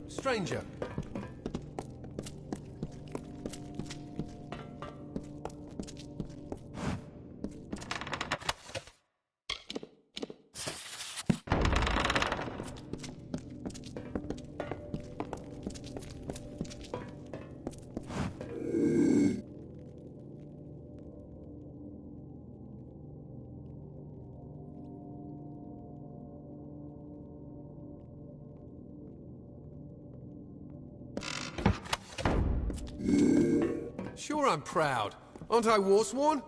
Stranger. Sure I'm proud. Aren't I warsworn?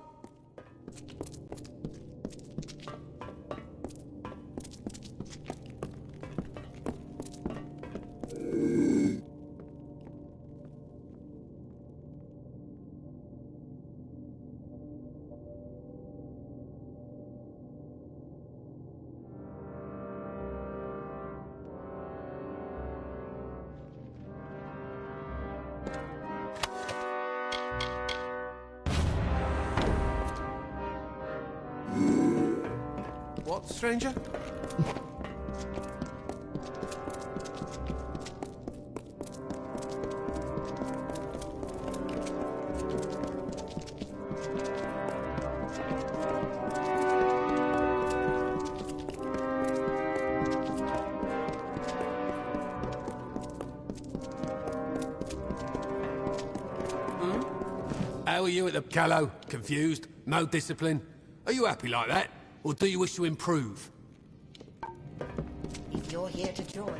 What, stranger?
How are you at the Callow? Confused? No discipline? Are you happy like that? Or do you wish to improve?
If you're here to join.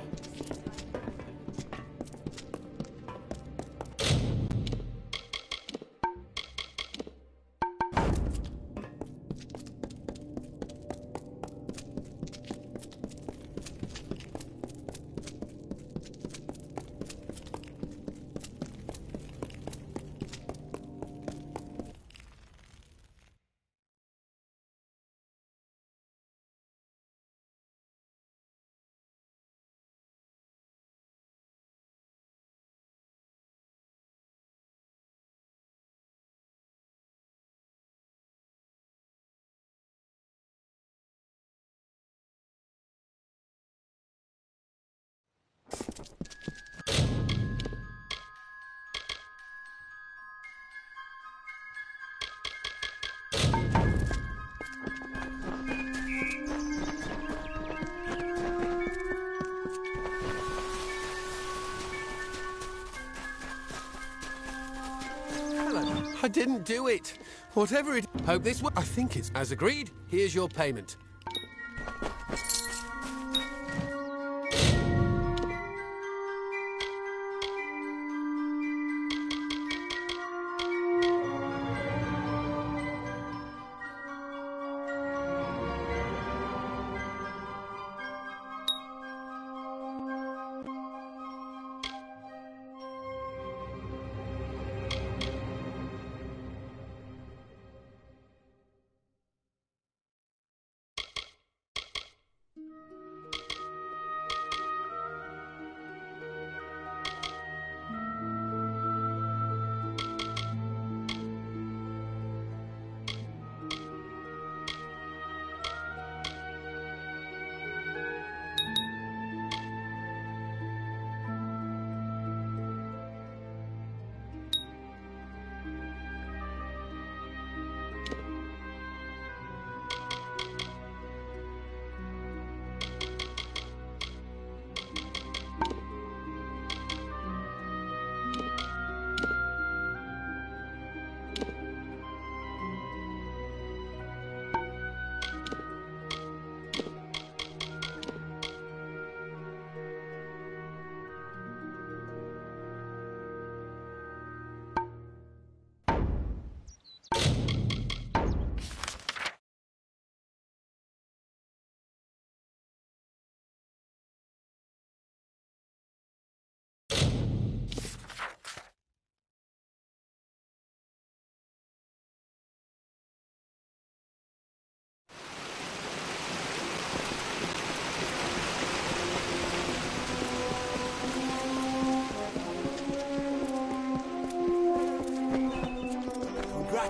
I didn't do it. Whatever it...
Hope this
I think it's...
As agreed, here's your payment.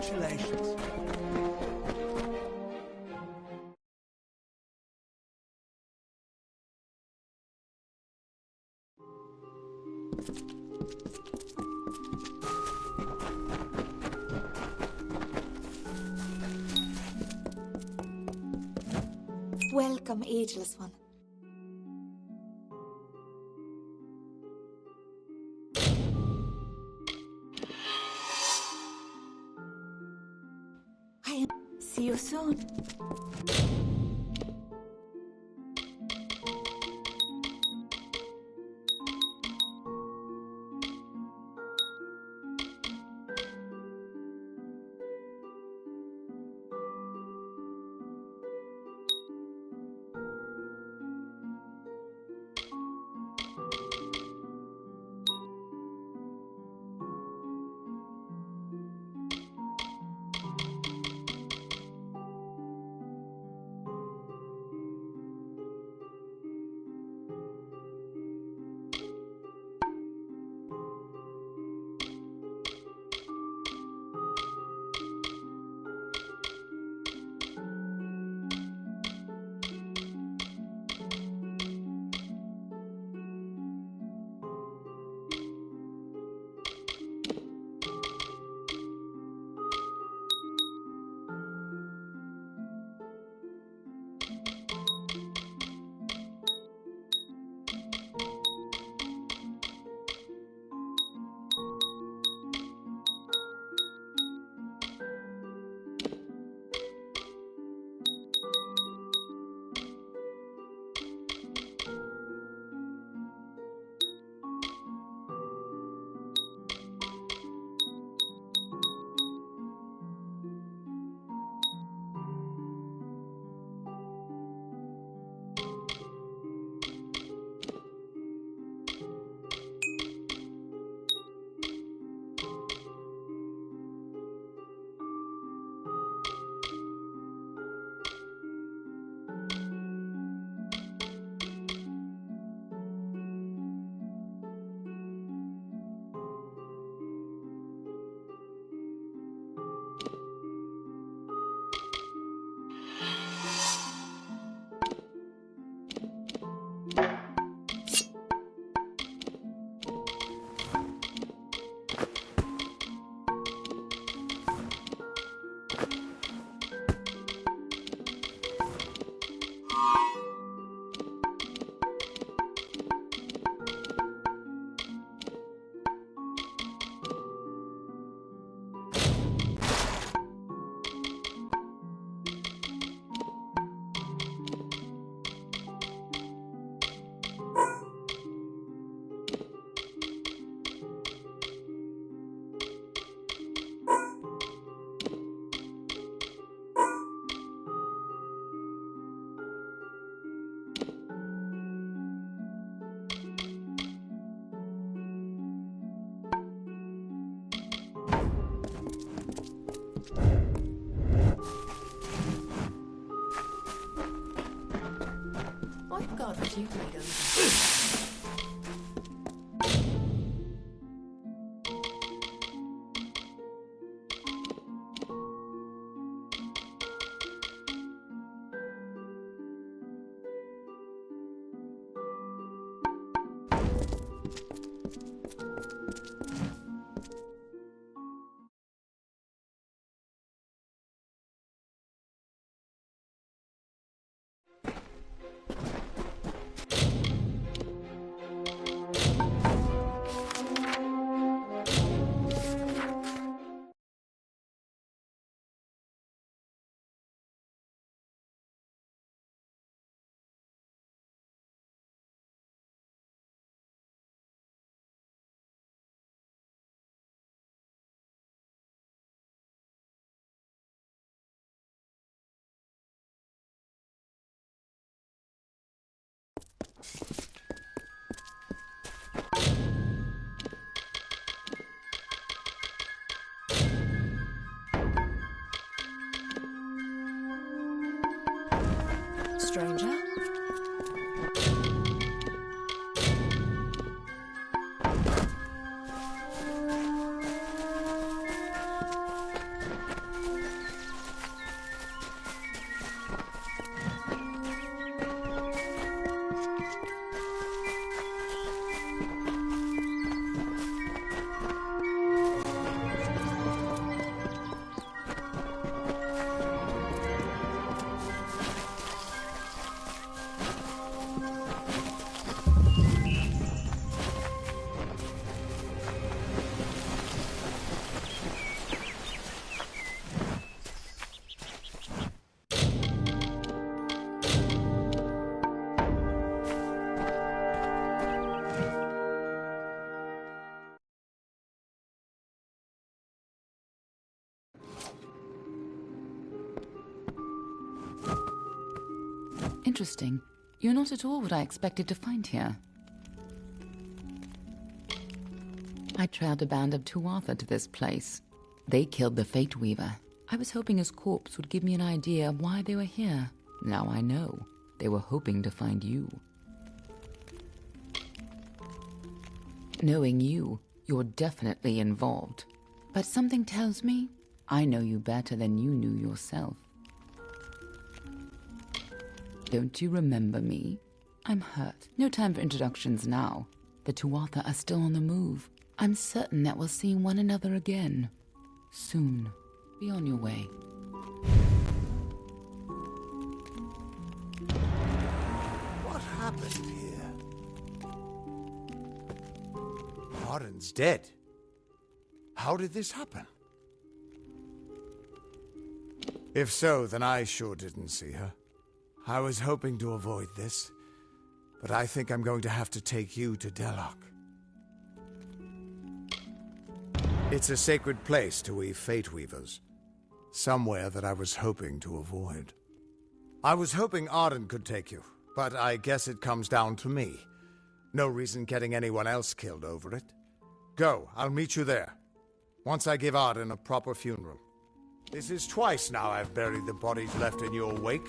Congratulations.
Welcome, ageless one. See you soon.
God, what you made of
stranger?
Interesting. You're not at all what I expected to find here. I trailed a band of Tuatha to this place. They killed the Fate Weaver. I was hoping his corpse would give me an idea of why they were here. Now I know. They were hoping to find you. Knowing you, you're definitely involved. But something tells me I know you better than you knew yourself. Don't you remember me? I'm hurt. No time for introductions now. The Tuatha are still on the move. I'm certain that we'll see one another again. Soon. Be on your way.
What happened here? Arden's dead. How did this happen? If so, then I sure didn't see her. I was hoping to avoid this, but I think I'm going to have to take you to Delok. It's a sacred place to we Fate Weavers. Somewhere that I was hoping to avoid. I was hoping Arden could take you, but I guess it comes down to me. No reason getting anyone else killed over it. Go, I'll meet you there. Once I give Arden a proper funeral. This is twice now I've buried the bodies left in your wake.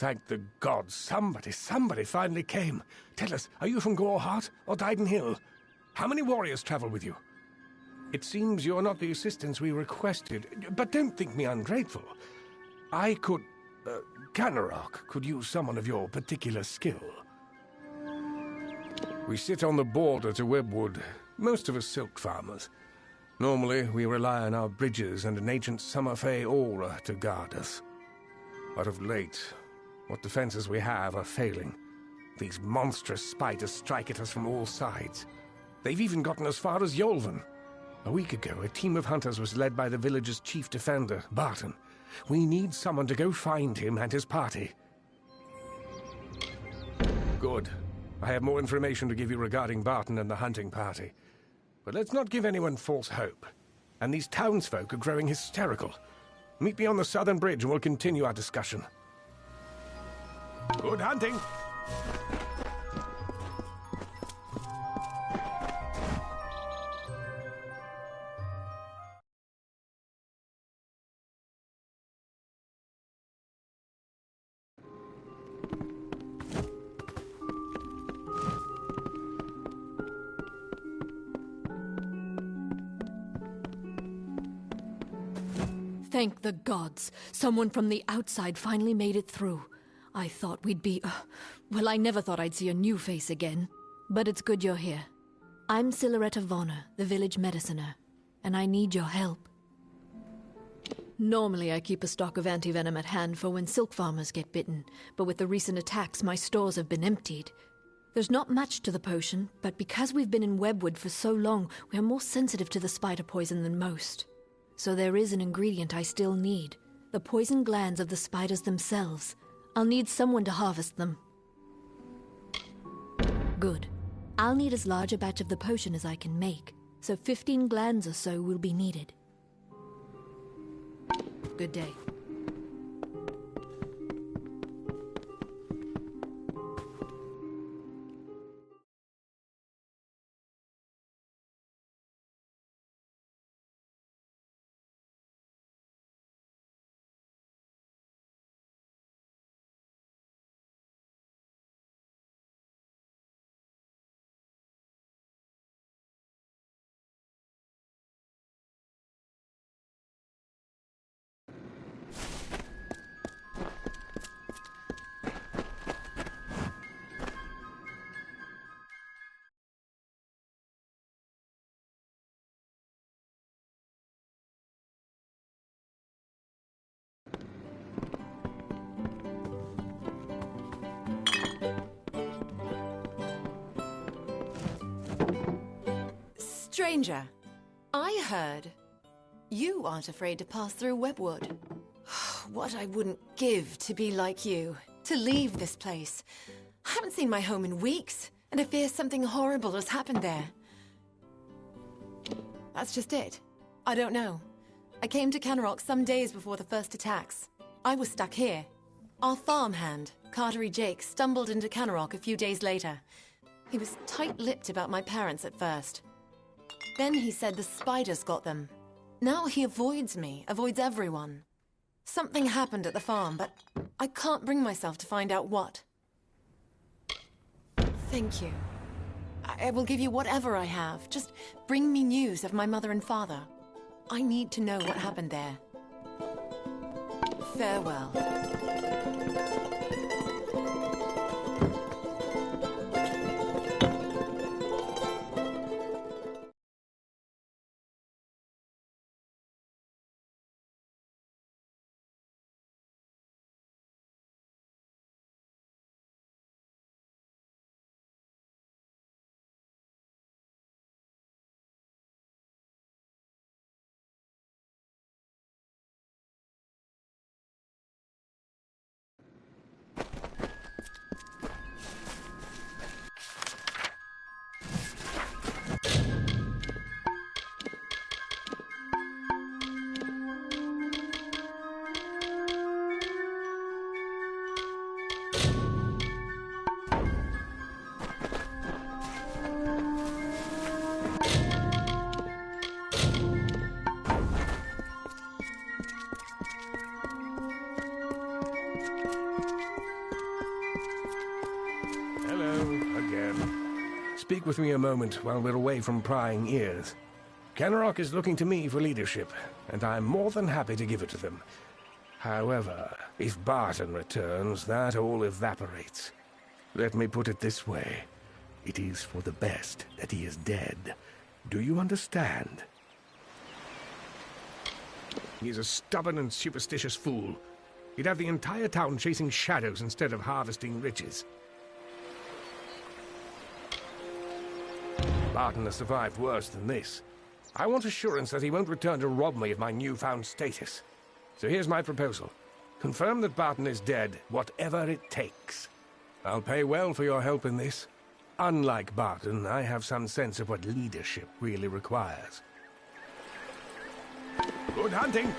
Thank the gods, somebody finally came. Tell us, are you from Goreheart or Dyden Hill? How many warriors travel with you? It seems you're not the assistance we requested, but don't think me ungrateful. I could... Canarok could use someone of your particular skill. We sit on the border to Webwood, most of us silk farmers. Normally, we rely on our bridges and an ancient Summerfey aura to guard us. But of late, what defenses we have are failing. These monstrous spiders strike at us from all sides. They've even gotten as far as Yolvan. A week ago, a team of hunters was led by the village's chief defender, Barton. We need someone to go find him and his party. Good. I have more information to give you regarding Barton and the hunting party.
But let's not give anyone false hope. And these townsfolk are growing hysterical. Meet me on the southern bridge and we'll continue our discussion. Good hunting!
Thank the gods. Someone from the outside finally made it through. I thought we'd be... well, I never thought I'd see a new face again. But it's good you're here. I'm Siluretta Vonner, the village mediciner, and I need your help. Normally I keep a stock of antivenom at hand for when silk farmers get bitten, but with the recent attacks my stores have been emptied. There's not much to the potion, but because we've been in Webwood for so long, we're more sensitive to the spider poison than most. So there is an ingredient I still need, the poison glands of the spiders themselves. I'll need someone to harvest them. Good. I'll need as large a batch of the potion as I can make, so 15 glands or so will be needed. Good day.
Stranger, I heard you aren't afraid to pass through Webwood. What I wouldn't give to be like you, to leave this place. I haven't seen my home in weeks, and I fear something horrible has happened there. That's just it. I don't know. I came to Canarok some days before the first attacks. I was stuck here. Our farmhand, Cartery Jake, stumbled into Canarok a few days later. He was tight-lipped about my parents at first. Then he said the spiders got them. Now he avoids me, avoids everyone. Something happened at the farm, but I can't bring myself to find out what. Thank you. I will give you whatever I have. Just bring me news of my mother and father. I need to know what happened there. Farewell.
Speak with me a moment while we're away from prying ears. Canarok is looking to me for leadership, and I'm more than happy to give it to them. However, if Barton returns, that all evaporates. Let me put it this way. It is for the best that he is dead. Do you understand? He's a stubborn and superstitious fool. He'd have the entire town chasing shadows instead of harvesting riches. Barton has survived worse than this. I want assurance that he won't return to rob me of my newfound status. So here's my proposal. Confirm that Barton is dead, whatever it takes. I'll pay well for your help in this. Unlike Barton, I have some sense of what leadership really requires. Good hunting!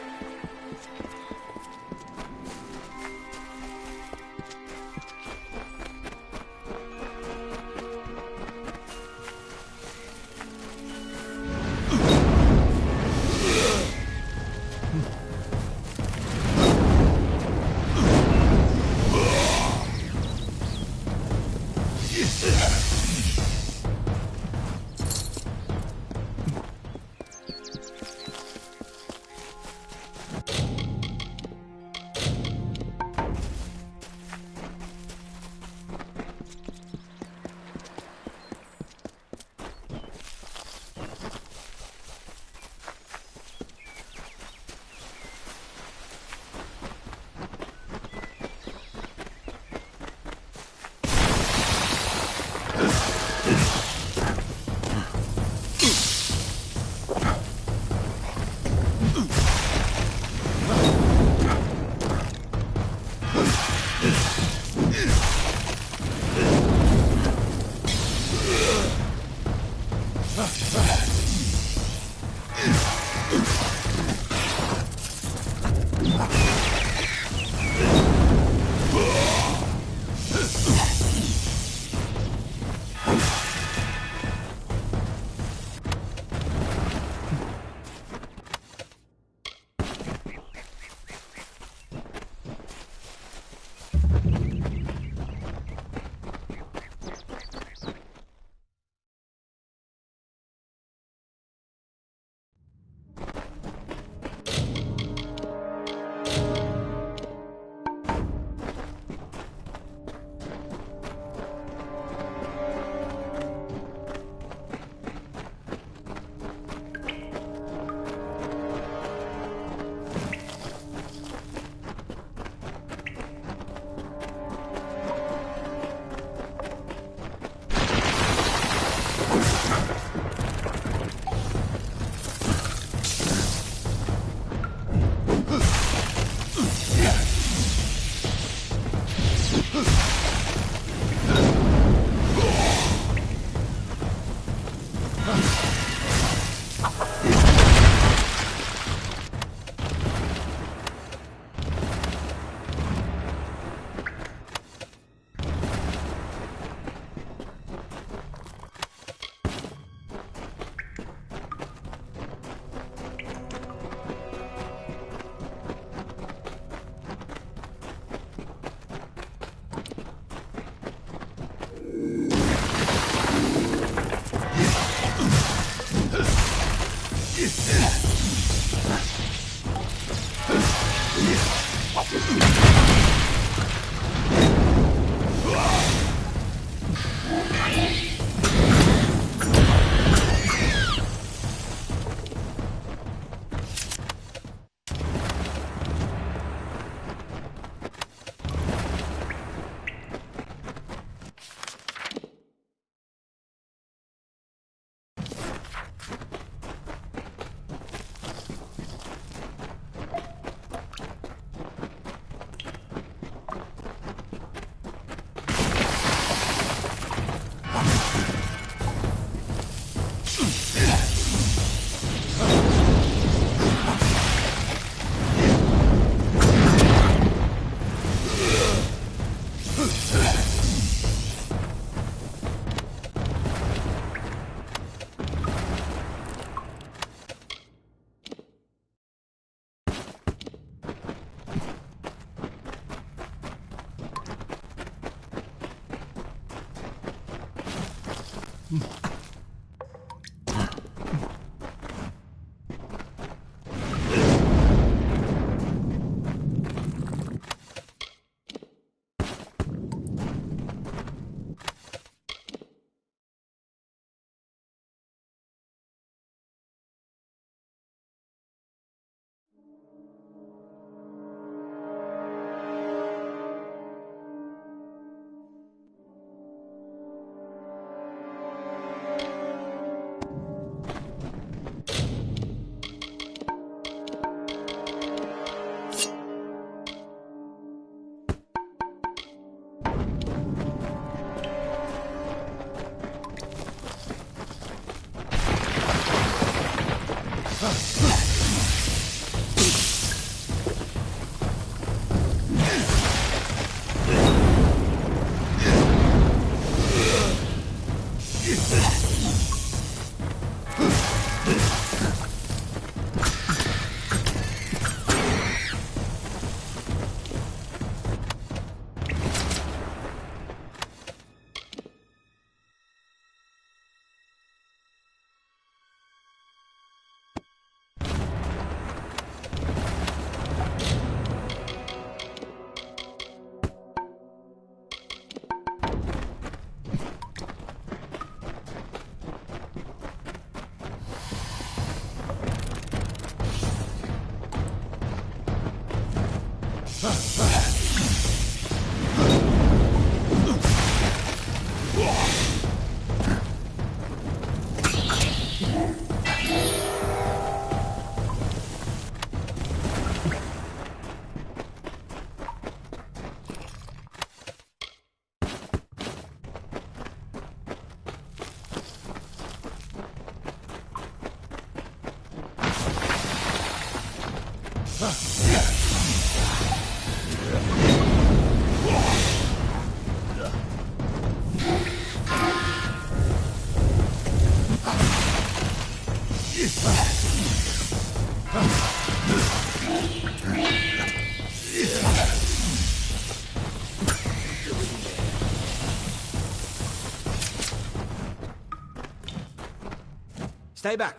Stay back.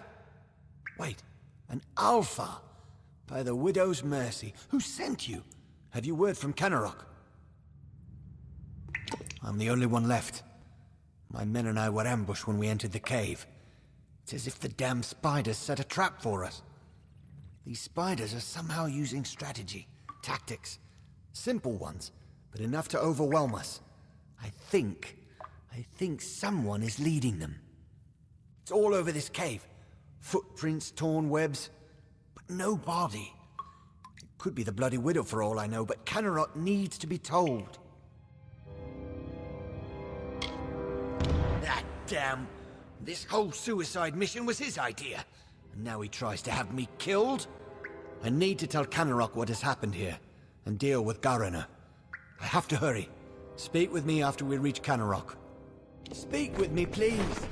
Wait, an alpha? By the Widow's mercy. Who sent you? Have you word from Kenarok? I'm the only one left. My men and I were ambushed when we entered the cave. It's as if the damn spiders set a trap for us. These spiders are somehow using strategy, tactics. Simple ones, but enough to overwhelm us. I think someone is leading them. It's all over this cave. Footprints, torn webs, but no body. It could be the Bloody Widow for all I know, but Kenarok needs to be told. That damn... This whole suicide mission was his idea. And now he tries to have me killed? I need to tell Kenarok what has happened here, and deal with Garana. I have to hurry. Speak with me after we reach Kenarok. Speak with me, please.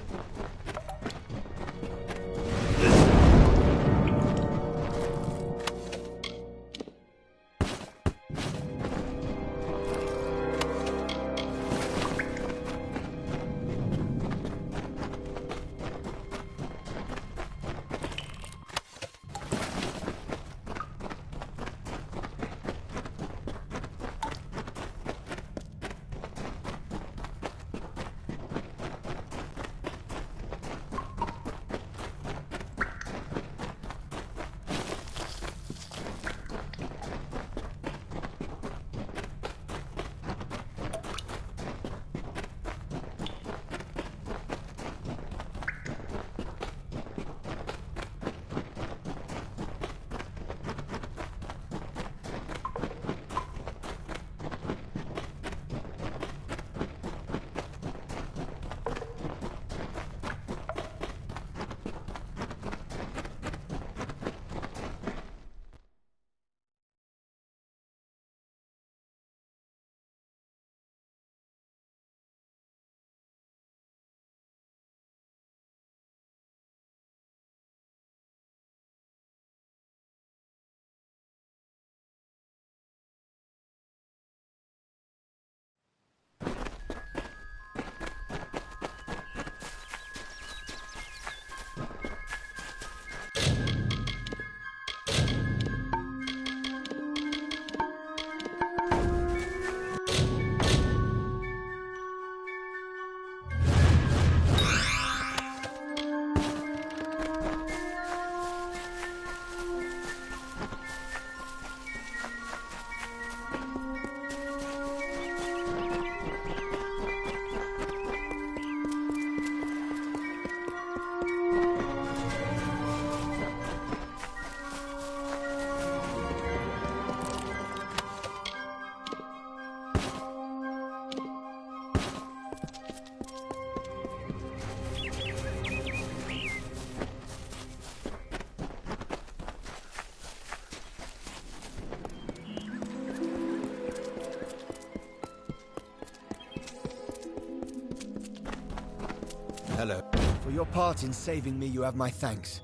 Hello. For your part in saving me, you have my thanks.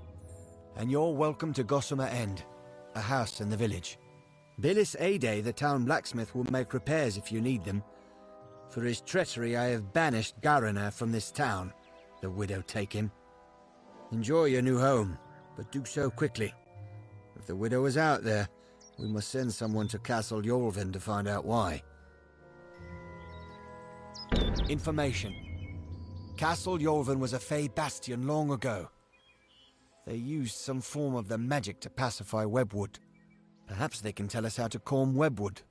And you're welcome to Gossamer End, a house in the village. Billis Ade, the town blacksmith, will make repairs if you need them. For his treachery, I have banished Garana from this town. The widow take him. Enjoy your new home, but do so quickly. If the widow is out there, we must send someone to Castle Yolvin to find out why. Information. Castle Yolvin was a Fey bastion long ago. They used some form of the magic to pacify Webwood. Perhaps they can tell us how to comb webwood.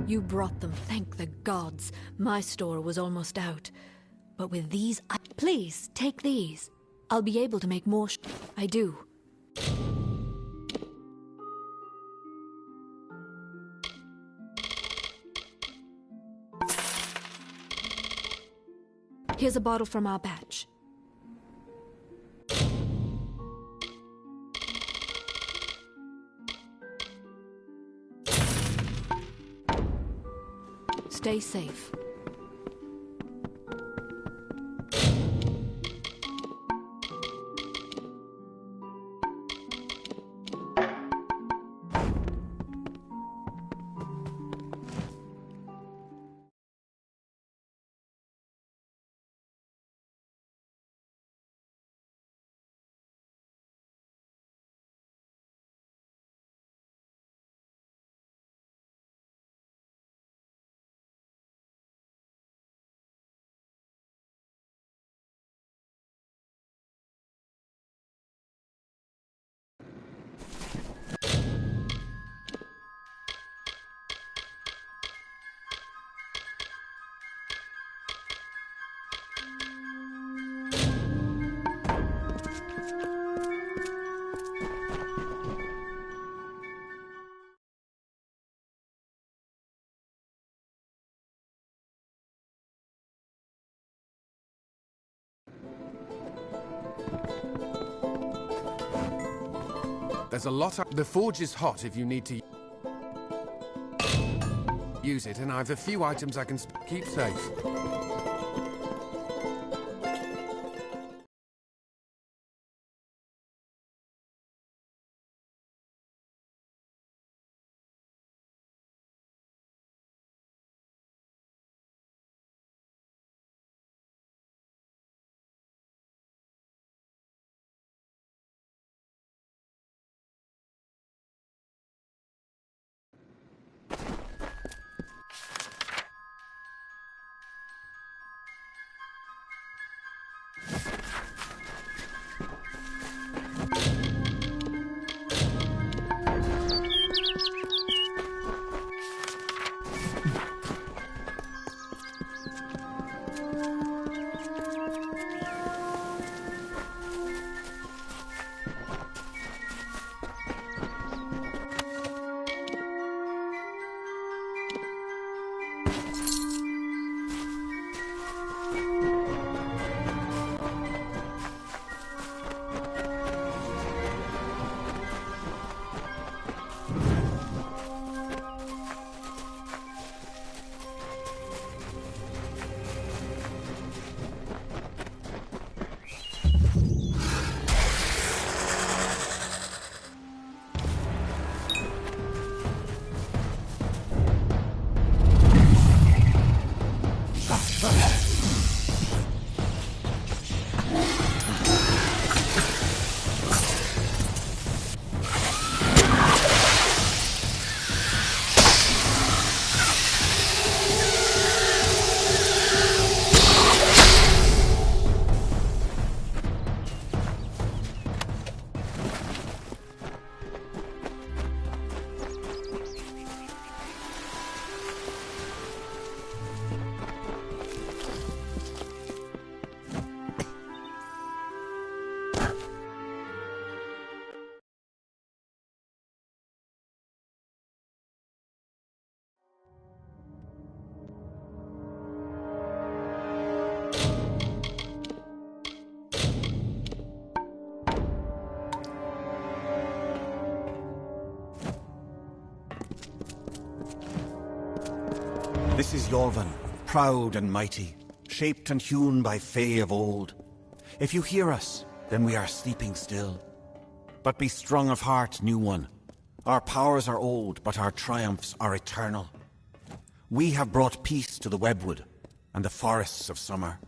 You brought them, thank the gods. My store was almost out. But with these, please, take these. I'll be able to make more I do. Here's a bottle from our batch. Stay safe.
There's a lot of... The forge is hot if you need to use it, and I have a few items I can keep safe.
This is Yorvan, proud and mighty, shaped and hewn by Fae of old. If you hear us, then we are sleeping still. But be strong of heart, new one. Our powers are old, but our triumphs are eternal. We have brought peace to the webwood and the forests of summer.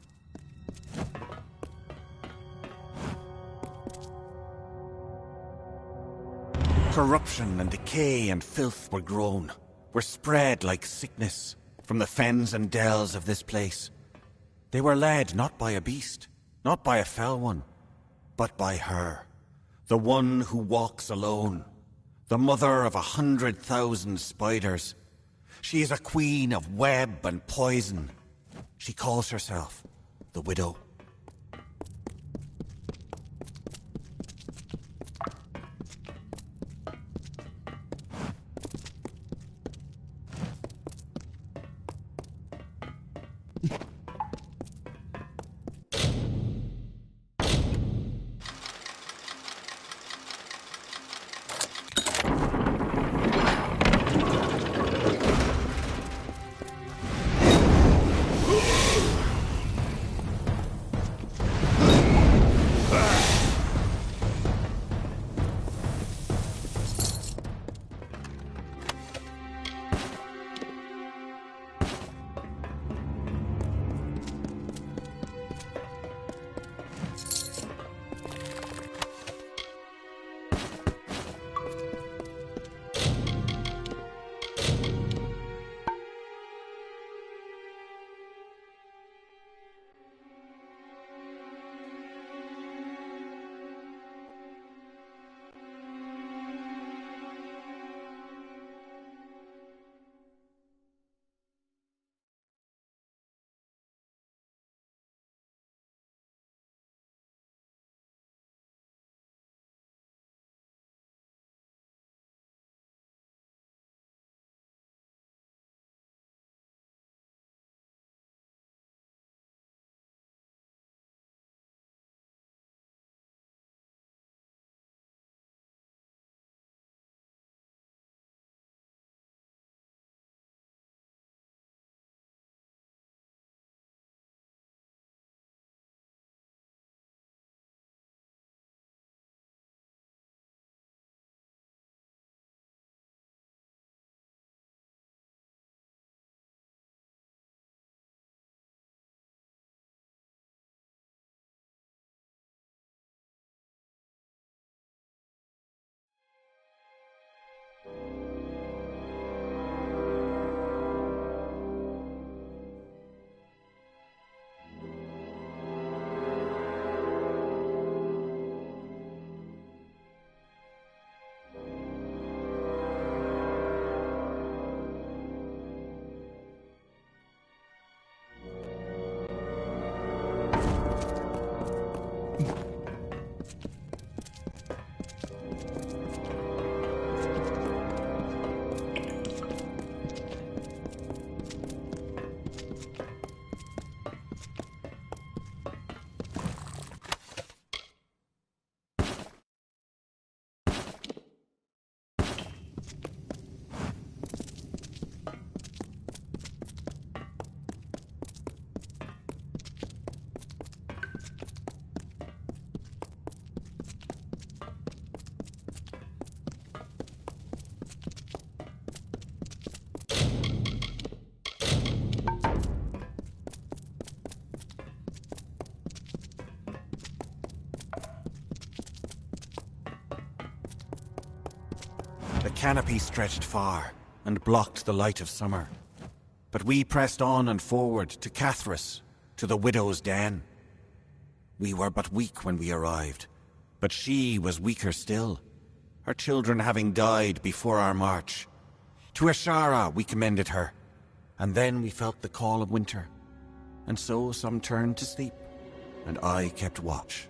Corruption and decay and filth were grown, were spread like sickness from the fens and dells of this place. They were led not by a beast, not by a fell one, but by her, the one who walks alone, the mother of 100,000 spiders. She is a queen of web and poison. She calls herself the Widow. The canopy stretched far and blocked the light of summer. But we pressed on and forward to Cathras, to the widow's den. We were but weak when we arrived, but she was weaker still, her children having died before our march. To Ashara we commended her, and then we felt the call of winter. And so some turned to sleep, and I kept watch.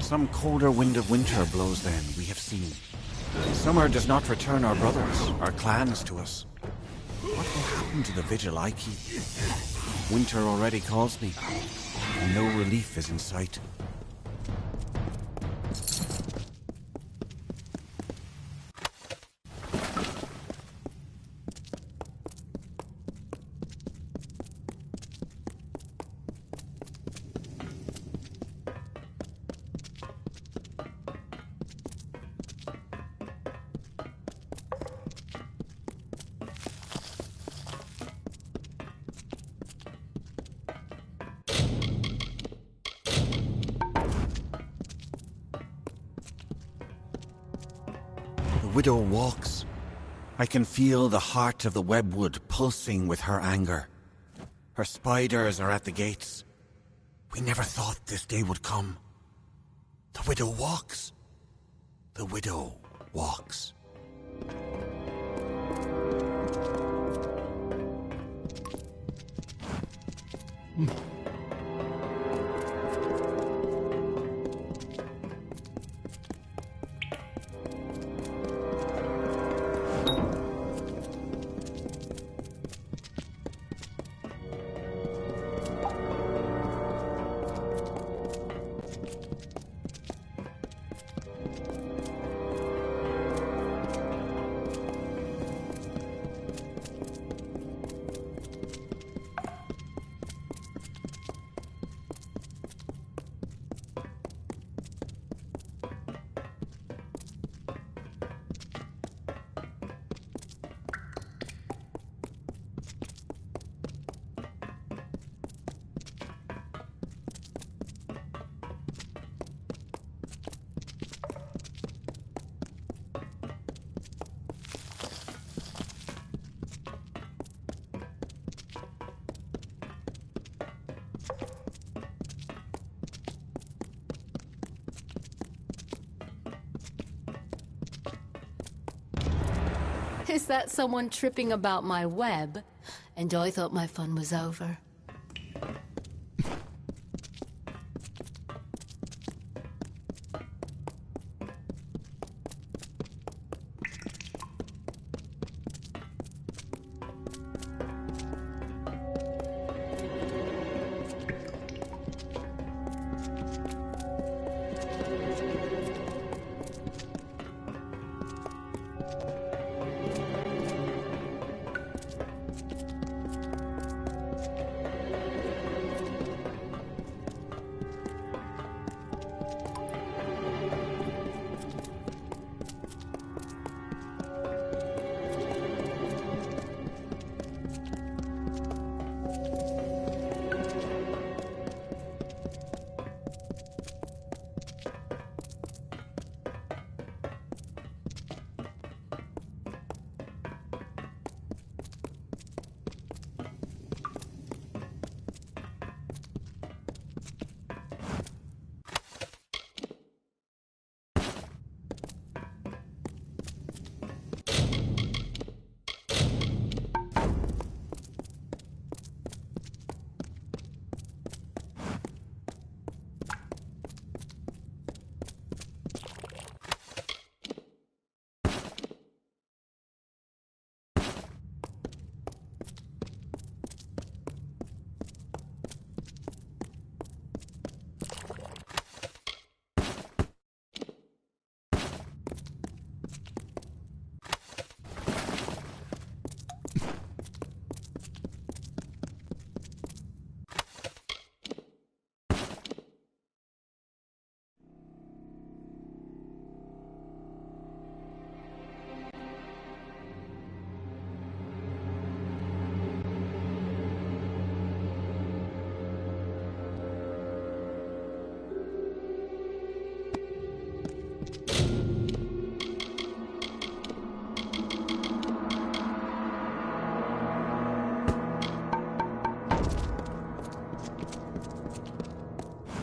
Some colder wind of winter blows then, we have seen. Summer does not return our brothers, our clans to us. What will happen to the vigil I keep? Winter already calls me, and no relief is in sight. The widow walks. I can feel the heart of the webwood pulsing with her anger. Her spiders are at the gates. We never thought this day would come. The widow walks. The widow walks.
Is that someone tripping about my web? And I thought my fun was over.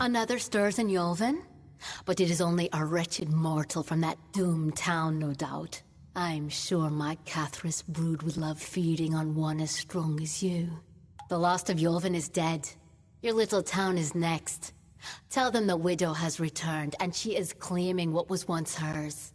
Another stirs in Yolven? But it is only a wretched mortal from that doomed town, no doubt. I'm sure my Cathris brood would love feeding on one as strong as you. The last of Yolven is dead. Your little town is next. Tell them the widow has returned, and she is claiming what was once hers.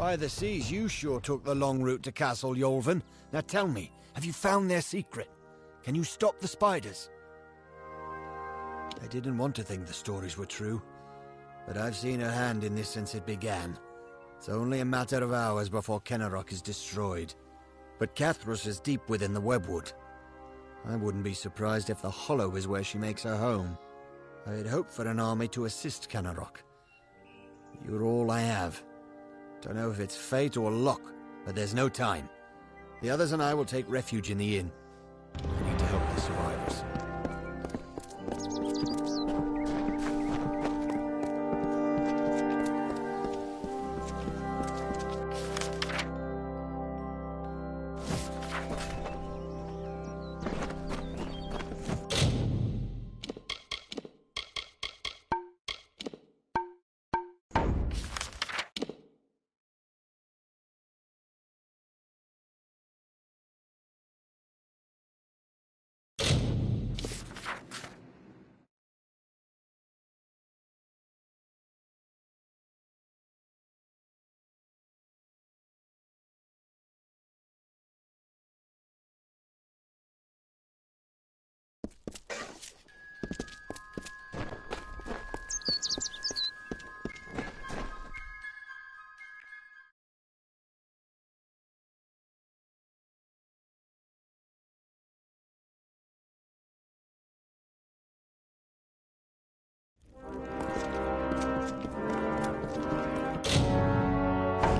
By the seas, you sure took the long route to Castle Yolvin. Now tell me, have you found their secret? Can you stop the spiders? I didn't want to think the stories were true, but I've seen her hand in this since it began. It's only a matter of hours before Kenarok is destroyed. But Cathrus is deep within the webwood. I wouldn't be surprised if the Hollow is where she makes her home. I had hoped for an army to assist Kenarok. You're all I have. Don't know if it's fate or luck, but there's no time. The others and I will take refuge in the inn. I need to help the survivors.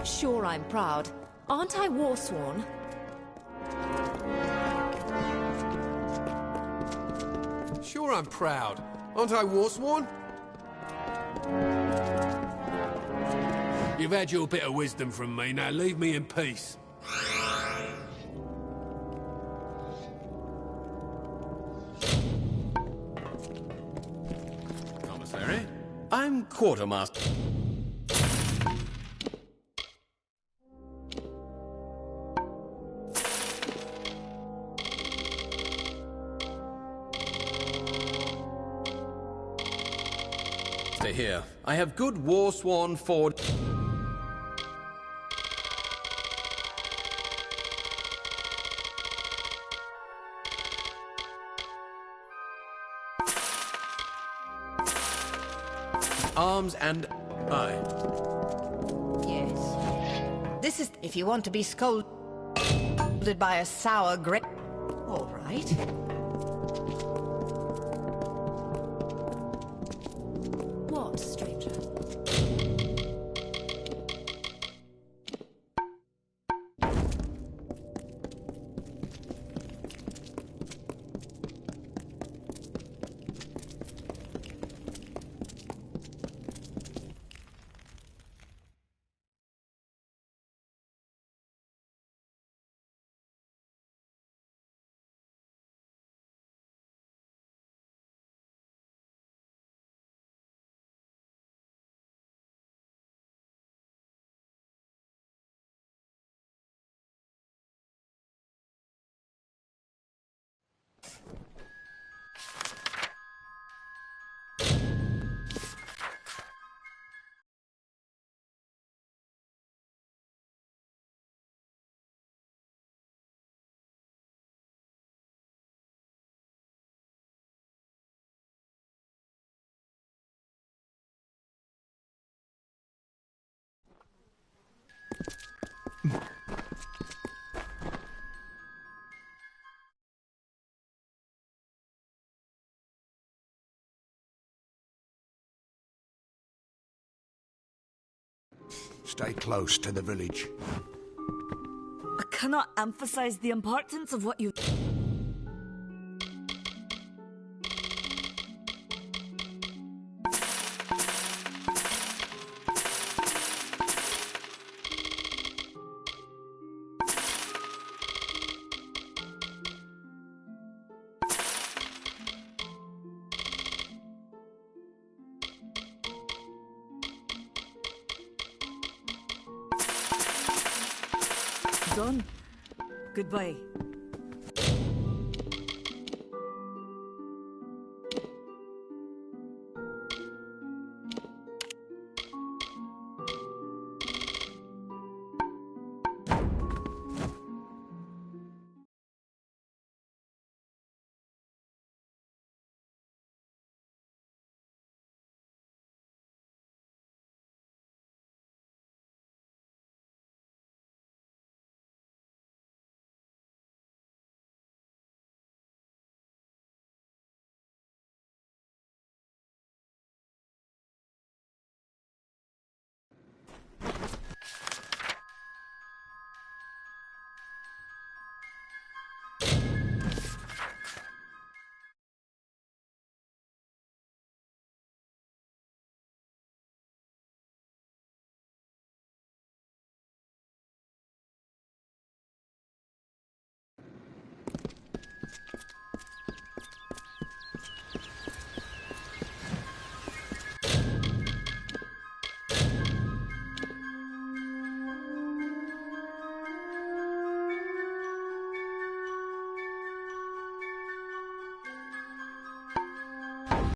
Sure, I'm proud. Aren't I warsworn?
Sure I'm proud. Aren't I warsworn?
You've had your bit of wisdom from me, now leave me in peace.
Commissary? I'm Quartermaster. Stay here. I have good war-sworn Ford. Arms and I.
Yes. This is if you want to be scolded by a sour grape. All right.
What, stranger?
Stay close to the village.
I cannot emphasize the importance of what you... Done. Goodbye.